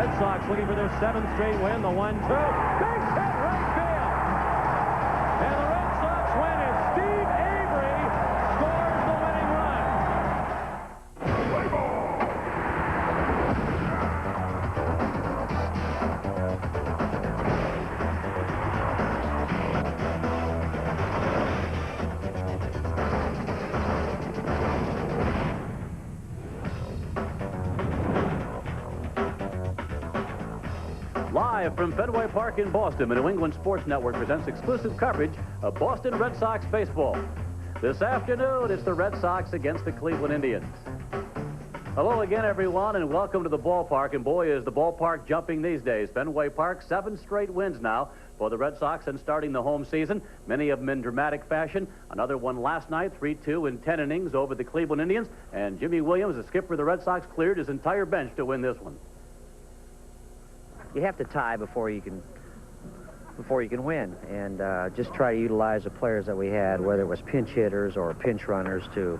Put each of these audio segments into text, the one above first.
Red Sox looking for their 7th straight win. The 1-2. Big hit right field. And the Red Sox win as Steve Avery scores the winning run. Live from Fenway Park in Boston, the New England Sports Network presents exclusive coverage of Boston Red Sox baseball. This afternoon, it's the Red Sox against the Cleveland Indians. Hello again, everyone, and welcome to the ballpark. And boy, is the ballpark jumping these days. Fenway Park, 7 straight wins now for the Red Sox and starting the home season. Many of them in dramatic fashion. Another one last night, 3-2 in 10 innings over the Cleveland Indians. And Jimmy Williams, the skipper of the Red Sox, cleared his entire bench to win this one. You have to tie before you can win, and just try to utilize the players that we had, whether it was pinch hitters or pinch runners, to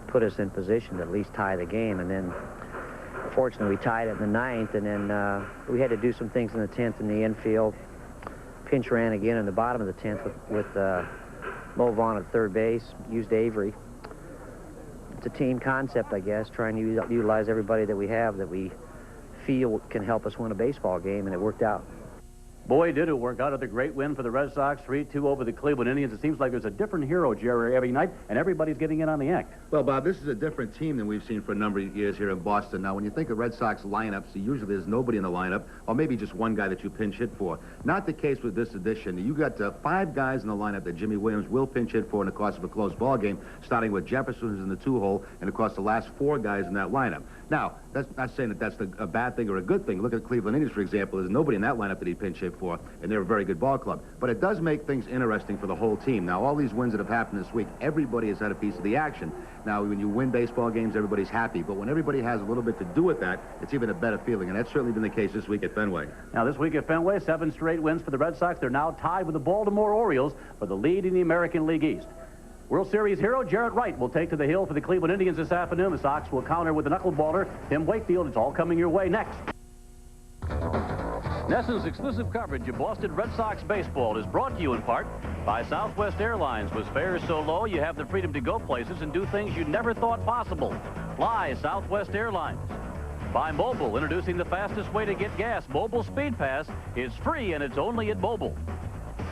put us in position to at least tie the game. And then fortunately we tied it in the 9th, and then we had to do some things in the 10th in the infield. Pinch ran again in the bottom of the 10th with Mo Vaughn at third base, used Avery. It's a team concept, I guess, trying to utilize everybody that we have that we feel can help us win a baseball game, and it worked out. Boy, did it work out. At the great win for the Red Sox, 3-2 over the Cleveland Indians. It seems like there's a different hero, Jerry, every night, and everybody's getting in on the act. Well, Bob, this is a different team than we've seen for a number of years here in Boston. Now, when you think of Red Sox lineups, usually there's nobody in the lineup, or maybe just one guy that you pinch hit for. Not the case with this edition. You got 5 guys in the lineup that Jimmy Williams will pinch hit for in the course of a close ball game, starting with Jefferson, who's in the 2-hole, and of course the last 4 guys in that lineup. Now, that's not saying that that's a bad thing or a good thing. Look at the Cleveland Indians, for example. There's nobody in that lineup that he pinch hit for, and they're a very good ball club. But it does make things interesting for the whole team. Now, all these wins that have happened this week, everybody has had a piece of the action. Now, when you win baseball games, everybody's happy. But when everybody has a little bit to do with that, it's even a better feeling. And that's certainly been the case this week at Fenway. Now, this week at Fenway, 7 straight wins for the Red Sox. They're now tied with the Baltimore Orioles for the lead in the American League East. World Series hero Jaret Wright will take to the hill for the Cleveland Indians this afternoon. The Sox will counter with the knuckleballer Tim Wakefield. It's all coming your way next. Ness's exclusive coverage of Boston Red Sox baseball is brought to you in part by Southwest Airlines. With fares so low, you have the freedom to go places and do things you never thought possible. Fly Southwest Airlines. By Mobile, introducing the fastest way to get gas. Mobile Speed Pass is free, and it's only at Mobile.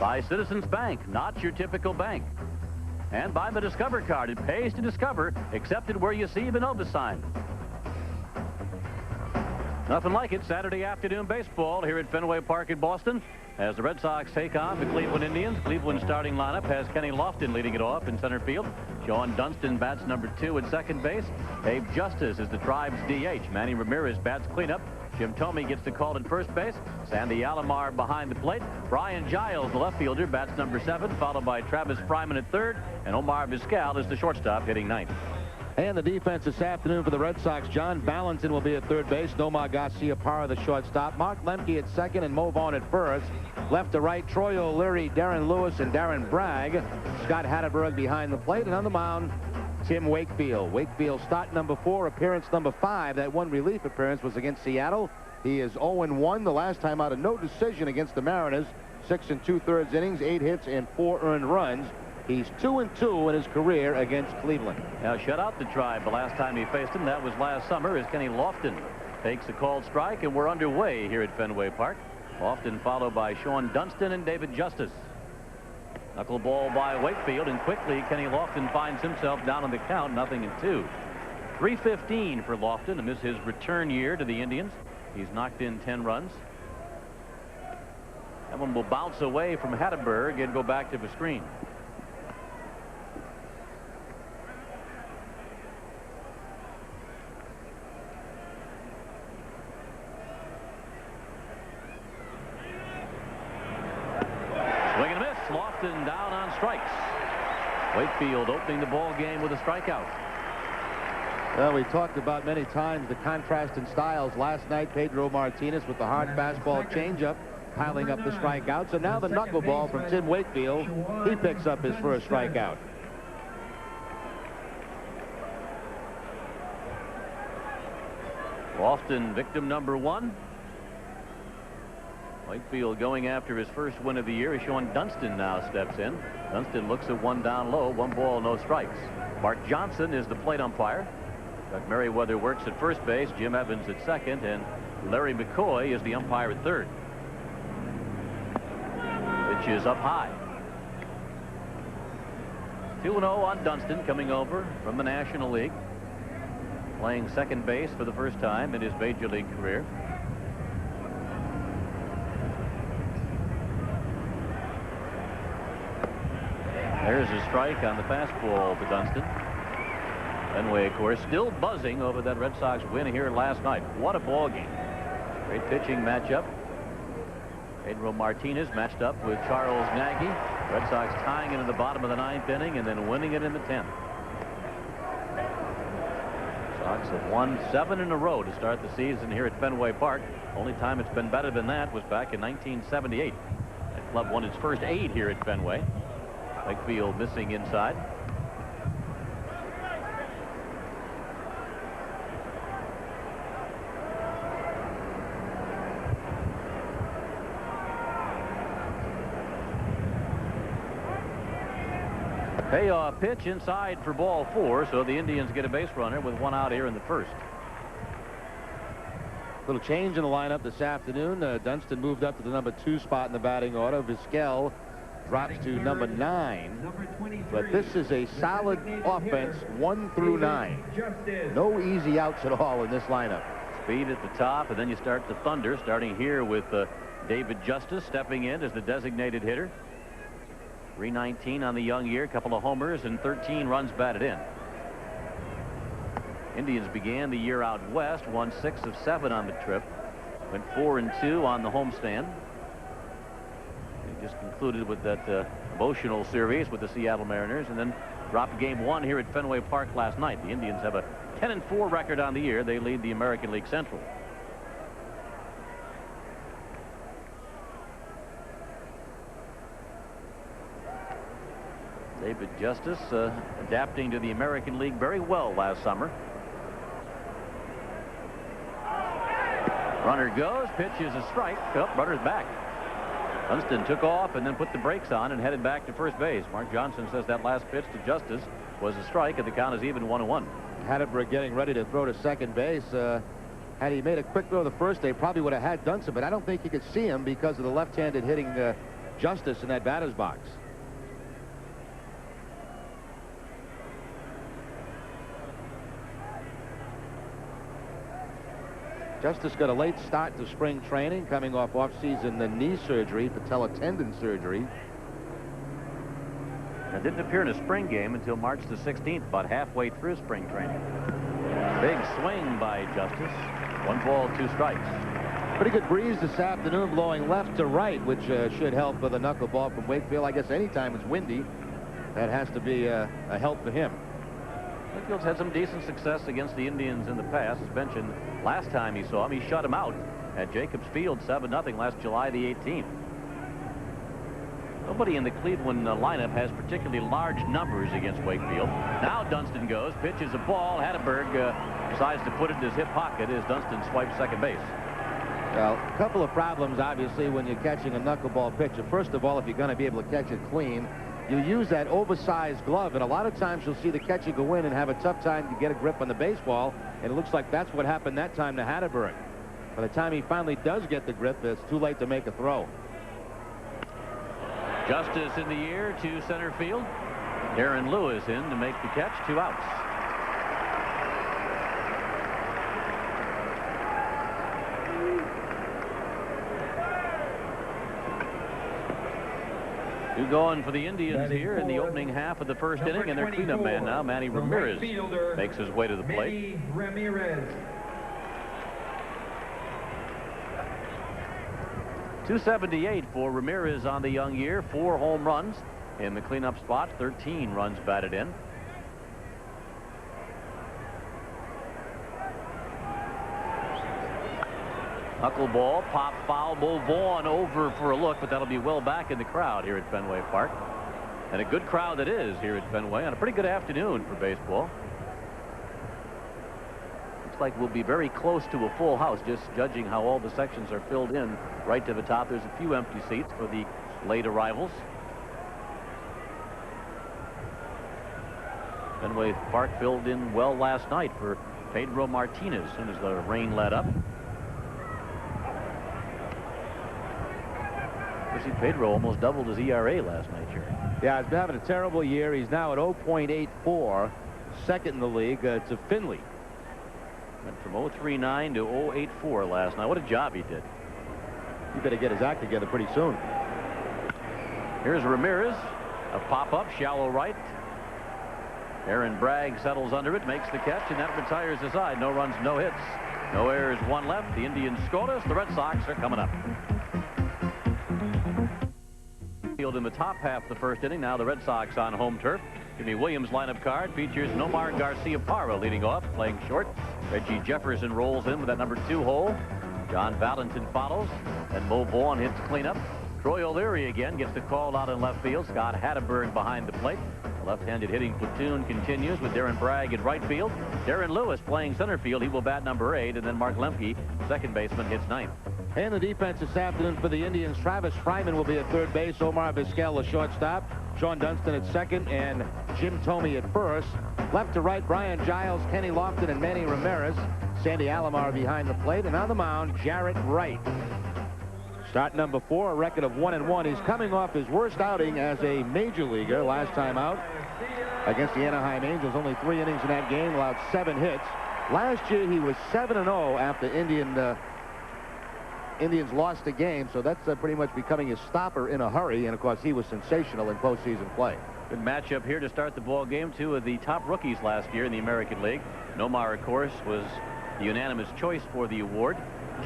By Citizens Bank, not your typical bank. And by the Discover card. It pays to discover, accepted where you see the Nova sign. Nothing like it. Saturday afternoon baseball here at Fenway Park in Boston as the Red Sox take on the Cleveland Indians. Cleveland's starting lineup has Kenny Lofton leading it off in center field. Sean Dunston bats number 2 at second base. Abe Justice is the Tribe's DH. Manny Ramirez bats cleanup. Jim Thome gets the call at first base. Sandy Alomar behind the plate. Brian Giles, the left fielder, bats number 7, followed by Travis Fryman at third. And Omar Vizquel is the shortstop, hitting 9th. And the defense this afternoon for the Red Sox, John Valentin will be at third base. Nomar Garcia-Parra, the shortstop. Mark Lemke at second and Mo Vaughn at first. Left to right, Troy O'Leary, Darren Lewis, and Darren Bragg. Scott Hatterberg behind the plate, and on the mound, Tim Wakefield. Wakefield start number 4, appearance number 5. That one relief appearance was against Seattle. He is 0-1 the last time out, of no decision against the Mariners. 6 2/3 innings, 8 hits, and 4 earned runs. He's 2-2 in his career against Cleveland. Now, shut out the Tribe the last time he faced him. That was last summer as Kenny Lofton takes a called strike, and we're underway here at Fenway Park. Lofton followed by Sean Dunston and David Justice. Knuckleball by Wakefield, and quickly Kenny Lofton finds himself down on the count, 0-2. 315 for Lofton, and this is his return year to the Indians. He's knocked in 10 runs. That one will bounce away from Hatterberg and go back to the screen. Swing and a miss. Lofton down on strikes. Wakefield opening the ball game with a strikeout. Well, we talked about many times the contrast in styles. Last night, Pedro Martinez with the hard fastball changeup, piling up the strikeouts. And now the knuckleball from Tim Wakefield. He picks up his first strikeout. Lofton, victim number 1. Wakefield going after his first win of the year. Sean Dunston now steps in. Dunston looks at one down low, 1 ball, no strikes. Mark Johnson is the plate umpire. Doug Merriweather works at first base, Jim Evans at second, and Larry McCoy is the umpire at third. Pitch is up high. 2-0 on Dunston, coming over from the National League. Playing second base for the first time in his major league career. There's a strike on the fastball to Dunston. Fenway, of course, still buzzing over that Red Sox win here last night. What a ball game. Great pitching matchup. Pedro Martinez matched up with Charles Nagy. Red Sox tying it in the bottom of the 9th inning and then winning it in the 10th. Sox have won 7 in a row to start the season here at Fenway Park. Only time it's been better than that was back in 1978. That club won its first 8 here at Fenway. Wakefield missing inside. Payoff pitch inside for ball 4, so the Indians get a base runner with 1 out here in the first. Little change in the lineup this afternoon. Dunston moved up to the number 2 spot in the batting order. Vizquel drops to number 9. But this is a solid offense 1 through 9. No easy outs at all in this lineup. Speed at the top, and then you start the thunder, starting here with David Justice stepping in as the designated hitter. 319 on the young year, a couple of homers and 13 runs batted in. Indians began the year out west, won 6 of 7 on the trip, went 4-2 on the homestand. They just concluded with that emotional series with the Seattle Mariners, and then dropped game 1 here at Fenway Park last night. The Indians have a 10-4 record on the year. They lead the American League Central. David Justice adapting to the American League very well last summer. Runner goes, pitch is a strike. Oh, runner's back. Dunston took off and then put the brakes on and headed back to first base. Mark Johnson says that last pitch to Justice was a strike, and the count is even 1-1. Hatteberg getting ready to throw to second base. Had he made a quick throw the first, they probably would have had Dunston, but I don't think you could see him because of the left-handed hitting Justice in that batter's box. Justice got a late start to spring training, coming off off-season knee surgery, patella tendon surgery. And didn't appear in a spring game until March the 16th, about halfway through spring training. Big swing by Justice. 1 ball, 2 strikes. Pretty good breeze this afternoon, blowing left to right, which should help with a knuckleball from Wakefield. I guess anytime it's windy, that has to be a help for him. Wakefield's had some decent success against the Indians in the past. As mentioned, last time he saw him, he shut him out at Jacobs Field 7-0 last July the 18th. Nobody in the Cleveland lineup has particularly large numbers against Wakefield. Now Dunston goes, pitches a ball. Hatteberg decides to put it in his hip pocket as Dunston swipes second base. Well, a couple of problems, obviously, when you're catching a knuckleball pitcher. First of all, if you're going to be able to catch it clean, you use that oversized glove, and a lot of times you'll see the catcher go in and have a tough time to get a grip on the baseball, and it looks like that's what happened that time to Hatteberg. By the time he finally does get the grip, it's too late to make a throw. Justice in the air to center field. Darren Lewis in to make the catch. 2 outs. Two going for the Indians here in the opening half of the first inning, and their cleanup man now, Manny Ramirez, makes his way to the plate. .278 for Ramirez on the young year. 4 home runs in the cleanup spot. 13 runs batted in. Knuckleball, pop foul. Bull Vaughn over for a look, but that'll be well back in the crowd here at Fenway Park. And a good crowd that is here at Fenway on a pretty good afternoon for baseball. looks like we'll be very close to a full house, just judging how all the sections are filled in right to the top. There's a few empty seats for the late arrivals. Fenway Park filled in well last night for Pedro Martinez as soon as the rain let up. You see, Pedro almost doubled his ERA last night here. Yeah, he's been having a terrible year. He's now at 0.84, second in the league to Finley. Went from 0.39 to 0.84 last night. What a job he did. He better get his act together pretty soon. Here's Ramirez. A pop-up, shallow right. Aaron Bragg settles under it, makes the catch, and that retires the side. No runs, no hits. No errors, one left. The Indians scoreless. The Red Sox are coming up. Field in the top half of the first inning. Now the Red Sox on home turf. Jimmy Williams' lineup card features Nomar Garciaparra leading off, playing short. Reggie Jefferson rolls in with that number 2 hole. John Valentin follows, and Mo Vaughn hits cleanup. Troy O'Leary again gets the call out in left field. Scott Hatteberg behind the plate. The left-handed hitting platoon continues with Darren Bragg in right field. Darren Lewis playing center field. He will bat number 8, and then Mark Lemke, second baseman, hits 9th. And the defense this afternoon for the Indians, Travis Fryman will be at third base. Omar Vizquel, the shortstop. Sean Dunston at second, and Jim Thome at first. Left to right, Brian Giles, Kenny Lofton, and Manny Ramirez. Sandy Alomar behind the plate, and on the mound, Jaret Wright. Start number 4, a record of 1-1. He's coming off his worst outing as a major leaguer last time out against the Anaheim Angels. Only 3 innings in that game, allowed 7 hits. Last year he was 7-0 after Indians lost the game, so that's pretty much becoming his stopper in a hurry, and of course he was sensational in postseason play. Good matchup here to start the ball game. 2 of the top rookies last year in the American League. Nomar, of course, was the unanimous choice for the award.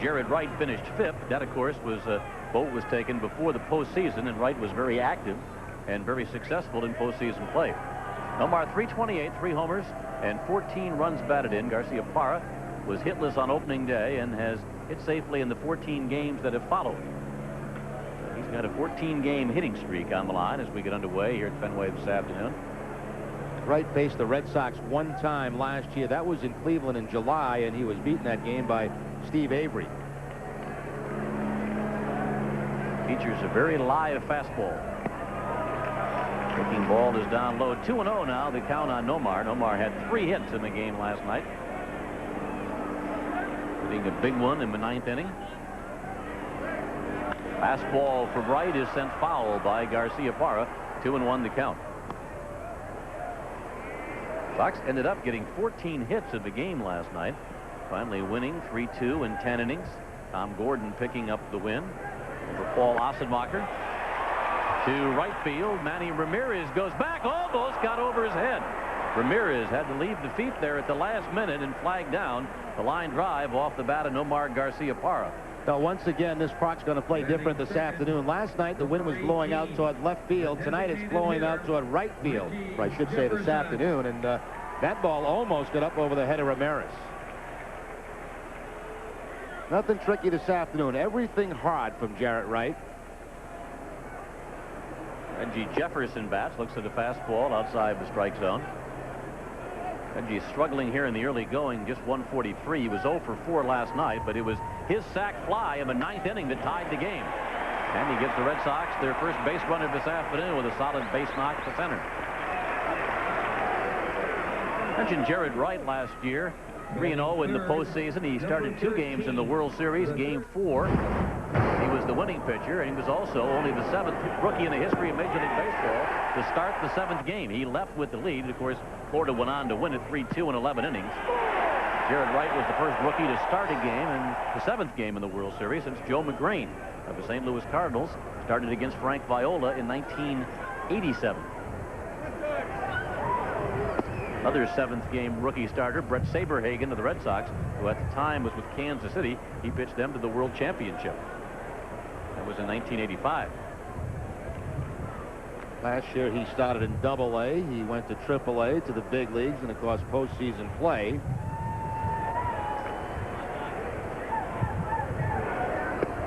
Jared Wright finished 5th. That, of course, was vote was taken before the postseason, and Wright was very active and very successful in postseason play. Nomar, 328, 3 homers, and 14 runs batted in. Garciaparra was hitless on opening day and has hit safely in the 14 games that have followed. He's got a 14-game hitting streak on the line as we get underway here at Fenway this afternoon. Wright faced the Red Sox 1 time last year. That was in Cleveland in July, and he was beaten that game by Steve Avery. Features a very live fastball. Kicking ball is down low. 2-0 now, the count on Nomar. Nomar had 3 hits in the game last night. Hitting a big one in the 9th inning. Fastball for Wright is sent foul by Garciaparra. 2-1 the count. Sox ended up getting 14 hits in the game last night. Finally winning 3-2 in 10 innings. Tom Gordon picking up the win over Paul Ossenmacher. To right field, Manny Ramirez goes back, almost got over his head. Ramirez had to leave the feet there at the last minute and flag down the line drive off the bat of Nomar Garciaparra. Now, once again, this park's going to play different this afternoon. Last night, the wind was blowing out toward left field. Tonight, it's blowing out toward right field, or I should say this afternoon, and that ball almost got up over the head of Ramirez. Nothing tricky this afternoon. Everything hard from Jaret Wright. Reggie Jefferson bats, looks at a fastball outside the strike zone. Reggie's struggling here in the early going, just 143. He was 0 for 4 last night, but it was his sac fly in the 9th inning that tied the game. And he gives the Red Sox their first base runner this afternoon with a solid base knock to center. Mentioned Jaret Wright last year, 3-0 in the postseason. He started 2 games in the World Series. Game 4, he was the winning pitcher, and he was also only the 7th rookie in the history of Major League Baseball to start the 7th game. He left with the lead. Of course, Florida went on to win it 3-2 in 11 innings. Jaret Wright was the first rookie to start a game in the 7th game in the World Series since Joe McGrain of the St. Louis Cardinals started against Frank Viola in 1987. Another 7th game rookie starter, Brett Saberhagen of the Red Sox, who at the time was with Kansas City. He pitched them to the World Championship. That was in 1985. Last year he started in Double-A. He went to Triple-A, to the big leagues, and of course postseason play.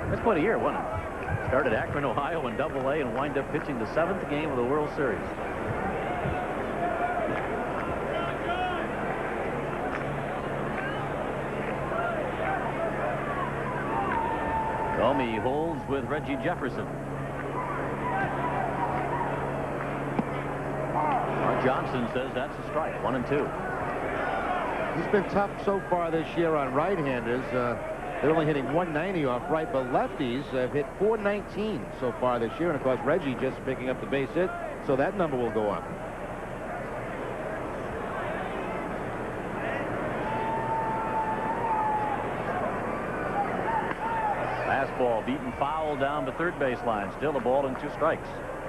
That's quite a year, wasn't it? Started Akron, Ohio in Double-A and wind up pitching the 7th game of the World Series. Tommy holds with Reggie Jefferson. Mark Johnson says that's a strike. 1-2. He's been tough so far this year on right-handers. They're only hitting 190 off right, but lefties have hit 419 so far this year. And, of course, Reggie just picking up the base hit, so that number will go up. Fastball beaten foul down the third baseline. Still a ball and 2 strikes.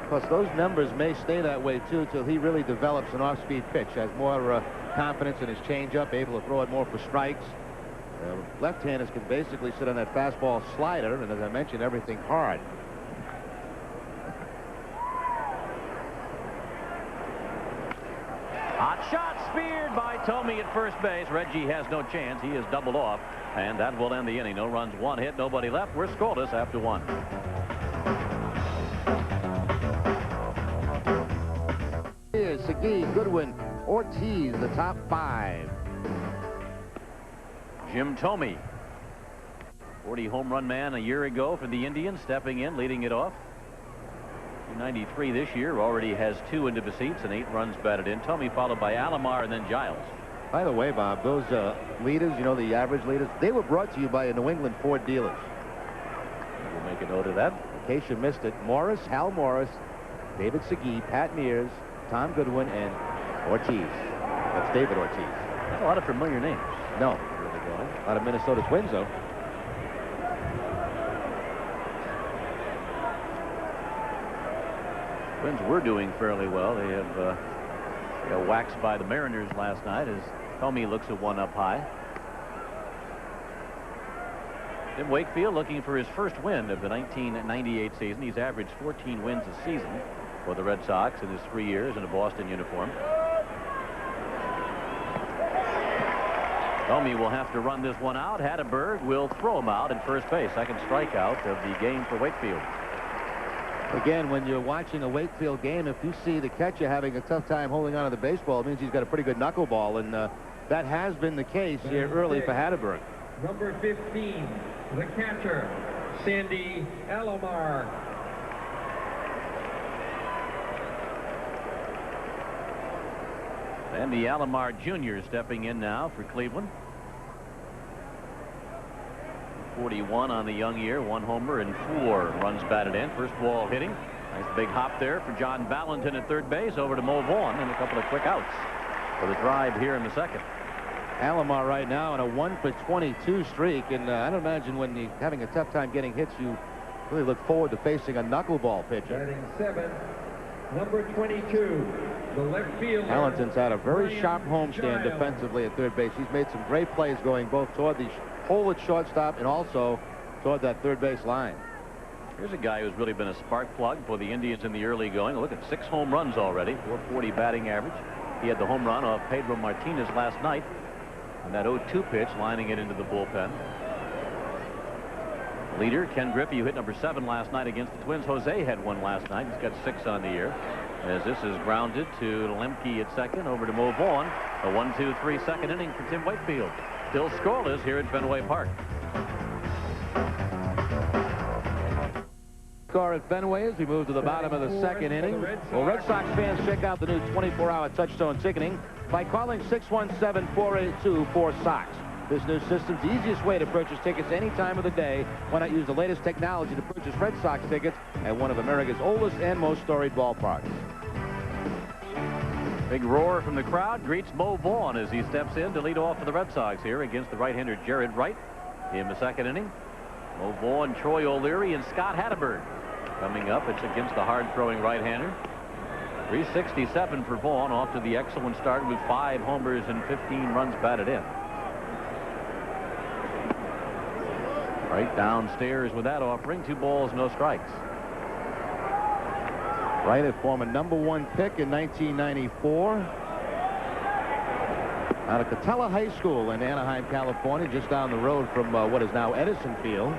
Plus, those numbers may stay that way, too, till he really develops an off-speed pitch, has more confidence in his changeup, able to throw it more for strikes. Left-handers can basically sit on that fastball slider, and as I mentioned, everything hard. Hot shot speared by Tommy at first base. Reggie has no chance. He is doubled off, and that will end the inning. No runs, 1 hit, nobody left. We're scoreless after 1. Here's Segui, Goodwin, Ortiz, the top 5. Jim Thome, 40 home run man a year ago for the Indians, stepping in, leading it off. 293 this year, already has 2 into the seats and 8 runs batted in. Thome followed by Alomar and then Giles. By the way, Bob, those leaders, you know, the average leaders, they were brought to you by a New England Ford dealers. We'll make a note of that. In case you missed it, Morris, Hal Morris, David Segui, Pat Mears, Tom Goodwin, and Ortiz. That's David Ortiz. Not a lot of familiar names. No. A lot of Minnesota Twins, though. Twins were doing fairly well. They have got waxed by the Mariners last night as Thome looks at 1 up high. Tim Wakefield looking for his first win of the 1998 season. He's averaged 14 wins a season for the Red Sox in his 3 years in a Boston uniform. Thome will have to run this one out. Hatteberg will throw him out at first base. Second strikeout of the game for Wakefield. Again, when you're watching a Wakefield game, if you see the catcher having a tough time holding on to the baseball, it means he's got a pretty good knuckleball, and that has been the case here early for Hatteberg. Number 15, the catcher, Sandy Alomar. Sandy Alomar Jr. stepping in now for Cleveland. 41 on the young year, 1 homer and 4 runs batted in. First ball hitting. Nice big hop there for John Valentin at third base. Over to Mo Vaughn and a couple of quick outs for the drive here in the second. Alomar right now on a 1-for-22 streak, and I don't imagine when you're having a tough time getting hits, you really look forward to facing a knuckleball pitcher. Batting 7, number 22, the left fielder. Valentin's had a very sharp homestand defensively at third base. He's made some great plays going both toward the hole at shortstop and also toward that third base line. Here's a guy who's really been a spark plug for the Indians in the early going. Look at 6 home runs already, 440 batting average. He had the home run off Pedro Martinez last night. And that 0-2 pitch lining it into the bullpen. Leader Ken Griffey, who hit number 7 last night against the Twins. Jose had 1 last night. He's got 6 on the year. As this is grounded to Lemke at second, over to Mo Vaughn. A 1-2-3 second inning for Tim Wakefield. Still scoreless here at Fenway Park. Score at Fenway as we move to the bottom of the second inning. Well, Red Sox fans, check out the new 24-hour Touchstone ticketing by calling 617-482-4SOX. This new system's the easiest way to purchase tickets any time of the day. Why not use the latest technology to purchase Red Sox tickets at one of America's oldest and most storied ballparks? Big roar from the crowd greets Mo Vaughn as he steps in to lead off for the Red Sox here against the right-hander Jaret Wright in the second inning. Mo Vaughn, Troy O'Leary, and Scott Hatteberg coming up. It's against the hard-throwing right-hander. 367 for Vaughn, off to the excellent start with 5 homers and 15 runs batted in. Right downstairs with that offering, 2 balls, no strikes. Wright, a former #1 pick in 1994. Out of Catella High School in Anaheim, California, just down the road from what is now Edison Field.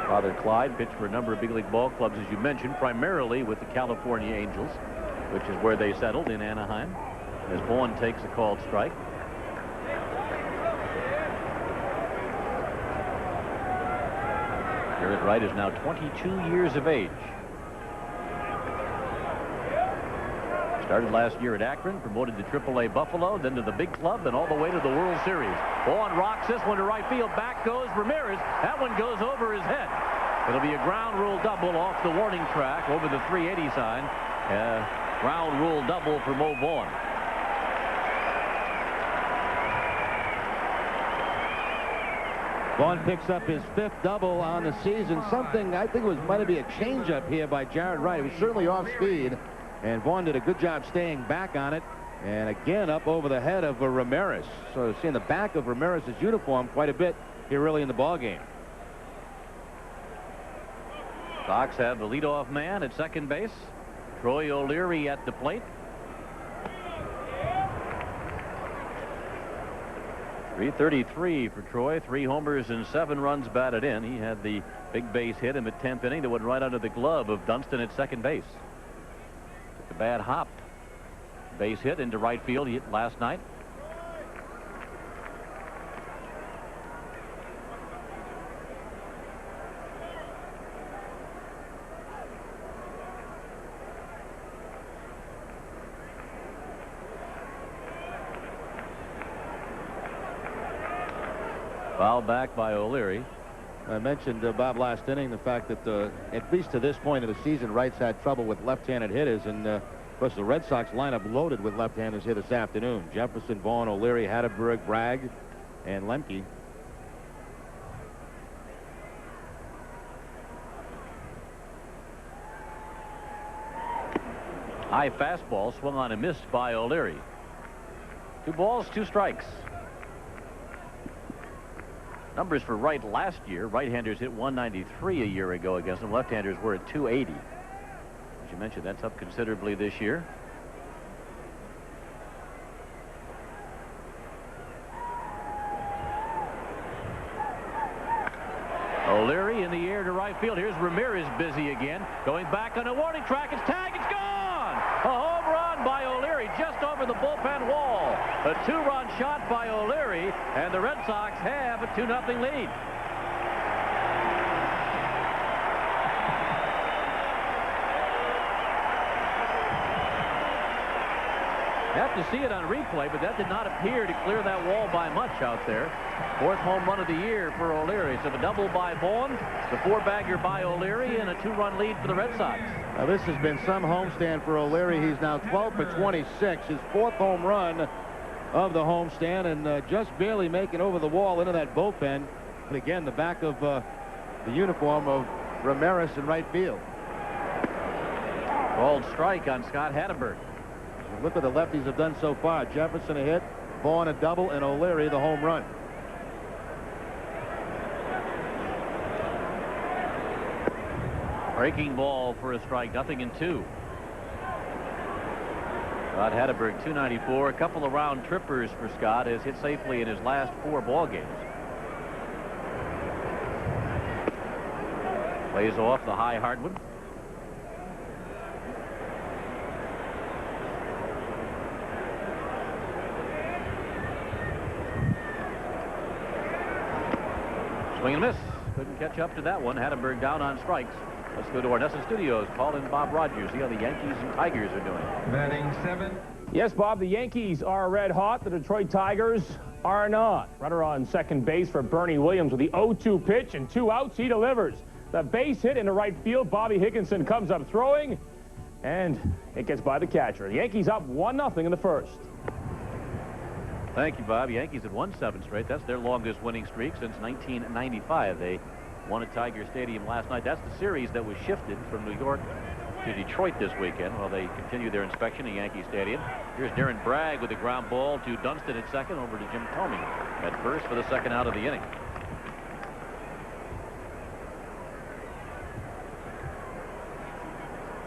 Father Clyde pitched for a number of big league ball clubs, as you mentioned, primarily with the California Angels, which is where they settled in Anaheim. As Vaughn takes a called strike. Jaret Wright is now 22 years of age. Started last year at Akron, promoted to AAA Buffalo, then to the big club, then all the way to the World Series. Vaughn rocks this one to right field. Back goes Ramirez. That one goes over his head. It'll be a ground rule double off the warning track over the 380 sign. Ground rule double for Mo Vaughn. Vaughn picks up his 5th double on the season. Something I think might be a changeup here by Jaret Wright. It was certainly off speed, and Vaughn did a good job staying back on it. And again, up over the head of Ramirez. So seeing the back of Ramirez's uniform quite a bit here early in the ball game. Sox have the leadoff man at second base. Troy O'Leary at the plate. .333 for Troy. 3 homers and 7 runs batted in. He had the big base hit in the 10th inning that went right under the glove of Dunston at second base. Took a bad hop. Base hit into right field last night. Foul back by O'Leary. I mentioned, Bob, last inning, the fact that at least to this point of the season, Wright's had trouble with left-handed hitters, and of course the Red Sox lineup loaded with left-handers here this afternoon. Jefferson, Vaughn, O'Leary, Hatterberg, Bragg, and Lemke. High fastball swung on and missed by O'Leary. 2 balls, 2 strikes. Numbers for Wright last year. Right-handers hit 193 a year ago against them. Left-handers were at 280. As you mentioned, that's up considerably this year. O'Leary in the air to right field. Here's Ramirez busy again. Going back on a warning track. It's tagged. It's gone. A home run by O'Leary just over the bullpen wall. A 2-run shot by O'Leary, and the Red Sox have a 2-0 lead. You have to see it on replay, but that did not appear to clear that wall by much out there. 4th home run of the year for O'Leary. So the double by Vaughn, the 4-bagger by O'Leary, and a 2-run lead for the Red Sox. Now this has been some homestand for O'Leary. He's now 12 for 26. His 4th home run of the homestand, and just barely making over the wall into that bullpen. But again, the back of the uniform of Ramirez in right field. Called strike on Scott Hatterberg. Look what the lefties have done so far. Jefferson a hit, Vaughn a double, and O'Leary the home run. Breaking ball for a strike, 0-2. Scott Hatterberg, 294. A couple of round trippers for Scott. Has hit safely in his last 4 ball games. Plays off the high hardwood. Swing and miss. Couldn't catch up to that one. Hatterberg down on strikes. Let's go to our Nesson Studios. Paul and Bob Rogers. See how the Yankees and Tigers are doing. Batting 7. Yes, Bob, the Yankees are red hot. The Detroit Tigers are not. Runner on second base for Bernie Williams with the 0-2 pitch and 2 outs. He delivers. The base hit into right field. Bobby Higginson comes up throwing, and it gets by the catcher. The Yankees up 1-0 in the first. Thank you, Bob. Yankees have won 7 straight. That's their longest winning streak since 1995. They won at Tiger Stadium last night. That's the series that was shifted from New York to Detroit this weekend while they continue their inspection at Yankee Stadium. Here's Darren Bragg with a ground ball to Dunston at second, over to Jim Thome at first for the second out of the inning.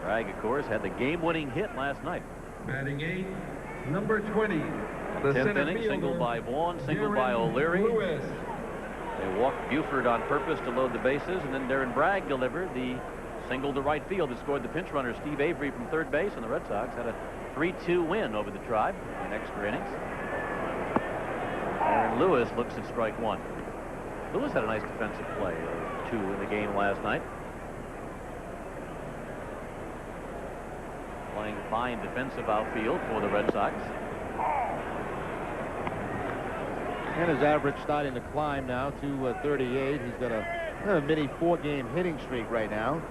Bragg, of course, had the game-winning hit last night. Batting 8, number 20. The 10th inning, single by Vaughn, single by O'Leary. They walked Buford on purpose to load the bases, and then Darren Bragg delivered the single to right field that scored the pinch runner Steve Avery from third base, and the Red Sox had a 3-2 win over the Tribe in extra innings. Aaron Lewis looks at strike 1. Lewis had a nice defensive play. 0-2 in the game last night. Playing fine defensive outfield for the Red Sox. And his average starting to climb now to 38. He's got a mini 4-game hitting streak right now.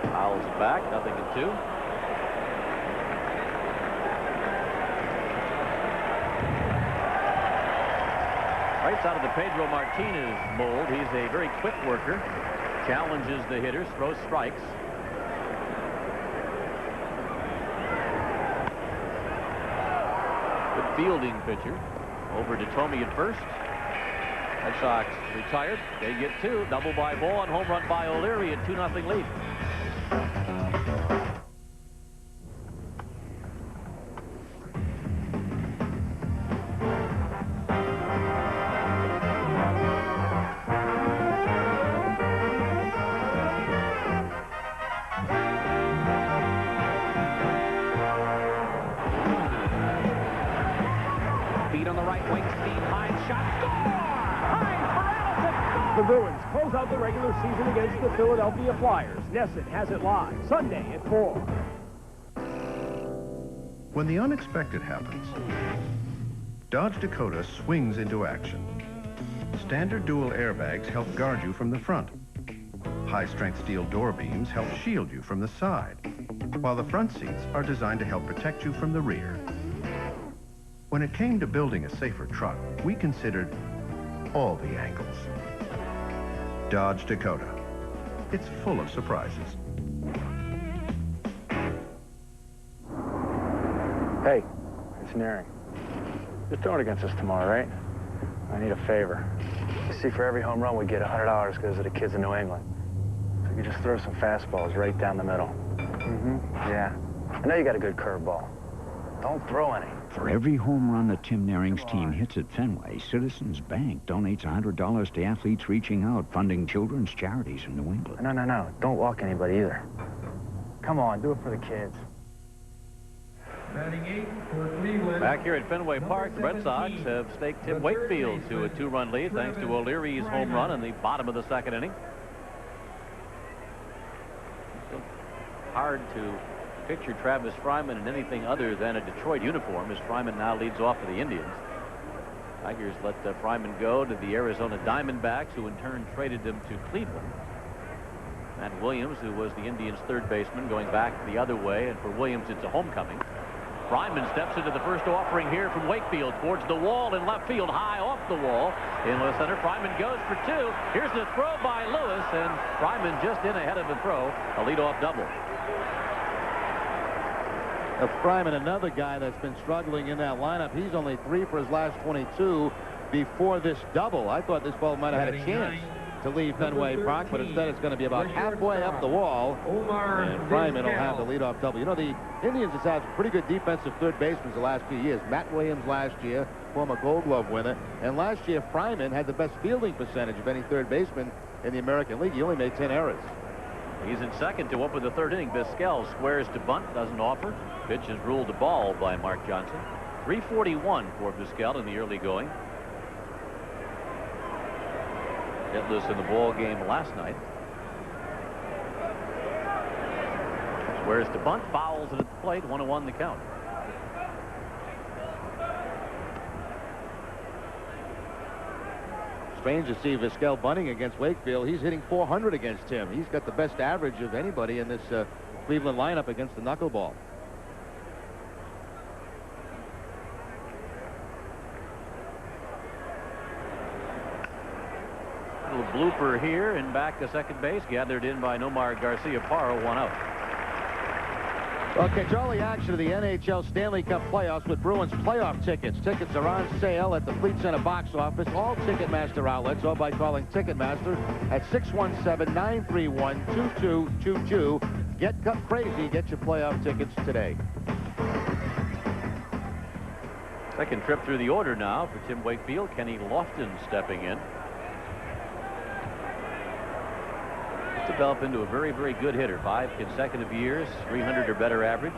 Fouls it back, 0-2. Wright's out of the Pedro Martinez mold. He's a very quick worker. Challenges the hitters, throws strikes. Good fielding pitcher. Over to Tomey at first. Red Sox retired. They get 2. Double by Ball and home run by O'Leary, a 2-0 lead. The Bruins close out the regular season against the Philadelphia Flyers. Nesson has it live Sunday at 4. When the unexpected happens, Dodge Dakota swings into action. Standard dual airbags help guard you from the front. High-strength steel door beams help shield you from the side, while the front seats are designed to help protect you from the rear. When it came to building a safer truck, we considered all the angles. Dodge Dakota. It's full of surprises. Hey, it's Nearing. You're throwing against us tomorrow, right? I need a favor. You see, for every home run, we get $100 goes to the kids in New England. So you just throw some fastballs right down the middle. Yeah. I know you got a good curveball. Don't throw any. For every home run that Tim Nearing's team hits at Fenway, Citizens Bank donates $100 to athletes reaching out, funding children's charities in New England. No. Don't walk anybody either. Come on, do it for the kids. Batting 8 for Cleveland. Back here at Fenway Park, the Red Sox have staked Tim Wakefield to a 2-run lead thanks to O'Leary's home run in the bottom of the 2nd inning. Still hard to picture Travis Fryman in anything other than a Detroit uniform, as Fryman now leads off for the Indians. Tigers let Fryman go to the Arizona Diamondbacks, who in turn traded him to Cleveland. Matt Williams, who was the Indians' third baseman, going back the other way, and for Williams it's a homecoming. Fryman steps into the first offering here from Wakefield towards the wall in left field, high off the wall in left center. Fryman goes for 2. Here's the throw by Lewis, and Fryman just in ahead of the throw, a leadoff double. Fryman, another guy that's been struggling in that lineup. He's only 3 for his last 22 before this double. I thought this ball might have had a chance to leave Fenway Park, but instead it's going to be about halfway up the wall, and Fryman will have the leadoff double. You know, the Indians have had pretty good defensive third basemen the last few years. Matt Williams last year, former Gold Glove winner, and last year Fryman had the best fielding percentage of any third baseman in the American League. He only made 10 errors. He's in second to open the 3rd inning. Vizquel squares to bunt, doesn't offer. Pitch is ruled a ball by Mark Johnson. 341 for Vizquel in the early going. Hitless in the ball game last night. Squares to bunt, fouls it at the plate, 1-1 the count. Strange to see Vizquel bunting against Wakefield. He's hitting .400 against him. He's got the best average of anybody in this Cleveland lineup against the knuckleball. Little blooper here and back to second base, gathered in by Nomar Garcia-Parra, 1 out. Well, catch all the action of the NHL Stanley Cup playoffs with Bruins playoff tickets. Tickets are on sale at the Fleet Center box office, all Ticketmaster outlets, or by calling Ticketmaster at 617-931-2222. Get Cup crazy. Get your playoff tickets today. Second trip through the order now for Tim Wakefield. Kenny Lofton stepping in. Developed into a very, very good hitter. 5 consecutive years, 300 or better average.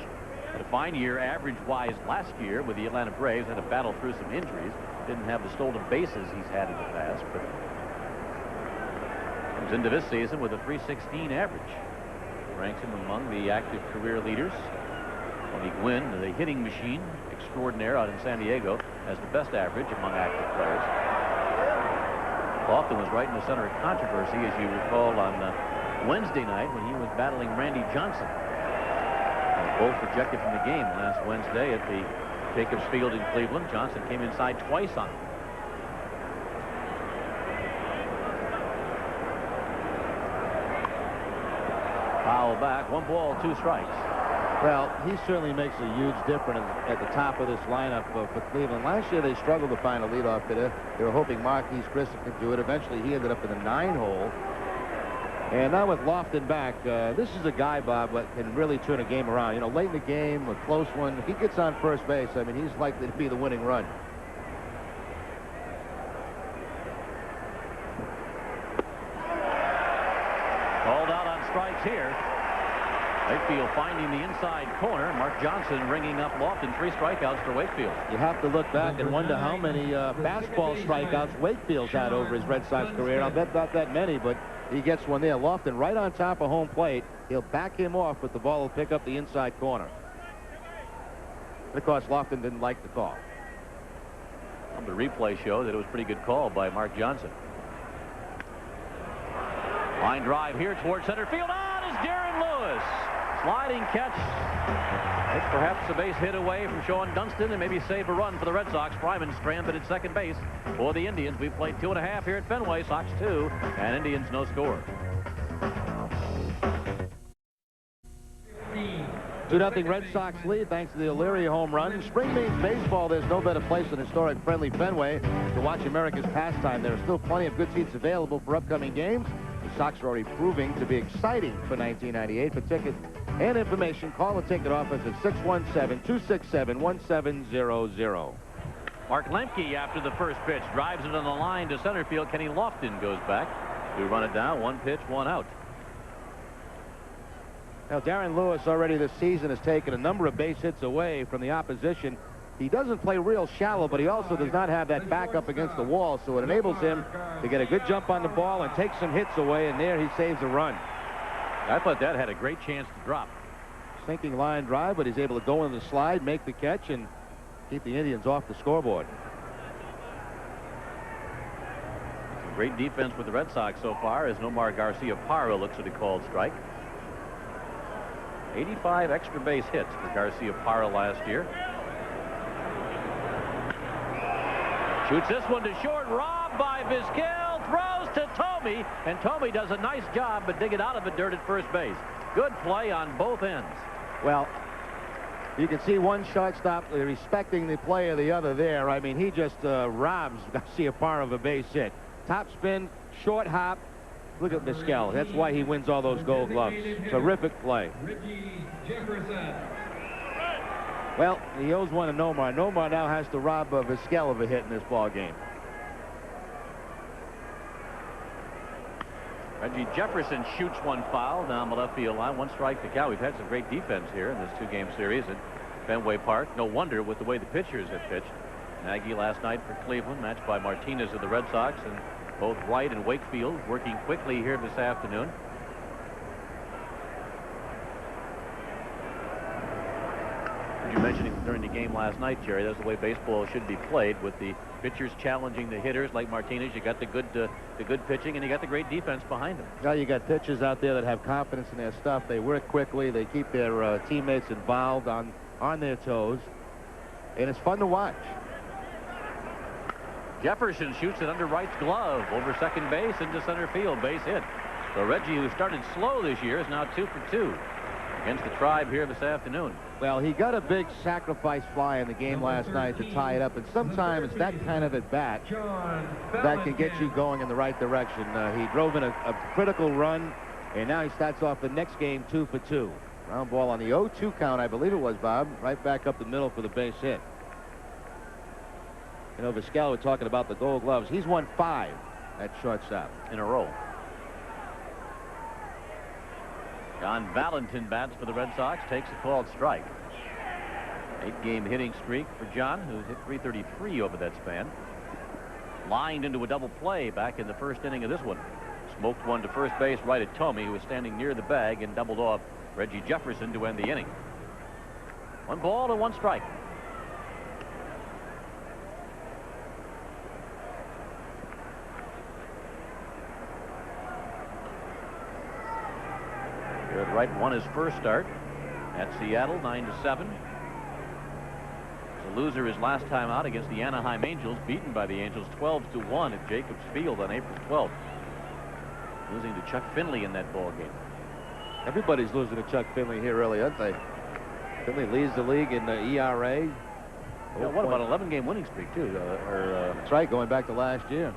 Had a fine year average-wise last year with the Atlanta Braves. Had to battle through some injuries. Didn't have the stolen bases he's had in the past, but comes into this season with a .316 average. Ranks him among the active career leaders. Tony Gwynn, the hitting machine extraordinaire out in San Diego, has the best average among active players. Lofton was right in the center of controversy, as you recall, on Wednesday night when he was battling Randy Johnson. Both ejected from the game last Wednesday at the Jacobs Field in Cleveland. Johnson came inside twice on him. Foul back, 1 ball, 2 strikes. Well, he certainly makes a huge difference at the top of this lineup for Cleveland. Last year they struggled to find a leadoff hitter. They were hoping Marquise Grissom could do it. Eventually he ended up in the 9-hole. And now with Lofton back, this is a guy, Bob, that can really turn a game around. You know, late in the game, a close one. If he gets on first base, I mean, he's likely to be the winning run. Called out on strikes here. Wakefield finding the inside corner. Mark Johnson ringing up Lofton. 3 strikeouts for Wakefield. You have to look back and wonder how many fastball strikeouts Wakefield's had over his Red Sox career. I'll bet not that many, but he gets one there. Lofton right on top of home plate. He'll back him off, but the ball will pick up the inside corner. And of course, Lofton didn't like the call. The replay showed that it was a pretty good call by Mark Johnson. Line drive here towards center field. On is Darren Lewis. Sliding catch. It's perhaps a base hit away from Sean Dunston and maybe save a run for the Red Sox. Fryman stranded at second base for the Indians. We've played 2.5 here at Fenway. Sox 2 and Indians no score. 2-0 Red Sox lead thanks to the O'Leary home run. In spring means baseball. There's no better place than historic friendly Fenway to watch America's pastime. There are still plenty of good seats available for upcoming games. The Sox are already proving to be exciting for 1998. For tickets and information, call the ticket office at 617-267-1700. Mark Lemke, after the first pitch, drives it on the line to center field. Kenny Lofton goes back to run it down. 1 pitch, 1 out. Now, Darren Lewis already this season has taken a number of base hits away from the opposition. He doesn't play real shallow, but he also does not have that back up against the wall, so it enables him to get a good jump on the ball and take some hits away, and there he saves a run. I thought that had a great chance to drop. Sinking line drive, but he's able to go in the slide, make the catch, and keep the Indians off the scoreboard. Some great defense with the Red Sox so far as Nomar Garcia-Parra looks at a called strike. 85 extra base hits for Garcia-Parra last year. Shoots this one to short, robbed by Vizquel, throws to Thome, and Thome does a nice job but digging out of the dirt at first base. Good play on both ends. Well, you can see one shortstop respecting the play of the other there. I mean, he just robs Garcia-Parra of a base hit. Top spin, short hop. Look at Vizquel. That's why he wins all those Gold Gloves. Terrific play. Well, he owes one to Nomar. Nomar now has to rob Vizquel of a hit in this ball game. Reggie Jefferson shoots one foul down the left field line. 1 strike to count. We've had some great defense here in this 2-game series at Fenway Park. No wonder with the way the pitchers have pitched. Nagy last night for Cleveland, matched by Martinez of the Red Sox, and both Wright and Wakefield working quickly here this afternoon. As you mentioned during the game last night, Jerry, that's the way baseball should be played, with the pitchers challenging the hitters like Martinez. You got the good pitching, and you got the great defense behind them. Well, you got pitchers out there that have confidence in their stuff. They work quickly. They keep their teammates involved on their toes, and it's fun to watch. Jefferson shoots it under Wright's glove over second base into center field. Base hit. So Reggie, who started slow this year, is now 2 for 2 against the Tribe here this afternoon. Well, he got a big sacrifice fly in the game last night to tie it up, and sometimes that kind of at bat that can get you going in the right direction. He drove in a critical run, and now he starts off the next game 2 for 2. Ground ball on the 0-2 count, I believe it was, Bob, right back up the middle for the base hit. You know, Vizquel, we're talking about the Gold Gloves. He's won 5 at shortstop in a row. John Valentin bats for the Red Sox, takes a called strike. 8-game hitting streak for John, who's hit .333 over that span. Lined into a double play back in the first inning of this one. Smoked one to first base right at Tomey, who was standing near the bag, and doubled off Reggie Jefferson to end the inning. 1 ball and 1 strike. Jaret Wright won his first start at Seattle, 9-7. The loser his last time out against the Anaheim Angels, beaten by the Angels 12-1 at Jacobs Field on April 12th. Losing to Chuck Finley in that ball game. Everybody's losing to Chuck Finley here early, aren't they? Finley leads the league in ERA. Yeah, what about 11-game winning streak, too? That's right, going back to last year.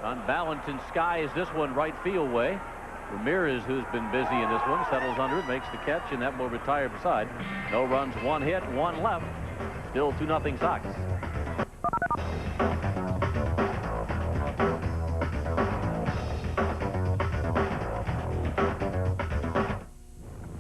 On balance and skies this one right field way. Ramirez, who's been busy in this one, settles under it, makes the catch, and that will retire beside. No runs, 1 hit, 1 left. Still 2-0 Sox.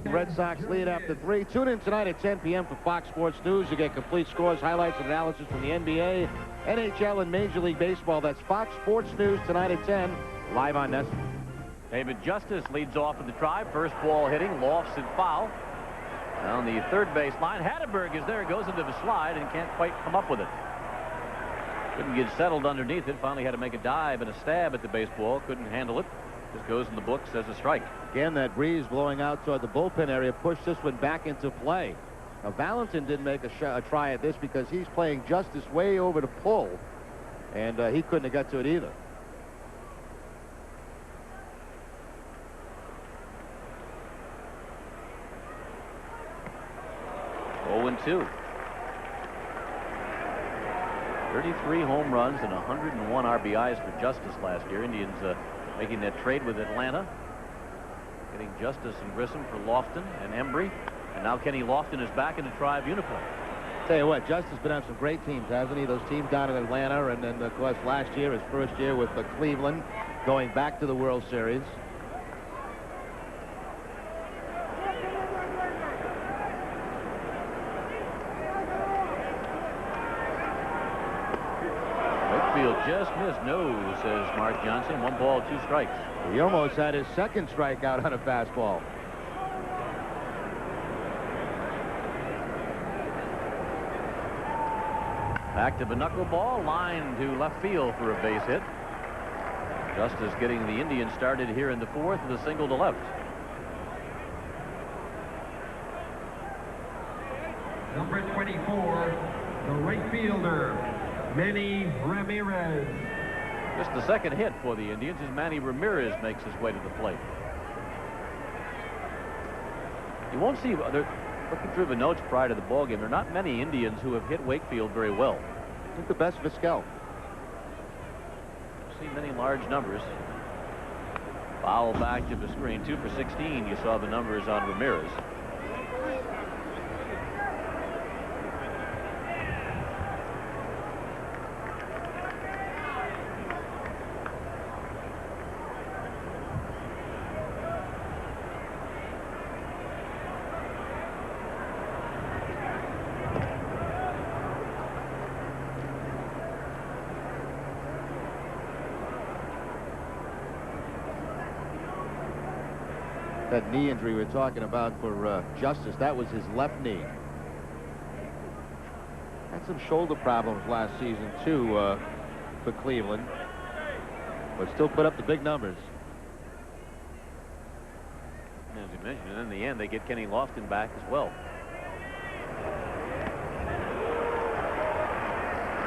Red Sox lead after 3. Tune in tonight at 10 p.m. for Fox Sports News. You get complete scores, highlights, and analysis from the NBA, NHL, and Major League Baseball. That's Fox Sports News tonight at 10, live on NESN. David Justice leads off in the Tribe. First ball hitting, lofts and foul. Down the third base line. Hatterberg is there, goes into the slide and can't quite come up with it. Couldn't get settled underneath it. Finally had to make a dive and a stab at the baseball. Couldn't handle it. Just goes in the books as a strike. Again, that breeze blowing out toward the bullpen area pushed this one back into play. Now, Valentin didn't make a try at this because he's playing Justice way over the pull, and he couldn't have got to it either. And 2. 33 home runs and 101 RBIs for Justice last year. Indians making that trade with Atlanta, getting Justice and Grissom for Lofton and Embry, and now Kenny Lofton is back in the Tribe uniform. Tell you what, Justice been on some great teams, hasn't he? Those teams down in Atlanta, and then of course last year, his first year with Cleveland, going back to the World Series. Wakefield just missed. No, says Mark Johnson. 1 ball, 2 strikes. He almost had his second strikeout on a fastball. Back to the knuckleball, line to left field for a base hit. Justice getting the Indians started here in the 4th with a single to left. Number 24, the right fielder, Manny Ramirez. Just the second hit for the Indians as Manny Ramirez makes his way to the plate. You won't see, looking through the notes prior to the ballgame, there are not many Indians who have hit Wakefield very well. I think the best Vizquel. See many large numbers. Foul back to the screen. 2 for 16. You saw the numbers on Ramirez. That knee injury we're talking about for Justice, that was his left knee. Had some shoulder problems last season, too, for Cleveland. But still put up the big numbers. As you mentioned, in the end, they get Kenny Lofton back as well.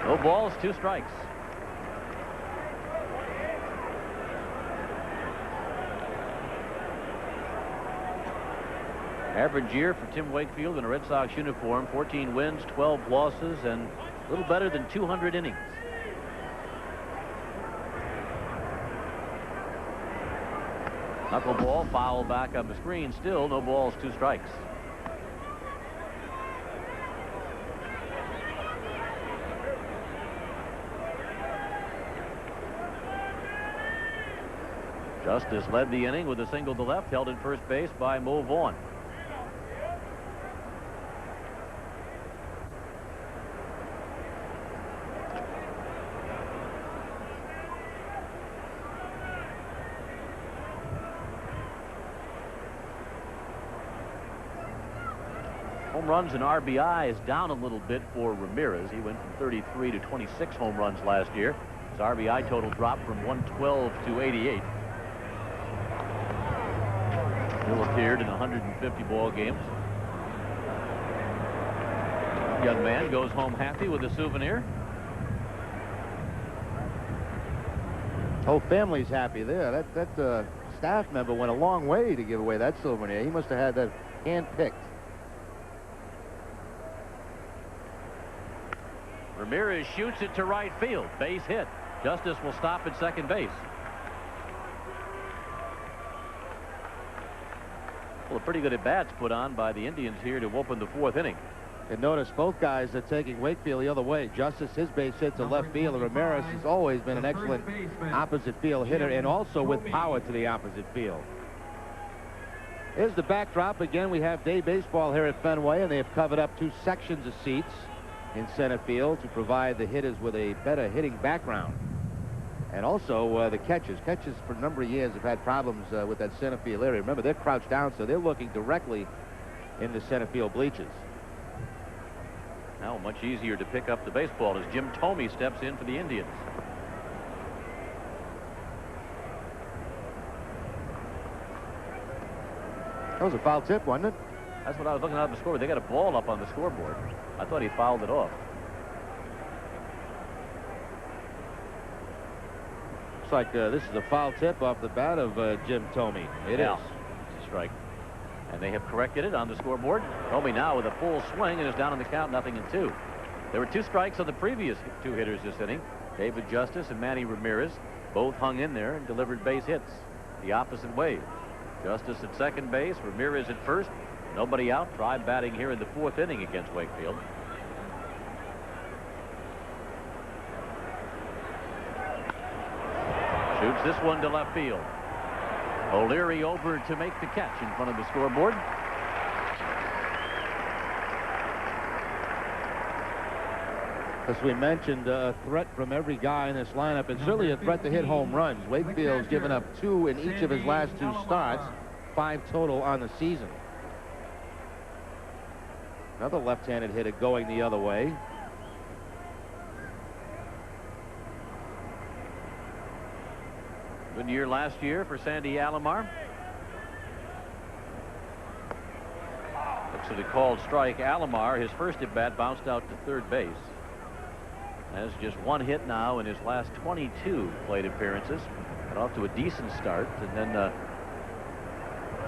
No balls, 2 strikes. Average year for Tim Wakefield in a Red Sox uniform, 14 wins, 12 losses, and a little better than 200 innings. Knuckleball, foul back on the screen. Still no balls, 2 strikes. Justice led the inning with a single to left, held at first base by Mo Vaughn. Home runs and RBIs down a little bit for Ramirez. He went from 33 to 26 home runs last year. His RBI total dropped from 112 to 88. Still appeared in 150 ball games. Young man goes home happy with a souvenir. Whole family's happy there. That staff member went a long way to give away that souvenir. He must have had that hand-picked. Ramirez shoots it to right field. Base hit. Justice will stop at second base. Well, a pretty good at-bats put on by the Indians here to open the fourth inning. And notice both guys are taking Wakefield the other way. Justice, his base hit to left field, and Ramirez has always been an excellent opposite field hitter, and also with power to the opposite field. Here's the backdrop. Again, we have day baseball here at Fenway, and they have covered up 2 sections of seats in center field to provide the hitters with a better hitting background. And also the catchers. Catchers for a number of years have had problems with that center field area. Remember, they're crouched down, so they're looking directly in the center field bleachers. Now much easier to pick up the baseball as Jim Thome steps in for the Indians. That was a foul tip, wasn't it? That's what I was looking at on the scoreboard. They got a ball up on the scoreboard. I thought he fouled it off. Looks like this is a foul tip off the bat of Jim Thome. It is. It's a strike. And they have corrected it on the scoreboard. Thome now with a full swing and is down on the count, 0-2. There were 2 strikes on the previous 2 hitters this inning. David Justice and Manny Ramirez both hung in there and delivered base hits the opposite way. Justice at second base, Ramirez at first. Nobody out. Try batting here in the 4th inning against Wakefield. Shoots this one to left field. O'Leary over to make the catch in front of the scoreboard. As we mentioned, a threat from every guy in this lineup, and certainly a threat to hit home runs. Wakefield's given up 2 in each of his last 2 starts, 5 total on the season. Another left-handed hitter going the other way. Good year last year for Sandy Alomar. Looks at the called strike. Alomar, his first at bat, bounced out to third base. Has just 1 hit now in his last 22 plate appearances. Got off to a decent start, and then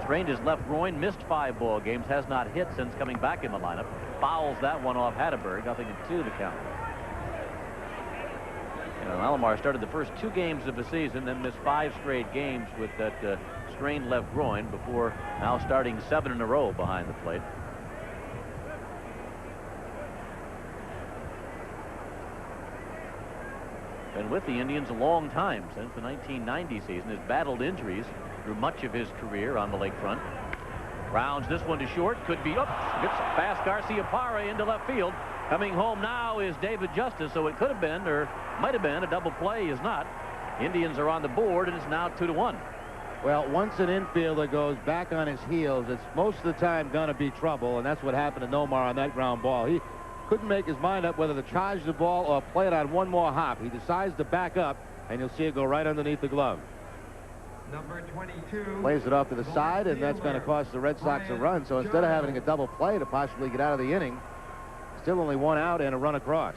strained his left groin, missed 5 ball games, has not hit since coming back in the lineup. Fouls that one off Hatteberg, 0-2 to count. You know, Alomar started the first 2 games of the season, then missed 5 straight games with that strained left groin before now starting 7 in a row behind the plate. Been with the Indians a long time, since the 1990 season. Has battled injuries through much of his career on the lakefront. Rounds this one to short. Could be up. Gets past Garcia Parra into left field. Coming home now is David Justice, so it could have been, or might have been, a double play. Is not. Indians are on the board, and it's now 2-1. Well, once an infielder goes back on his heels, it's most of the time going to be trouble, and that's what happened to Nomar on that ground ball. He couldn't make his mind up whether to charge the ball or play it on one more hop. He decides to back up, and you'll see it go right underneath the glove. Number 22. Plays it off to the side, and that's going to cost the Red Sox a run. So instead of having a double play to possibly get out of the inning, still only 1 out and a run across.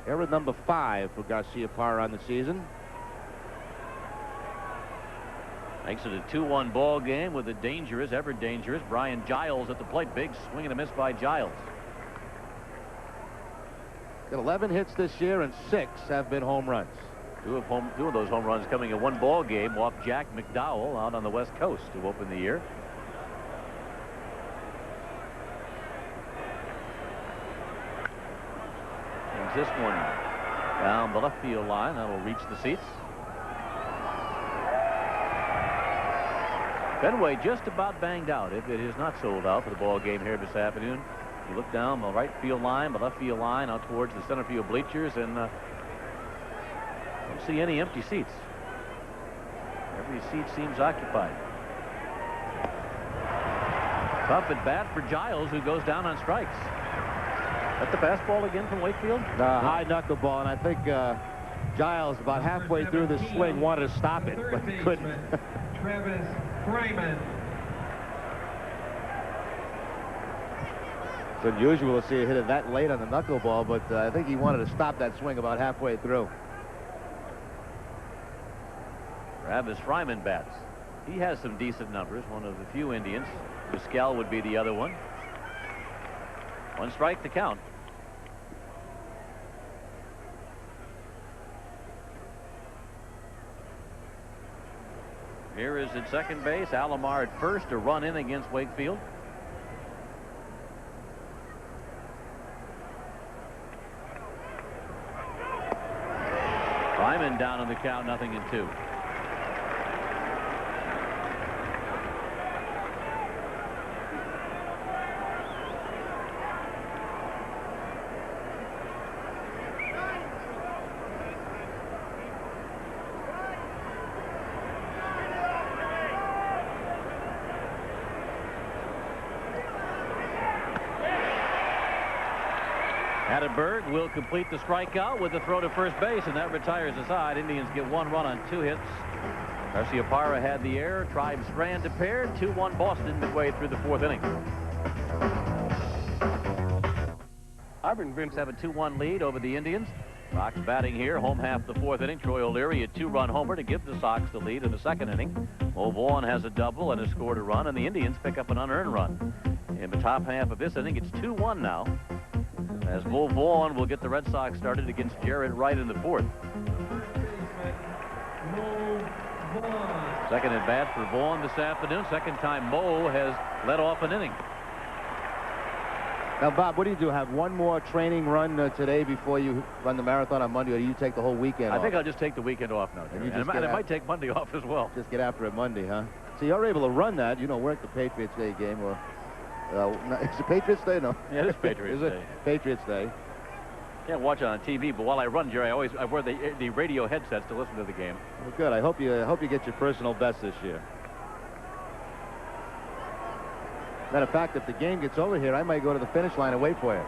Error number 5 for Garcia Parra on the season. Makes it a 2-1 ball game with the dangerous, ever dangerous, Brian Giles at the plate. Big swing and a miss by Giles. Got 11 hits this year, and 6 have been home runs. Two of those home runs coming in 1 ball game off Jack McDowell out on the West Coast to open the year. And this one down the left field line. That'll reach the seats. Fenway just about banged out, if it is not sold out for the ball game here this afternoon. You look down the right field line, the left field line, out towards the center field bleachers, and don't see any empty seats. Every seat seems occupied. Tough at bat for Giles, who goes down on strikes. That's the fastball again from Wakefield? High knuckleball, and I think Giles, about halfway through the swing, wanted to stop it, but couldn't. Travis Fryman. It's unusual to see a hit it that late on the knuckleball, but I think he wanted to stop that swing about halfway through. Travis Fryman bats. He has some decent numbers, one of the few Indians. Vizquel would be the other one. 1 strike to count. Here is at second base, Alomar at first, a run in against Wakefield. Fryman down on the count, 0-2. Hatterberg will complete the strikeout with a throw to first base, and that retires the side. Indians get 1 run on 2 hits. Garciaparra had the error. Tribe Strand to pair. 2-1 Boston midway through the 4th inning. I've been have a 2-1 lead over the Indians. Sox batting here, home half the 4th inning. Troy O'Leary a 2-run homer to give the Sox the lead in the 2nd inning. Mo Vaughn has a double and has scored a run, and the Indians pick up an unearned run. In the top half of this inning, it's 2-1 now, as Mo Vaughn will get the Red Sox started against Jaret Wright in the 4th. Second at bat for Vaughn this afternoon. Second time Mo has led off an inning. Now, Bob, what do you do? Have one more training run today before you run the marathon on Monday, or do you take the whole weekend off? I think I'll just take the weekend off now, Jerry. And I might take Monday off as well. Just get after it Monday, huh? So you're able to run that, work the Patriots Day game, or is it Patriots Day? No. Yeah, it is Patriots Day. Patriots Day. Can't watch it on TV, but while I run, Jerry, I wear the radio headsets to listen to the game. Well, good. I hope you get your personal best this year. Matter of fact, if the game gets over here, I might go to the finish line and wait for you.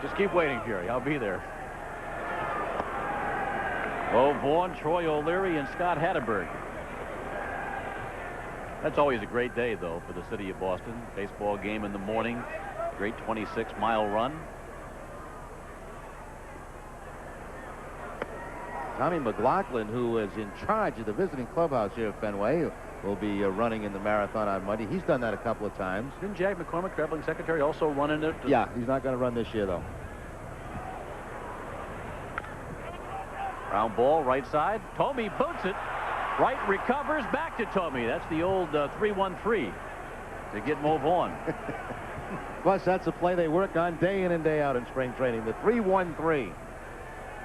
Just keep waiting, Jerry. I'll be there. Mo Vaughn, Troy O'Leary, and Scott Hatterberg. That's always a great day, though, for the city of Boston. Baseball game in the morning. Great 26-mile run. Tommy McLaughlin, who is in charge of the visiting clubhouse here at Fenway, will be running in the marathon on Monday. He's done that a couple of times. Didn't Jack McCormick, traveling secretary, also run in it? Yeah, he's not going to run this year, though. Ground ball, right side. Tomey boots it. Wright recovers, back to Tomey. That's the old 3-1-3 to get Mo Vaughn. Plus, that's a play they work on day in and day out in spring training, the 3-1-3.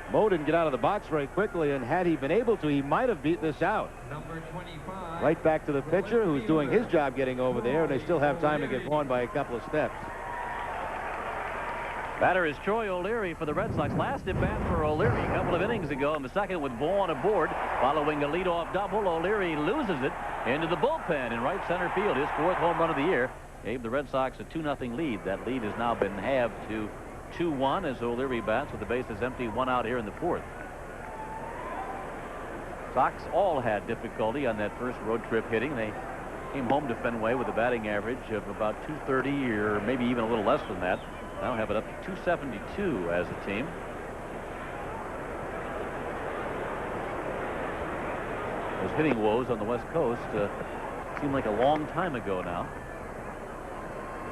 Mo didn't get out of the box very quickly, and had he been able to, he might have beat this out. Number 25. Right back to the pitcher, who's doing his job getting over there, and they still have time to get Vaughn by a couple of steps. Batter is Troy O'Leary for the Red Sox. Last at bat for O'Leary a couple of innings ago in the 2nd with Vaughn aboard. Following a leadoff double, O'Leary loses it into the bullpen in right center field. His 4th home run of the year gave the Red Sox a 2-0 lead. That lead has now been halved to 2-1 as O'Leary bats with the bases empty, 1 out here in the 4th. Sox all had difficulty on that first road trip hitting. They came home to Fenway with a batting average of about 230 or maybe even a little less than that. Now have it up to 272 as a team. Those hitting woes on the West Coast seem like a long time ago now.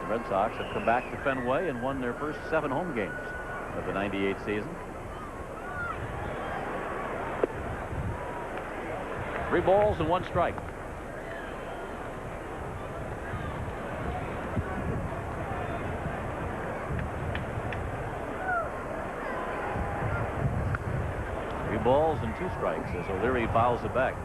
The Red Sox have come back to Fenway and won their first 7 home games of the '98 season. 3 balls and 1 strike. Balls and 2 strikes as O'Leary fouls it back.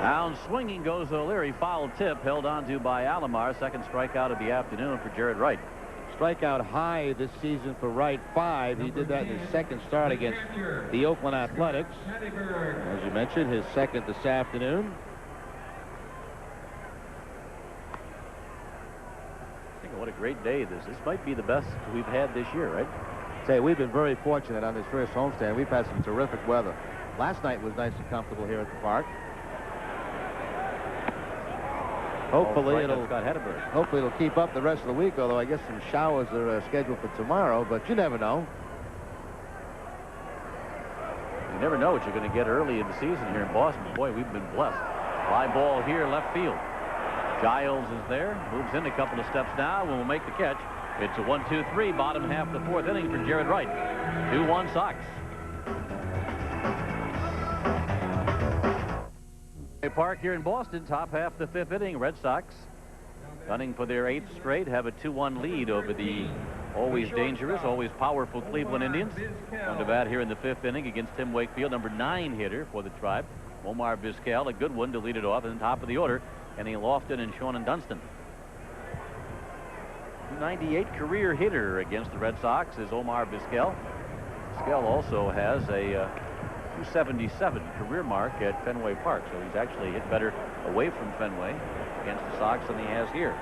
Down swinging goes O'Leary. Foul tip held on to by Alomar. Second strikeout of the afternoon for Jaret Wright. Strikeout high this season for Wright, 5. He did that in his second start against the Oakland Athletics. As you mentioned, his second this afternoon. What a great day this is. This might be the best we've had this year, right? Say, we've been very fortunate on this first homestand. We've had some terrific weather. Last night was nice and comfortable here at the park. Hopefully it'll keep up the rest of the week, although I guess some showers are scheduled for tomorrow, but you never know. You never know what you're going to get early in the season here in Boston. Boy, we've been blessed. Fly ball here, left field. Giles is there, moves in a couple of steps now and will make the catch. It's a 1-2-3, bottom half of the fourth inning for Jaret Wright. 2-1 Sox. Park here in Boston, top half of the fifth inning. Red Sox gunning for their 8th straight, have a 2-1 lead over the always dangerous, always powerful Cleveland Indians. On to bat here in the fifth inning against Tim Wakefield, number 9 hitter for the Tribe. Omar Vizquel, a good one to lead it off, and top of the order, Kenny Lofton and Sean Dunston. 98 career hitter against the Red Sox is Omar Vizquel. Vizquel also has a 277 career mark at Fenway Park, so he's actually hit better away from Fenway against the Sox than he has here.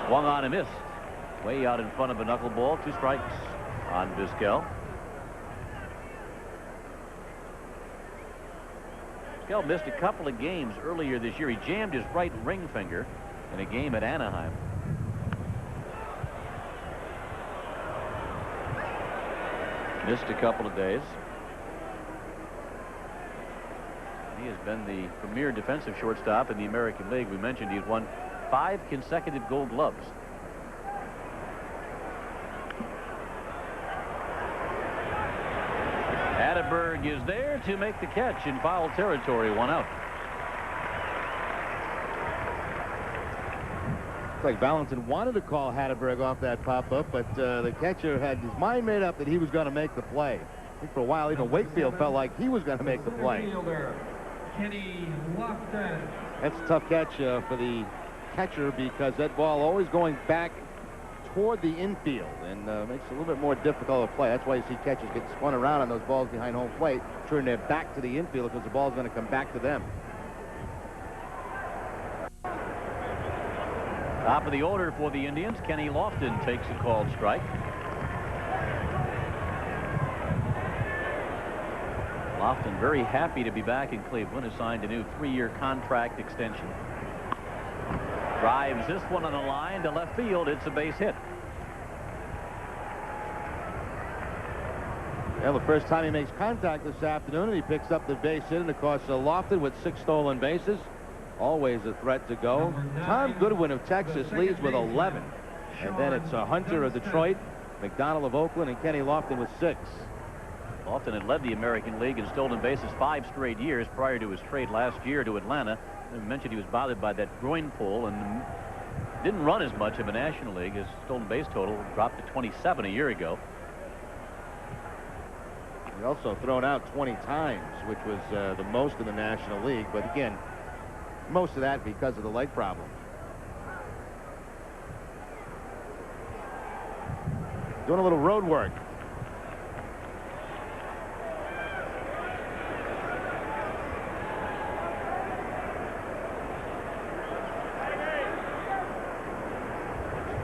Swung on and missed. Way out in front of a knuckleball. 2 strikes on Vizquel. Vizquel missed a couple of games earlier this year. He jammed his right ring finger in a game at Anaheim. Missed a couple of days. He has been the premier defensive shortstop in the American League. We mentioned he's won 5 consecutive Gold Gloves. Hatteberg is there to make the catch in foul territory. 1 out. Like Valentin wanted to call Hatteberg off that pop-up, but the catcher had his mind made up that he was going to make the play. I think for a while even Wakefield felt like he was going to make the play. That's a tough catch for the catcher because that ball always going back toward the infield and makes it a little bit more difficult to play. That's why you see catchers get spun around on those balls behind home plate, turn their back to the infield because the ball's going to come back to them. Top of the order for the Indians, Kenny Lofton takes a called strike. Lofton very happy to be back in Cleveland, has signed a new 3-year contract extension. Drives this one on the line to left field. It's a base hit. Well, the first time he makes contact this afternoon, and he picks up the base hit, and of course Lofton with 6 stolen bases. Always a threat to go. Tom Goodwin of Texas leads with 11. And then it's Hunter of Detroit, McDonald of Oakland, and Kenny Lofton with 6. Lofton had led the American League in stolen bases 5 straight years prior to his trade last year to Atlanta. I mentioned he was bothered by that groin pull and didn't run as much in the National League. His stolen base total dropped to 27 a year ago. He also thrown out 20 times, which was the most in the National League. But again, most of that because of the leg problem. Doing a little road work.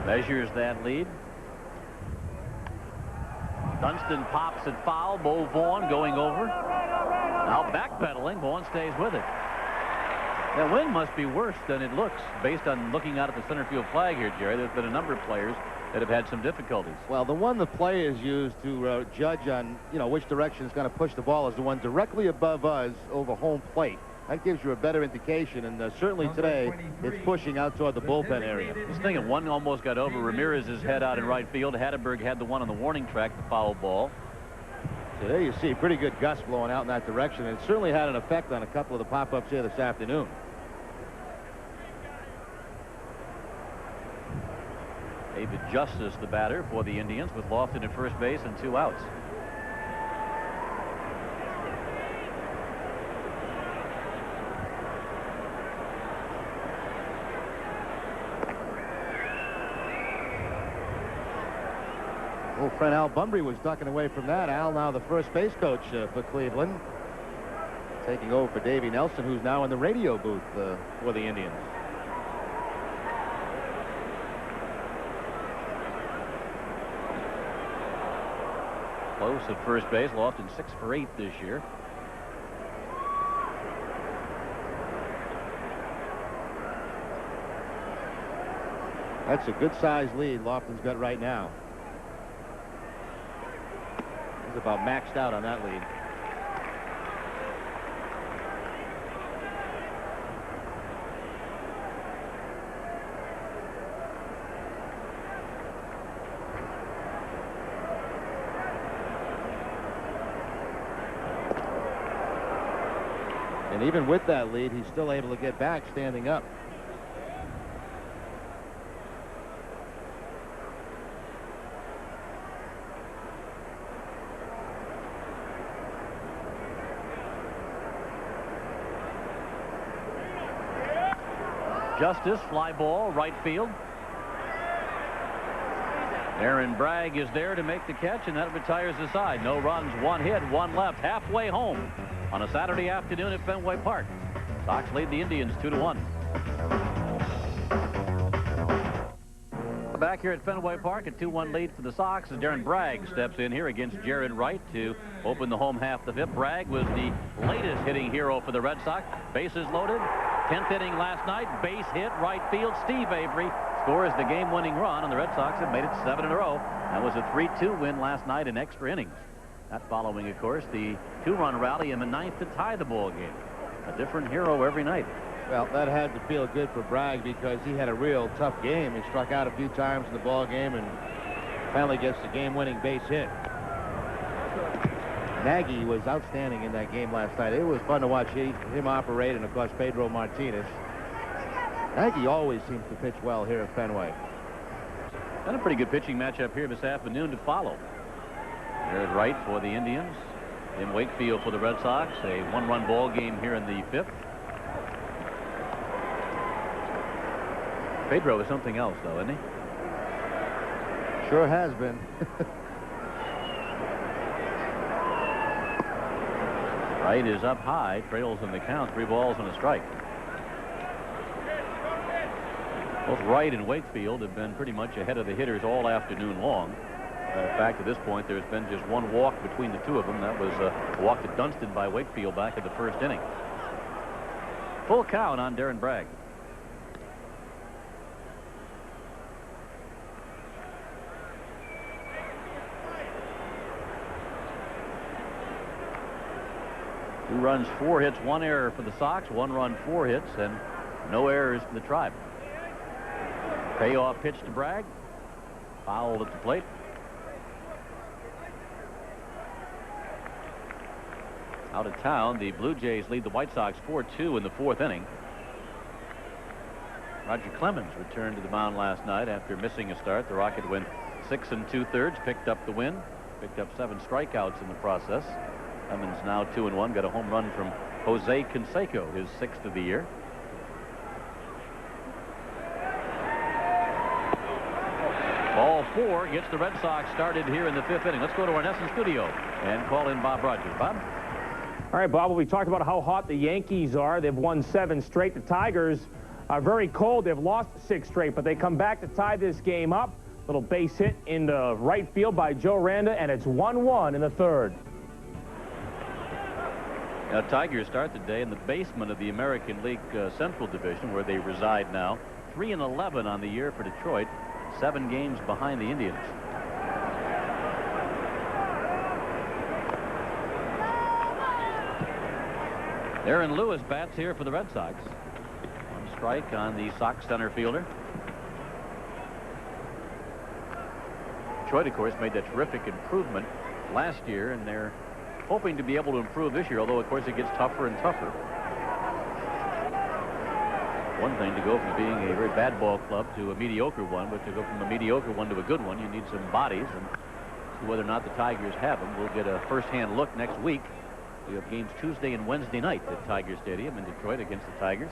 Measures that lead. Dunston pops it foul. Bo Vaughn going over. Now backpedaling. Vaughn stays with it. That wind must be worse than it looks based on looking out at the center field flag here, Jerry. There's been a number of players that have had some difficulties. Well, the one the players use to judge on, which direction is going to push the ball is the one directly above us over home plate. That gives you a better indication, and certainly today it's pushing out toward the bullpen area. Just thinking one almost got over Ramirez's head out in right field. Hatteberg had the one on the warning track, the foul ball. So there you see pretty good gusts blowing out in that direction, and it certainly had an effect on a couple of the pop-ups here this afternoon. David Justice, the batter for the Indians, with Lofton at first base and 2 outs. friend Al Bunbury was ducking away from that. Al, now the first base coach for Cleveland, taking over for Davey Nelson, who's now in the radio booth for the Indians. Close at first base. Lofton 6 for 8 this year. That's a good-sized lead Lofton's got right now. He's about maxed out on that lead. And even with that lead, he's still able to get back standing up. Justice, fly ball, right field. Aaron Bragg is there to make the catch, and that retires the side. No runs, 1 hit, 1 left, halfway home on a Saturday afternoon at Fenway Park. Sox lead the Indians 2-1. Back here at Fenway Park, a 2-1 lead for the Sox as Aaron Bragg steps in here against Jaret Wright to open the home half of the 5th. Bragg was the latest hitting hero for the Red Sox. Bases loaded. 10th inning last night. Base hit, right field. Steve Avery scores the game-winning run, and the Red Sox have made it 7 in a row. That was a 3-2 win last night in extra innings. That following, of course, the 2-run rally in the 9th to tie the ball game. A different hero every night. Well, that had to feel good for Bragg because he had a real tough game. He struck out a few times in the ball game and finally gets the game-winning base hit. Nagy was outstanding in that game last night. It was fun to watch him operate, and of course Pedro Martinez. Nagy always seems to pitch well here at Fenway. And a pretty good pitching matchup here this afternoon to follow. Jaret Wright for the Indians, in Wakefield for the Red Sox. A 1-run ball game here in the 5th. Pedro is something else, though, isn't he? Sure has been. Wright is up high, trails in the count, 3 balls and a strike. Both Wright and Wakefield have been pretty much ahead of the hitters all afternoon long. In fact, at this point, there's been just 1 walk between the 2 of them. That was a walk to Dunston by Wakefield back in the 1st inning. Full count on Aaron Bragg. Two runs, 4 hits, 1 error for the Sox, 1 run, 4 hits, and no errors for the Tribe. Payoff pitch to Bragg. Fouled at the plate. Out of town, the Blue Jays lead the White Sox 4-2 in the 4th inning. Roger Clemens returned to the mound last night after missing a start. The Rocket went 6 2/3, picked up the win, picked up 7 strikeouts in the process. Clemens now 2-1, got a home run from Jose Canseco, his 6th of the year. Ball 4 gets the Red Sox started here in the 5th inning. Let's go to our NESN studio and call in Bob Rogers. Bob? All right, Bob, we talked about how hot the Yankees are. They've won 7 straight. The Tigers are very cold. They've lost 6 straight, but they come back to tie this game up. Little base hit in the right field by Joe Randa, and it's 1-1 in the 3rd. Now, Tigers start the day in the basement of the American League Central Division, where they reside now. 3-11 on the year for Detroit, 7 games behind the Indians. Aaron Lewis bats here for the Red Sox. 1 strike on the Sox center fielder. Detroit, of course, made that terrific improvement last year, and they're hoping to be able to improve this year, although, of course, it gets tougher and tougher. One thing to go from being a very bad ball club to a mediocre one, but to go from a mediocre one to a good one, you need some bodies, and see whether or not the Tigers have them. We'll get a first-hand look next week. We have games Tuesday and Wednesday night at Tiger Stadium in Detroit against the Tigers.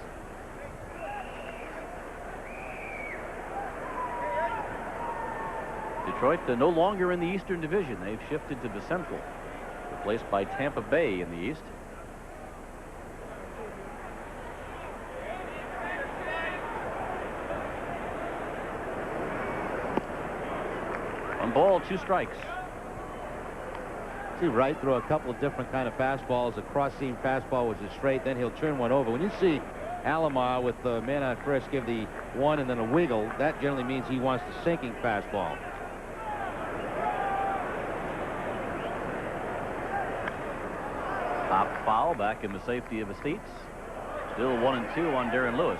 Detroit no longer in the Eastern Division. They've shifted to the Central, replaced by Tampa Bay in the East. One ball, 2 strikes. See Wright throw a couple of different kind of fastballs. A cross-seam fastball was a straight, then he'll turn one over. When you see Alomar with the man on first give the one and then a wiggle, that generally means he wants the sinking fastball. Pop foul back in the safety of his seats. Still 1-2 on Darren Lewis.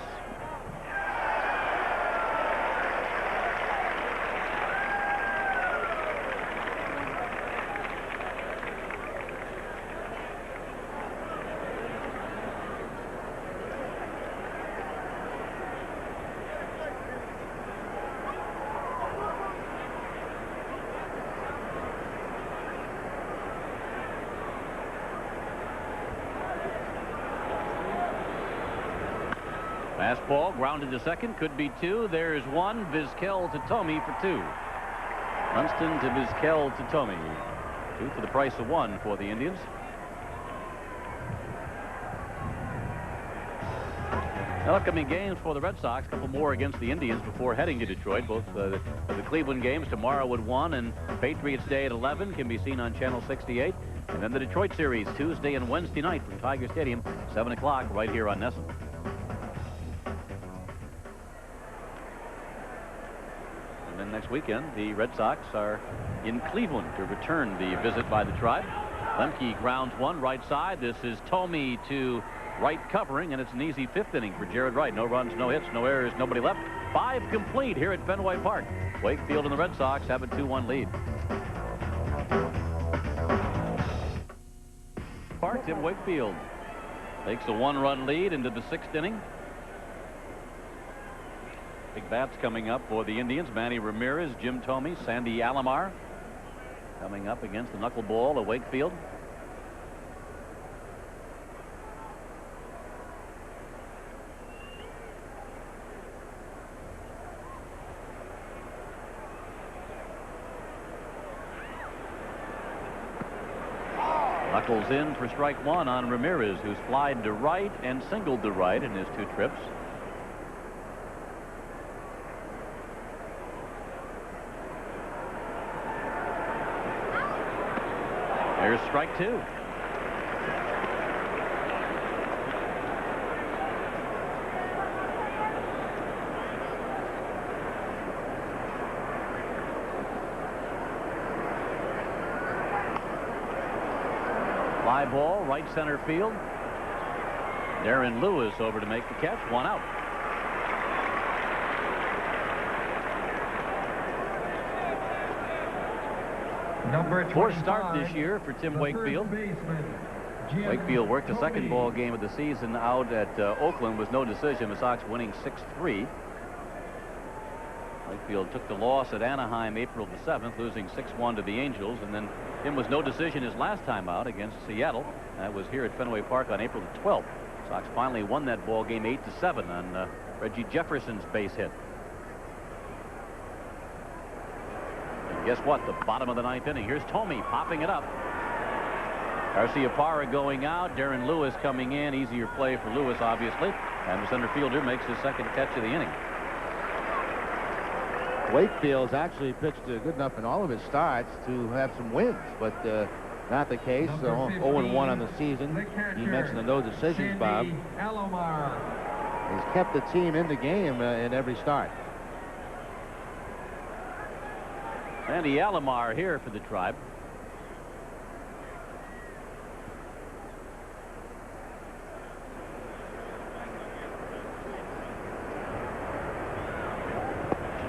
Fastball grounded to second, could be 2. There's 1. Vizquel to Thome for 2. Dunston to Vizquel to Thome. 2 for the price of 1 for the Indians. Now, upcoming games for the Red Sox, a couple more against the Indians before heading to Detroit. Both the Cleveland games tomorrow at 1 and Patriots Day at 11 can be seen on Channel 68. And then the Detroit series Tuesday and Wednesday night from Tiger Stadium, 7 o'clock right here on NESN. And then next weekend, the Red Sox are in Cleveland to return the visit by the Tribe. Lemke grounds 1 right side. This is Thome to Wright covering, and it's an easy 5th inning for Jaret Wright. No runs, no hits, no errors, nobody left. 5 complete here at Fenway Park. Wakefield and the Red Sox have a 2-1 lead. Park, Tim Wakefield takes a 1-run lead into the 6th inning. Big bats coming up for the Indians. Manny Ramirez, Jim Thome, Sandy Alomar coming up against the knuckleball of Wakefield. Knuckles in for strike 1 on Ramirez, who's flied to right and singled to right in his 2 trips. There's strike 2. Fly ball, right center field. Darren Lewis over to make the catch. 1 out. Number 4th start this year for Tim Wakefield. Wakefield worked the 2nd ball game of the season out at Oakland with no decision. The Sox winning 6-3. Wakefield took the loss at Anaheim April the 7th, losing 6-1 to the Angels, and then Tim was no decision his last time out against Seattle. That was here at Fenway Park on April the 12th. Sox finally won that ball game 8-7 on Reggie Jefferson's base hit. And guess what? The bottom of the 9th inning. Here's Thome popping it up. Garciaparra going out. Darren Lewis coming in. Easier play for Lewis, obviously. And the center fielder makes his 2nd catch of the inning. Wakefield's actually pitched good enough in all of his starts to have some wins, but not the case. 0-1 on the season. You mentioned the no decisions, Bob. He's kept the team in the game in every start. Sandy Alomar here for the Tribe.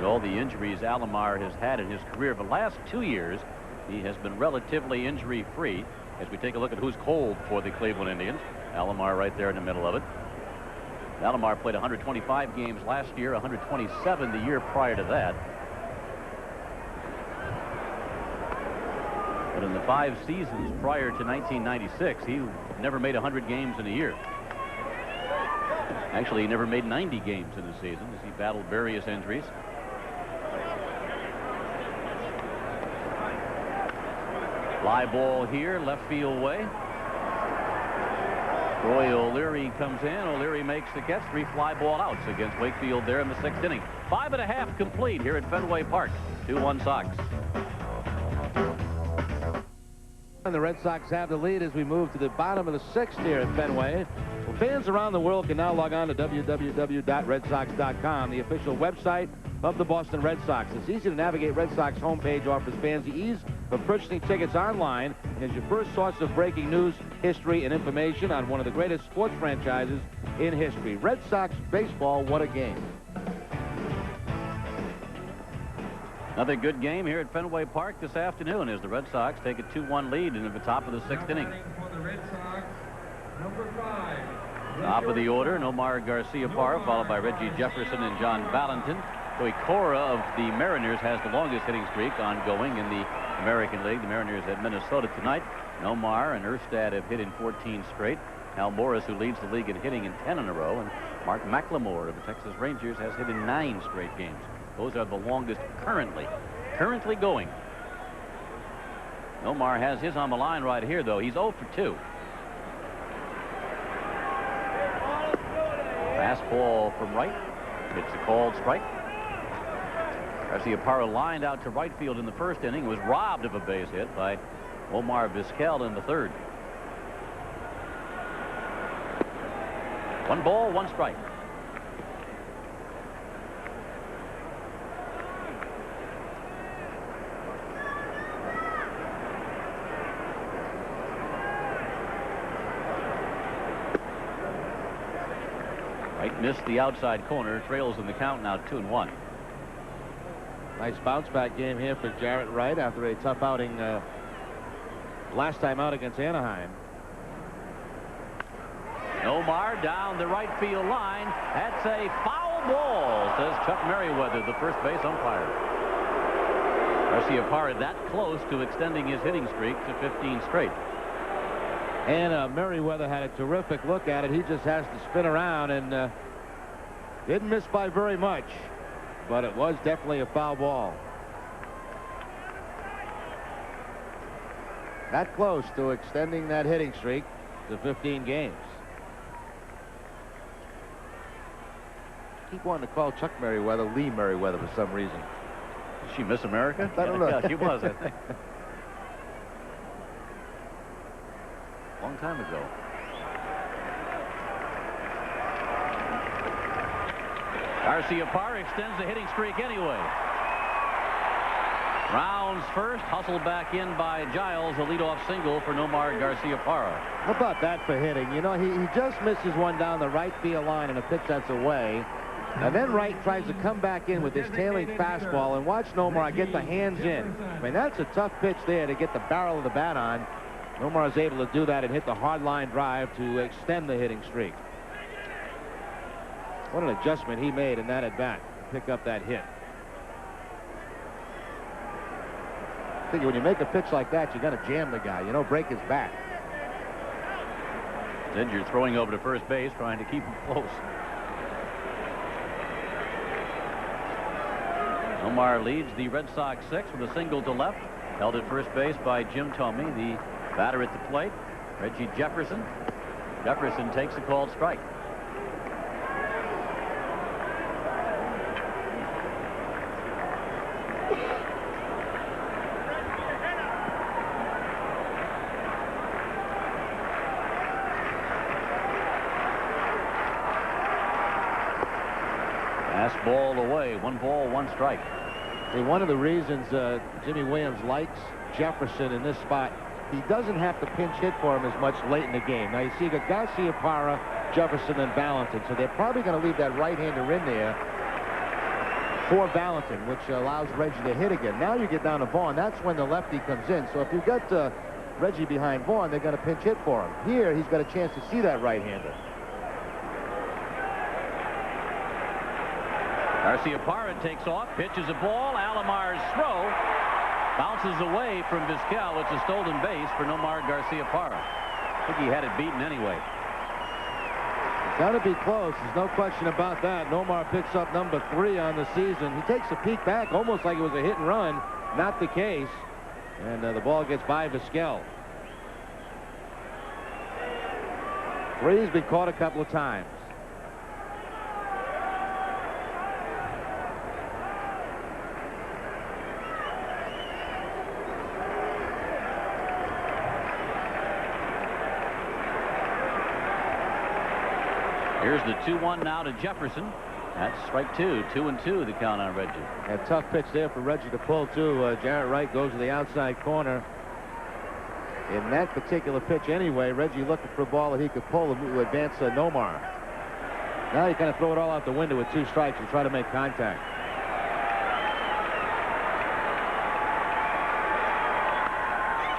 All the injuries Alomar has had in his career, the last 2 years, he has been relatively injury-free. As we take a look at who's cold for the Cleveland Indians, Alomar right there in the middle of it. Alomar played 125 games last year, 127 the year prior to that. But in the 5 seasons prior to 1996, he never made 100 games in a year. Actually, he never made 90 games in a season as he battled various injuries. Fly ball here, left field way. Roy O'Leary comes in. O'Leary makes the catch. 3 fly ball outs against Wakefield there in the 6th inning. 5.5 complete here at Fenway Park. 2-1 Sox. And the Red Sox have the lead as we move to the bottom of the 6th here at Fenway. Well, fans around the world can now log on to www.redsox.com, the official website of the Boston Red Sox. It's easy to navigate. Red Sox homepage offers fans the ease of purchasing tickets online and is your first source of breaking news, history, and information on one of the greatest sports franchises in history. Red Sox baseball, what a game. Another good game here at Fenway Park this afternoon as the Red Sox take a 2-1 lead into the top of the 6th inning. For the Red Sox, number 5. Top of the order, Nomar Garcia-Parra, followed by Reggie Jefferson and John Valentin. Joey Cora of the Mariners has the longest hitting streak ongoing in the American League. The Mariners at Minnesota tonight. Nomar and Erstad have hit in 14 straight. Hal Morris, who leads the league in hitting in 10 in a row, and Mark McLemore of the Texas Rangers has hit in 9 straight games. Those are the longest currently going. Nomar has his on the line right here, though. He's 0 for 2. Fastball from Wright. It's a called strike. Garcia-Parra lined out to right field in the 1st inning, was robbed of a base hit by Omar Vizquel in the 3rd. 1 ball, 1 strike. Wright missed the outside corner, trails in the count now 2-1. Nice bounce-back game here for Jaret Wright after a tough outing last time out against Anaheim. Nomar down the right field line. That's a foul ball, says Chuck Merriweather, the first base umpire. Garcia-Parra that close to extending his hitting streak to 15 straight. And Merriweather had a terrific look at it. He just has to spin around and didn't miss by very much. But it was definitely a foul ball. That close to extending that hitting streak to 15 games. Keep wanting to call Chuck Merriweather Lee Merriweather for some reason. Did she miss America? I don't know. Yeah, she was, I think. Long time ago. Garcia-Parra extends the hitting streak anyway. Rounds first, hustled back in by Giles, a leadoff single for Nomar Garcia-Parra. How about that for hitting? You know, he just misses one down the right field line and a pitch that's away. And then Wright tries to come back in with his tailing fastball, and watch Nomar get the hands in. I mean, that's a tough pitch there to get the barrel of the bat on. Nomar is able to do that and hit the hard line drive to extend the hitting streak. What an adjustment he made in that at bat to pick up that hit. I think when you make a pitch like that, you got to jam the guy, you know, break his back. Then you're throwing over to first base, trying to keep him close. Nomar leads the Red Sox 6 with a single to left. Held at first base by Jim Thome, the batter at the plate. Reggie Jefferson. Jefferson takes a called strike. Ball away. 1 ball, 1 strike. And one of the reasons Jimmy Williams likes Jefferson in this spot, he doesn't have to pinch hit for him as much late in the game. Now you see you got Garcia-Parra, Jefferson, and Valentin, so they're probably going to leave that right-hander in there for Valentin, which allows Reggie to hit again. Now you get down to Vaughn. That's when the lefty comes in. So if you've got Reggie behind Vaughn, they're going to pinch hit for him. Here he's got a chance to see that right-hander. Garcia-Parra takes off, pitches a ball. Alomar's throw bounces away from Vizquel. It's a stolen base for Nomar Garcia-Parra. I think he had it beaten anyway. It's got to be close. There's no question about that. Nomar picks up number 3 on the season. He takes a peek back, almost like it was a hit and run. Not the case. And the ball gets by Vizquel. Three's been caught a couple of times. Here's the 2-1 now to Jefferson. That's strike two. 2-2 the count on Reggie. A tough pitch there for Reggie to pull, too. Jaret Wright goes to the outside corner. In that particular pitch anyway, Reggie looking for a ball that he could pull to advance Nomar. Now you kind of throw it all out the window with 2 strikes and try to make contact.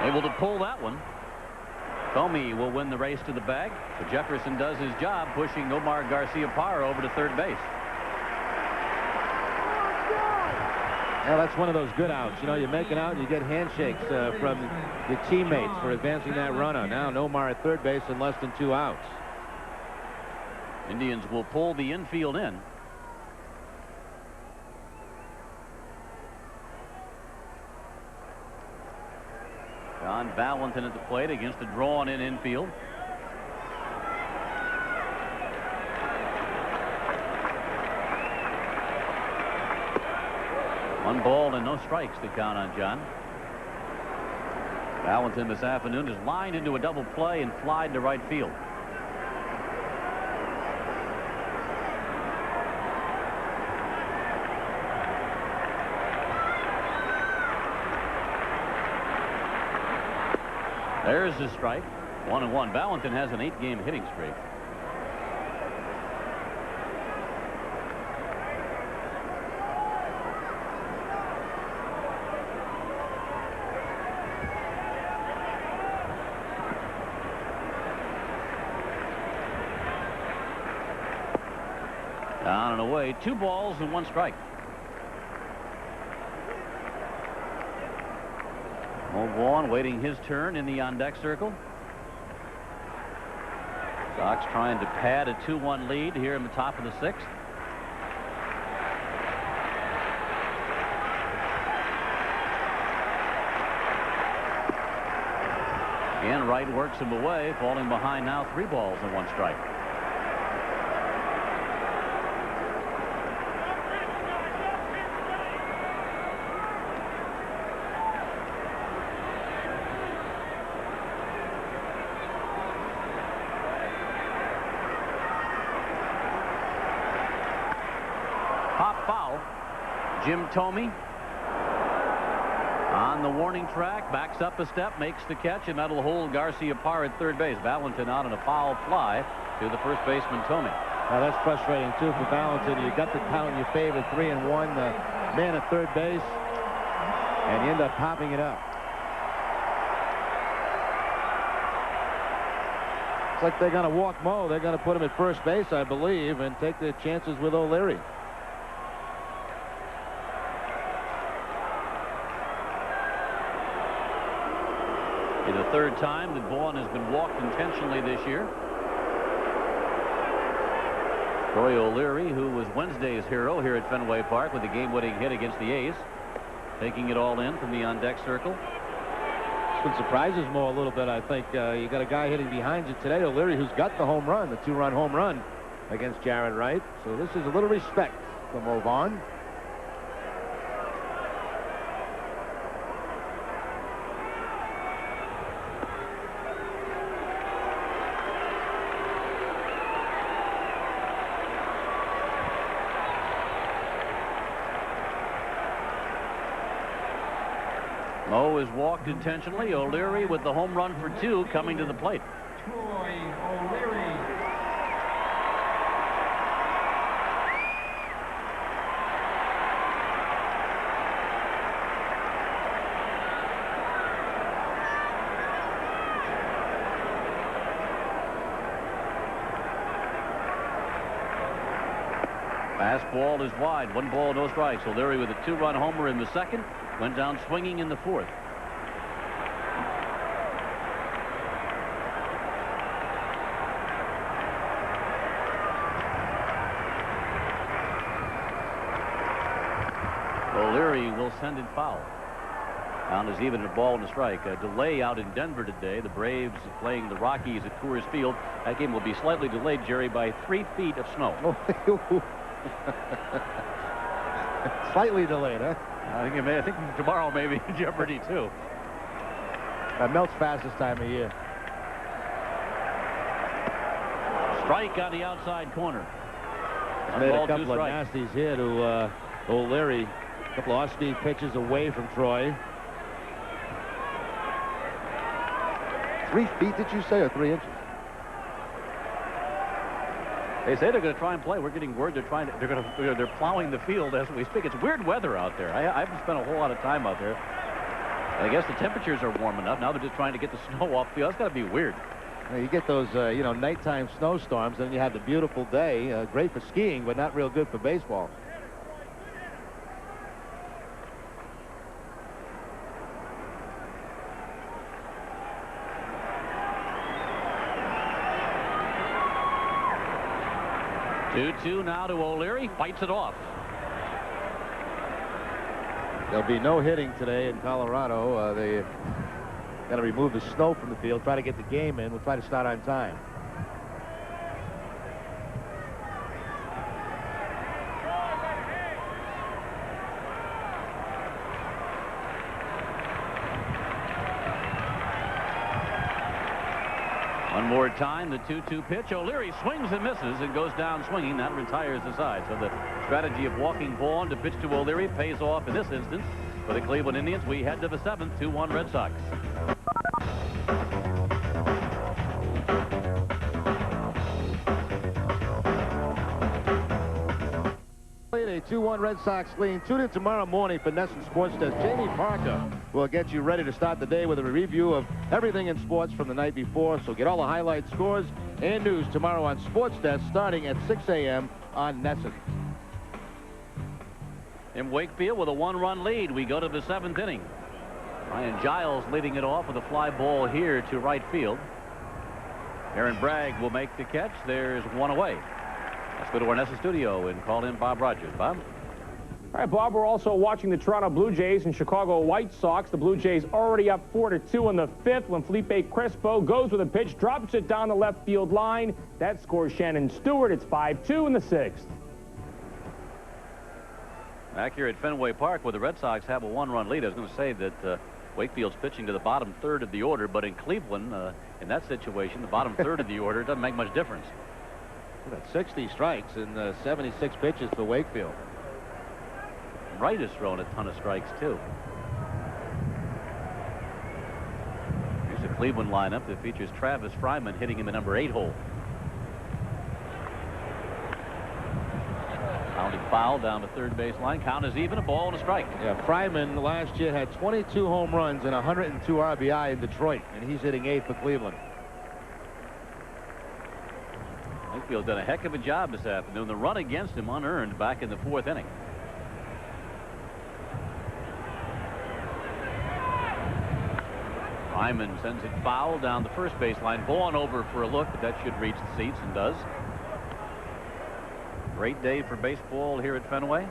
Able to pull that one. Comey will win the race to the bag. But Jefferson does his job, pushing Nomar Garcia-Parra over to third base. Well, that's one of those good outs. You know, you make an out and you get handshakes from your teammates for advancing that runner. Now Nomar at third base in less than 2 outs. Indians will pull the infield in. John Valentin at the plate against a drawn-in infield. One ball and no strikes to count on John. Valentin this afternoon is lined into a double play and flied to right field. There's the strike. 1-1. Valentin has an 8-game hitting streak. Down and away. 2 balls and 1 strike. Vaughn waiting his turn in the on-deck circle. Sox trying to pad a 2-1 lead here in the top of the 6th. And Wright works him away, falling behind now 3 balls and 1 strike. Jim Thome on the warning track, backs up a step, makes the catch, and that'll hold Garcia-Parra at third base. Valentin out on a foul fly to the first baseman, Thome. Now that's frustrating too for Valentin. You got the count in your favor, 3-1, the man at third base, and you end up popping it up. It's like they're going to walk Mo. They're going to put him at first base, I believe, and take their chances with O'Leary. The third time that Vaughn has been walked intentionally this year. Troy O'Leary, who was Wednesday's hero here at Fenway Park with a game-winning hit against the A's, taking it all in from the on-deck circle. This one surprises Mo a little bit, I think. You got a guy hitting behind you today, O'Leary, who's got the home run, the 2-run home run against Jaret Wright. So this is a little respect from Mo Vaughn. Mo is walked intentionally. O'Leary with the home run for 2 coming to the plate. Troy O'Leary. Fastball is wide. 1 ball, no strikes. O'Leary with a 2-run homer in the 2nd. Went down swinging in the 4th. O'Leary will send it foul. Count is even at a ball and a strike. A delay out in Denver today. The Braves playing the Rockies at Coors Field. That game will be slightly delayed, Jerry, by 3 feet of snow. Slightly delayed, huh? I think tomorrow may be in jeopardy, too. That melts fast this time of year. Strike on the outside corner. Made a couple of nasties here to O'Leary. A couple of off-speed pitches away from Troy. 3 feet, did you say, or 3 inches? They say they're going to try and play. We're getting word they're plowing the field as we speak. It's weird weather out there. I haven't spent a whole lot of time out there. I guess the temperatures are warm enough. Now they're just trying to get the snow off the field. That's got to be weird. You get those, nighttime snowstorms, and you have the beautiful day. Great for skiing, but not real good for baseball. Two now to O'Leary. Fights it off. There'll be no hitting today in Colorado. They got to remove the snow from the field, try to get the game in. We'll try to start on time. One more time, the 2-2 pitch. O'Leary swings and misses and goes down swinging. That retires the side. So the strategy of walking Vaughn to pitch to O'Leary pays off in this instance. For the Cleveland Indians, we head to the 7th, 2-1 Red Sox. A 2-1 Red Sox lead. Tune in tomorrow morning for NESN Sports Desk. Jamie Parker will get you ready to start the day with a review of everything in sports from the night before. So get all the highlight scores and news tomorrow on Sports Desk starting at 6 a.m. on NESN. In Wakefield with a 1-run lead, we go to the 7th inning. Ryan Giles leading it off with a fly ball here to right field. Aaron Bragg will make the catch. There's one away. Let's go to our NESN studio and call in Bob Rogers. Bob? All right, Bob, we're also watching the Toronto Blue Jays and Chicago White Sox. The Blue Jays already up 4-2 in the 5th when Felipe Crespo goes with a pitch, drops it down the left field line. That scores Shannon Stewart. It's 5-2 in the 6th. Back here at Fenway Park where the Red Sox have a 1-run lead. I was going to say that Wakefield's pitching to the bottom 3rd of the order, but in Cleveland, in that situation, the bottom 3rd of the order doesn't make much difference. We've got 60 strikes and 76 pitches for Wakefield. Wright has thrown a ton of strikes, too. Here's a Cleveland lineup that features Travis Fryman hitting in the number 8 hole. Pounding foul down the 3rd base line. Count is even, a ball and a strike. Yeah, Fryman last year had 22 home runs and 102 RBI in Detroit, and he's hitting 8 for Cleveland. Wakefield done a heck of a job this afternoon. The run against him unearned back in the 4th inning. Ryman sends it foul down the 1st baseline. Vaughn over for a look, but that should reach the seats and does. Great day for baseball here at Fenway.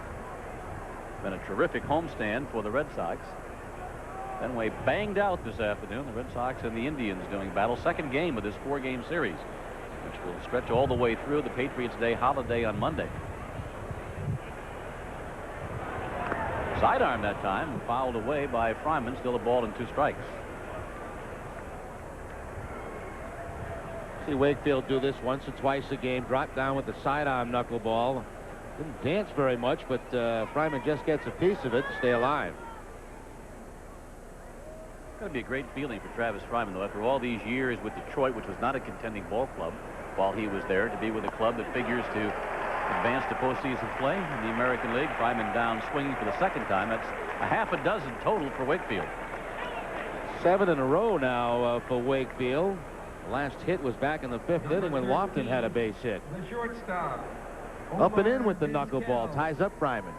Been a terrific homestand for the Red Sox. Fenway banged out this afternoon. The Red Sox and the Indians doing battle. 2nd game of this 4-game series, which will stretch all the way through the Patriots' Day holiday on Monday. Sidearm that time, fouled away by Fryman. Still a ball and 2 strikes. See Wakefield do this once or twice a game. Drop down with the sidearm knuckleball. Didn't dance very much, but Fryman just gets a piece of it to stay alive. It's going to be a great feeling for Travis Fryman, though, after all these years with Detroit, which was not a contending ball club while he was there, to be with a club that figures to advance to postseason play in the American League. Fryman down swinging for the 2nd time. That's a half a dozen total for Wakefield. 7 in a row now for Wakefield. The last hit was back in the 5th inning when Lofton had a base hit. The shortstop. Up and in with the knuckleball. Ties up Fryman.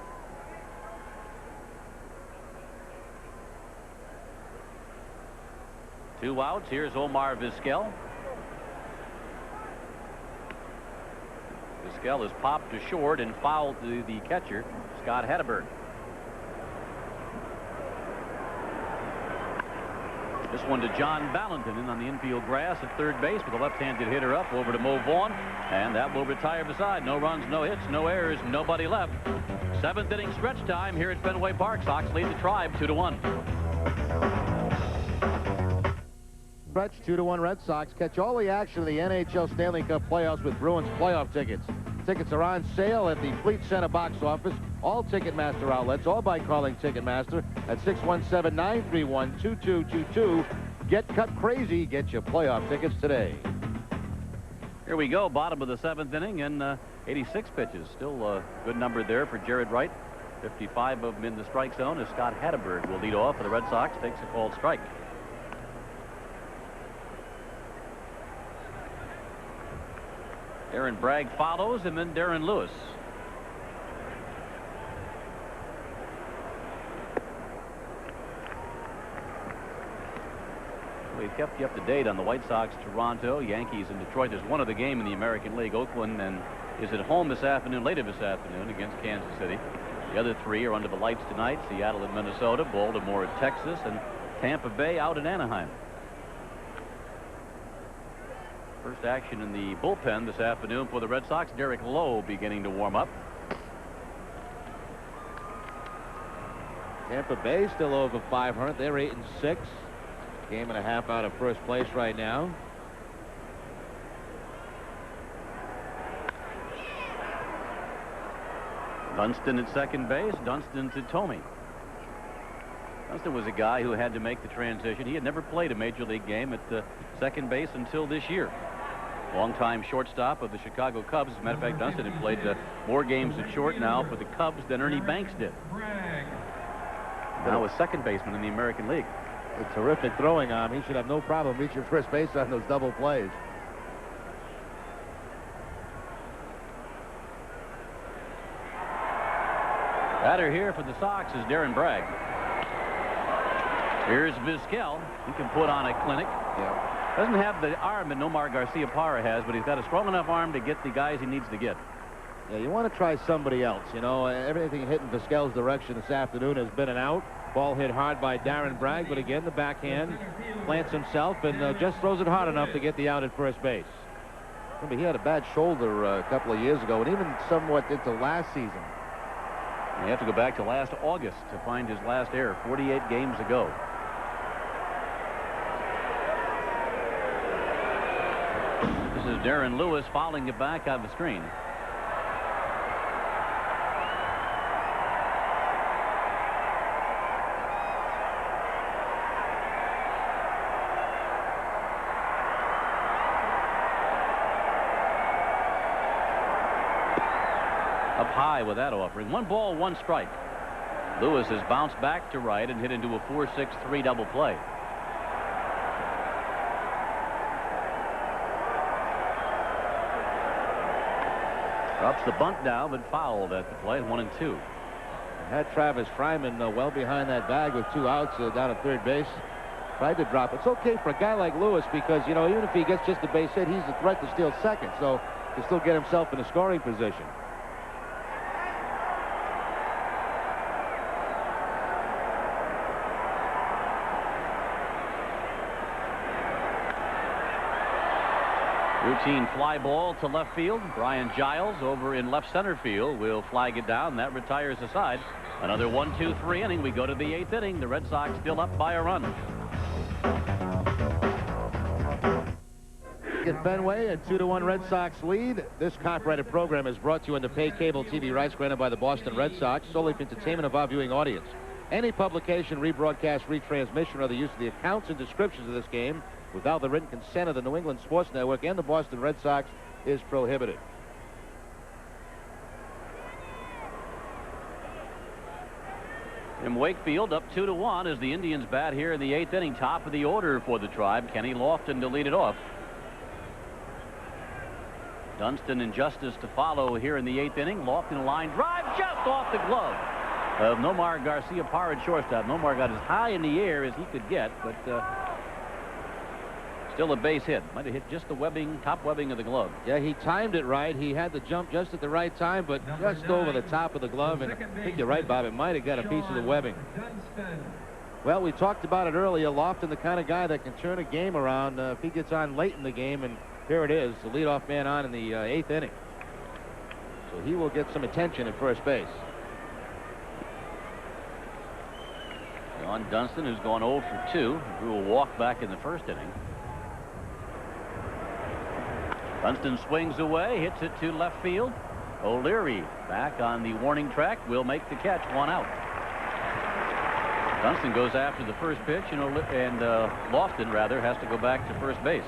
Two outs. Here's Omar Vizquel. Vizquel is popped to short and fouled to the catcher, Scott Hatteberg. This one to John Valentin in on the infield grass at third base with a left-handed hitter up over to Mo Vaughn, and that will retire beside. No runs, no hits, no errors, nobody left. 7th inning stretch time here at Fenway Park. Sox lead the Tribe 2-1. Stretch 2-1 Red Sox. Catch all the action of the NHL Stanley Cup playoffs with Bruins playoff tickets. Tickets are on sale at the Fleet Center box office, all Ticketmaster outlets, all by calling Ticketmaster at 617-931-2222. Get cut crazy. Get your playoff tickets today. Here we go, bottom of the 7th inning, and 86 pitches. Still a good number there for Jaret Wright. 55 of them in the strike zone as Scott Hatterberg will lead off for the Red Sox. Takes a called strike. Darren Bragg follows, and then Darren Lewis. We've kept you up to date on the White Sox, Toronto, Yankees, and Detroit. There's one other game in the American League. Oakland and is at home this afternoon, later this afternoon, against Kansas City. The other 3 are under the lights tonight. Seattle and Minnesota, Baltimore at Texas, and Tampa Bay out in Anaheim. First action in the bullpen this afternoon for the Red Sox. Derek Lowe beginning to warm up. Tampa Bay still over 500. They're 8-6. Game and a half out of first place right now. Dunston at second base. Dunston to Thome. Dunston was a guy who had to make the transition. He had never played a major league game at second base until this year. Longtime shortstop of the Chicago Cubs. As a matter of fact, Dunston had played more games at short now for the Cubs than Ernie Banks did. Now a second baseman in the American League. A terrific throwing arm. He should have no problem reaching first base on those double plays. Batter here for the Sox is Darren Bragg. Here's Vizquel. He can put on a clinic. Yeah. Doesn't have the arm that Nomar Garcia-Parra has, but he's got a strong enough arm to get the guys he needs to get. Yeah, you want to try somebody else. You know, everything hit in Vizquel's direction this afternoon has been an out. Ball hit hard by Darren Bragg, but again, the backhand plants himself and just throws it hard enough to get the out at first base. Remember, he had a bad shoulder a couple of years ago, and even somewhat into last season. You have to go back to last August to find his last error, 48 games ago. This is Darren Lewis fouling it back out of the screen. Up high with that offering. 1 ball, 1 strike. Lewis has bounced back to right and hit into a 4-6-3 double play. Drops the bunt down, but fouled at the plate. 1-2. Had Travis Fryman well behind that bag with 2 outs down at third base. Tried to drop it. It's okay for a guy like Lewis because, you know, even if he gets just a base hit, he's a threat to steal second. So to still get himself in a scoring position. Routine fly ball to left field. Brian Giles over in left center field will flag it down. That retires the side. Another 1-2-3 inning. We go to the 8th inning. The Red Sox still up by a run. At Fenway, a 2-1 Red Sox lead. This copyrighted program is brought to you under paid cable TV rights granted by the Boston Red Sox, solely for entertainment of our viewing audience. Any publication, rebroadcast, retransmission, or other use of the accounts and descriptions of this game without the written consent of the New England Sports Network and the Boston Red Sox is prohibited. In Wakefield, up 2-1 as the Indians bat here in the 8th inning. Top of the order for the Tribe. Kenny Lofton to lead it off. Dunston and Justice to follow here in the 8th inning. Lofton line drive just off the glove of Nomar Garcia-Parra at shortstop. Nomar got as high in the air as he could get, but still a base hit. Might have hit just the webbing, top webbing of the glove. Yeah, he timed it right. He had the jump just at the right time, but just over the top of the glove. And I think you're right, Bob. It might have got a piece of the webbing. Well, we talked about it earlier. Lofton, the kind of guy that can turn a game around if he gets on late in the game, and here it is, the leadoff man on in the 8th inning. So he will get some attention at first base. John Dunston, who's gone 0 for 2, drew a walk back in the first inning. Dunston swings away, hits it to left field. O'Leary back on the warning track, will make the catch, 1 out. Dunston goes after the first pitch, and Lofton, rather, has to go back to first base.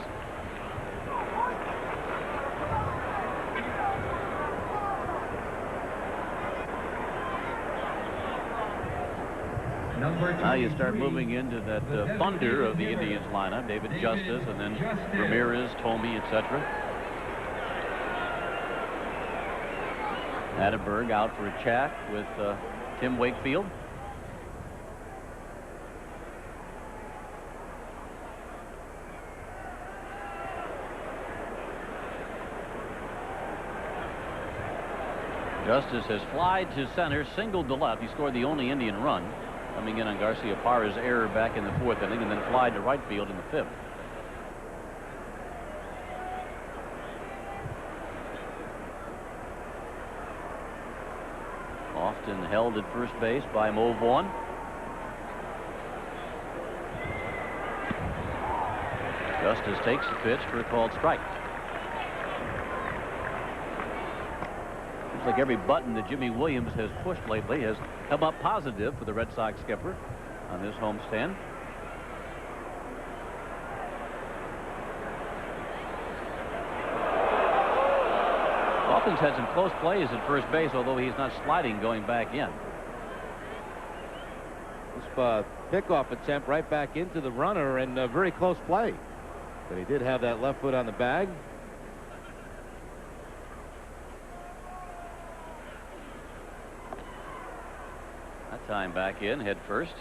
Now you start moving into that thunder of the Indians lineup. David Justice, and then Ramirez, Tomey, etc. Atterberg out for a chat with Tim Wakefield. Justice has flied to center, singled to left. He scored the only Indian run, coming in on Garcia Parra's error back in the 4th inning, and then flied to right field in the 5th. Often held at first base by Mo Vaughn. Justice takes the pitch for a called strike. Looks like every button that Jimmy Williams has pushed lately has come up positive for the Red Sox skipper on this homestand. Lofton's had some close plays at first base, although he's not sliding going back in. This pickoff attempt right back into the runner, and a very close play. But he did have that left foot on the bag. That time back in, head first.